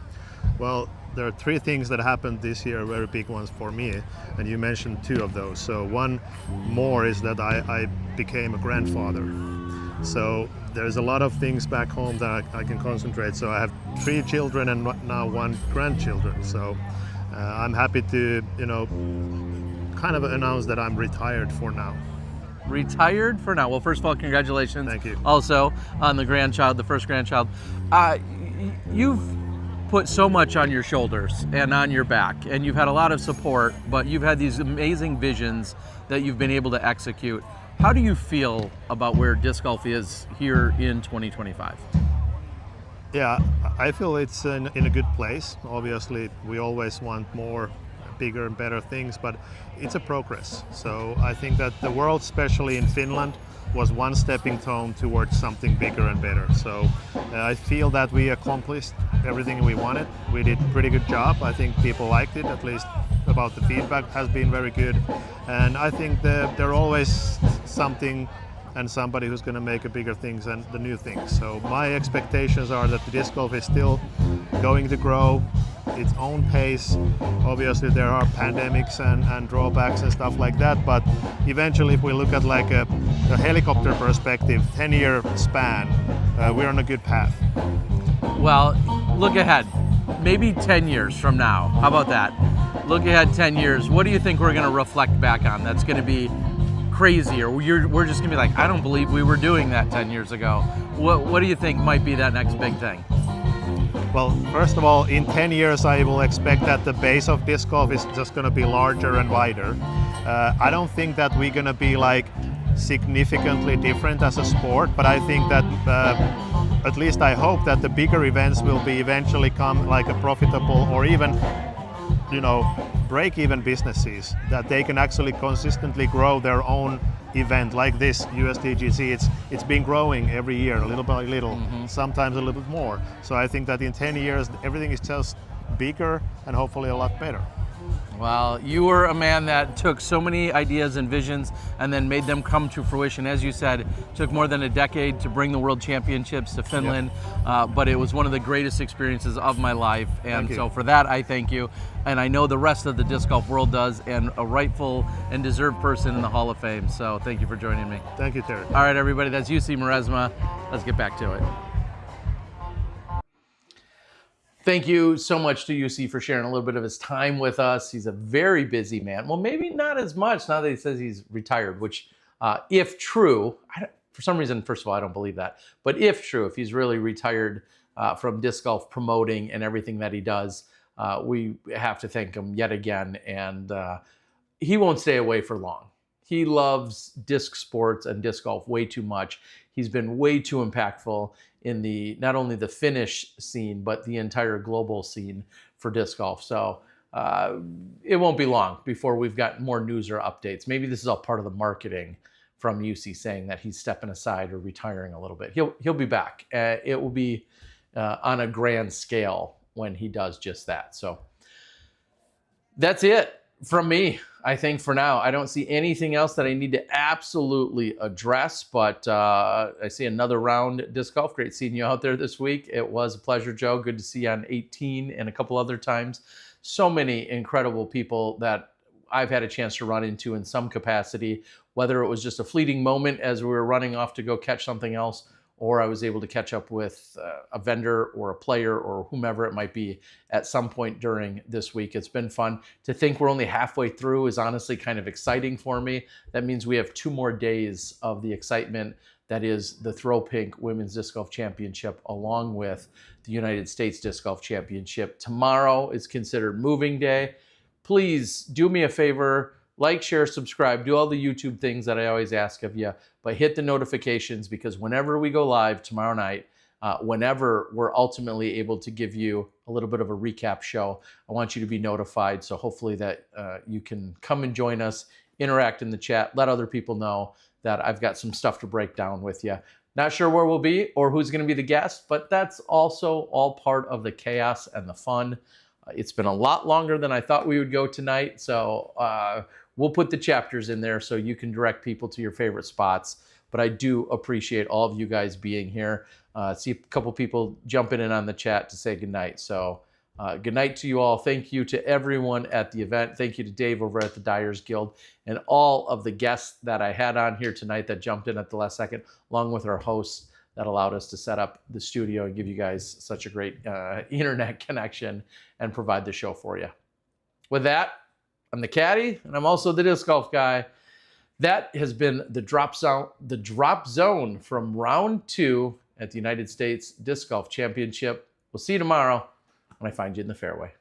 Well, there are three things that happened this year, very big ones for me, and you mentioned two of those. So one more is that I became a grandfather. So there's a lot of things back home that I can concentrate. So I have 3 children and now 1 grandchildren. So I'm happy to, kind of announce that I'm retired for now. Retired for now. Well, first of all, congratulations. Thank you. Also on the first grandchild. You've put so much on your shoulders and on your back, and you've had a lot of support, but you've had these amazing visions that you've been able to execute. How do you feel about where disc golf is here in 2025? Yeah, I feel it's in a good place. Obviously, we always want more, bigger and better things, but it's a progress. So I think that the world, especially in Finland, was one stepping stone towards something bigger and better. So I feel that we accomplished everything we wanted. We did a pretty good job. I think people liked it, at least about the feedback has been very good. And I think that there are always something and somebody who's going to make a bigger things and the new things. So my expectations are that the disc golf is still going to grow its own pace. Obviously there are pandemics and drawbacks and stuff like that, but eventually if we look at like a helicopter perspective, 10-year span, we're on a good path. Well, look ahead, maybe 10 years from now. How about that? Look ahead 10 years. What do you think we're going to reflect back on that's going to be crazy, or we're just going to be like, I don't believe we were doing that 10 years ago? What do you think might be that next big thing? Well, first of all, in 10 years, I will expect that the base of disc golf is just going to be larger and wider. I don't think that we're going to be like significantly different as a sport, but I think that at least I hope that the bigger events will be eventually come like a profitable or even, break-even businesses, that they can actually consistently grow their own event like this USDGC. It's been growing every year, a little by little, sometimes a little bit more. So I think that in 10 years, everything is just bigger and hopefully a lot better. Well, you were a man that took so many ideas and visions and then made them come to fruition. As you said, it took more than a decade to bring the World Championships to Finland, but it was one of the greatest experiences of my life. And so for that, I thank you. And I know the rest of the disc golf world does, and a rightful and deserved person in the Hall of Fame. So thank you for joining me. Thank you, Terry. All right, everybody, that's Jussi Meresmaa. Let's get back to it. Thank you so much to Jussi for sharing a little bit of his time with us. He's a very busy man. Well, maybe not as much now that he says he's retired, which if true, for some reason, first of all, I don't believe that. But if true, if he's really retired from disc golf promoting and everything that he does, we have to thank him yet again. And he won't stay away for long. He loves disc sports and disc golf way too much. He's been way too impactful in the not only the Finnish scene, but the entire global scene for disc golf. So it won't be long before we've got more news or updates. Maybe this is all part of the marketing from Jussi saying that he's stepping aside or retiring a little bit. He'll be back. It will be on a grand scale when he does just that. So that's it from me. I think for now, I don't see anything else that I need to absolutely address, but I see another round disc golf. Great seeing you out there this week. It was a pleasure, Joe. Good to see you on 18 and a couple other times. So many incredible people that I've had a chance to run into in some capacity, whether it was just a fleeting moment as we were running off to go catch something else, or I was able to catch up with a vendor or a player or whomever it might be at some point during this week. It's been fun. To think we're only halfway through is honestly kind of exciting for me. That means we have 2 more days of the excitement that is the Throw Pink Women's Disc Golf Championship, along with the United States Disc Golf Championship. Tomorrow is considered moving day. Please do me a favor, like, share, subscribe, do all the YouTube things that I always ask of you, but hit the notifications, because whenever we go live tomorrow night, whenever we're ultimately able to give you a little bit of a recap show, I want you to be notified. So hopefully that you can come and join us, interact in the chat, let other people know that I've got some stuff to break down with you. Not sure where we'll be or who's going to be the guest, but that's also all part of the chaos and the fun. It's been a lot longer than I thought we would go tonight, so we'll put the chapters in there so you can direct people to your favorite spots. But I do appreciate all of you guys being here. See a couple people jumping in on the chat to say goodnight. So good night to you all. Thank you to everyone at the event. Thank you to Dave over at the Dyers Guild and all of the guests that I had on here tonight that jumped in at the last second, along with our hosts that allowed us to set up the studio and give you guys such a great internet connection and provide the show for you. With that, I'm the Caddy, and I'm also the disc golf guy. That has been the drop zone from round 2 at the United States Disc Golf Championship. We'll see you tomorrow when I find you in the fairway.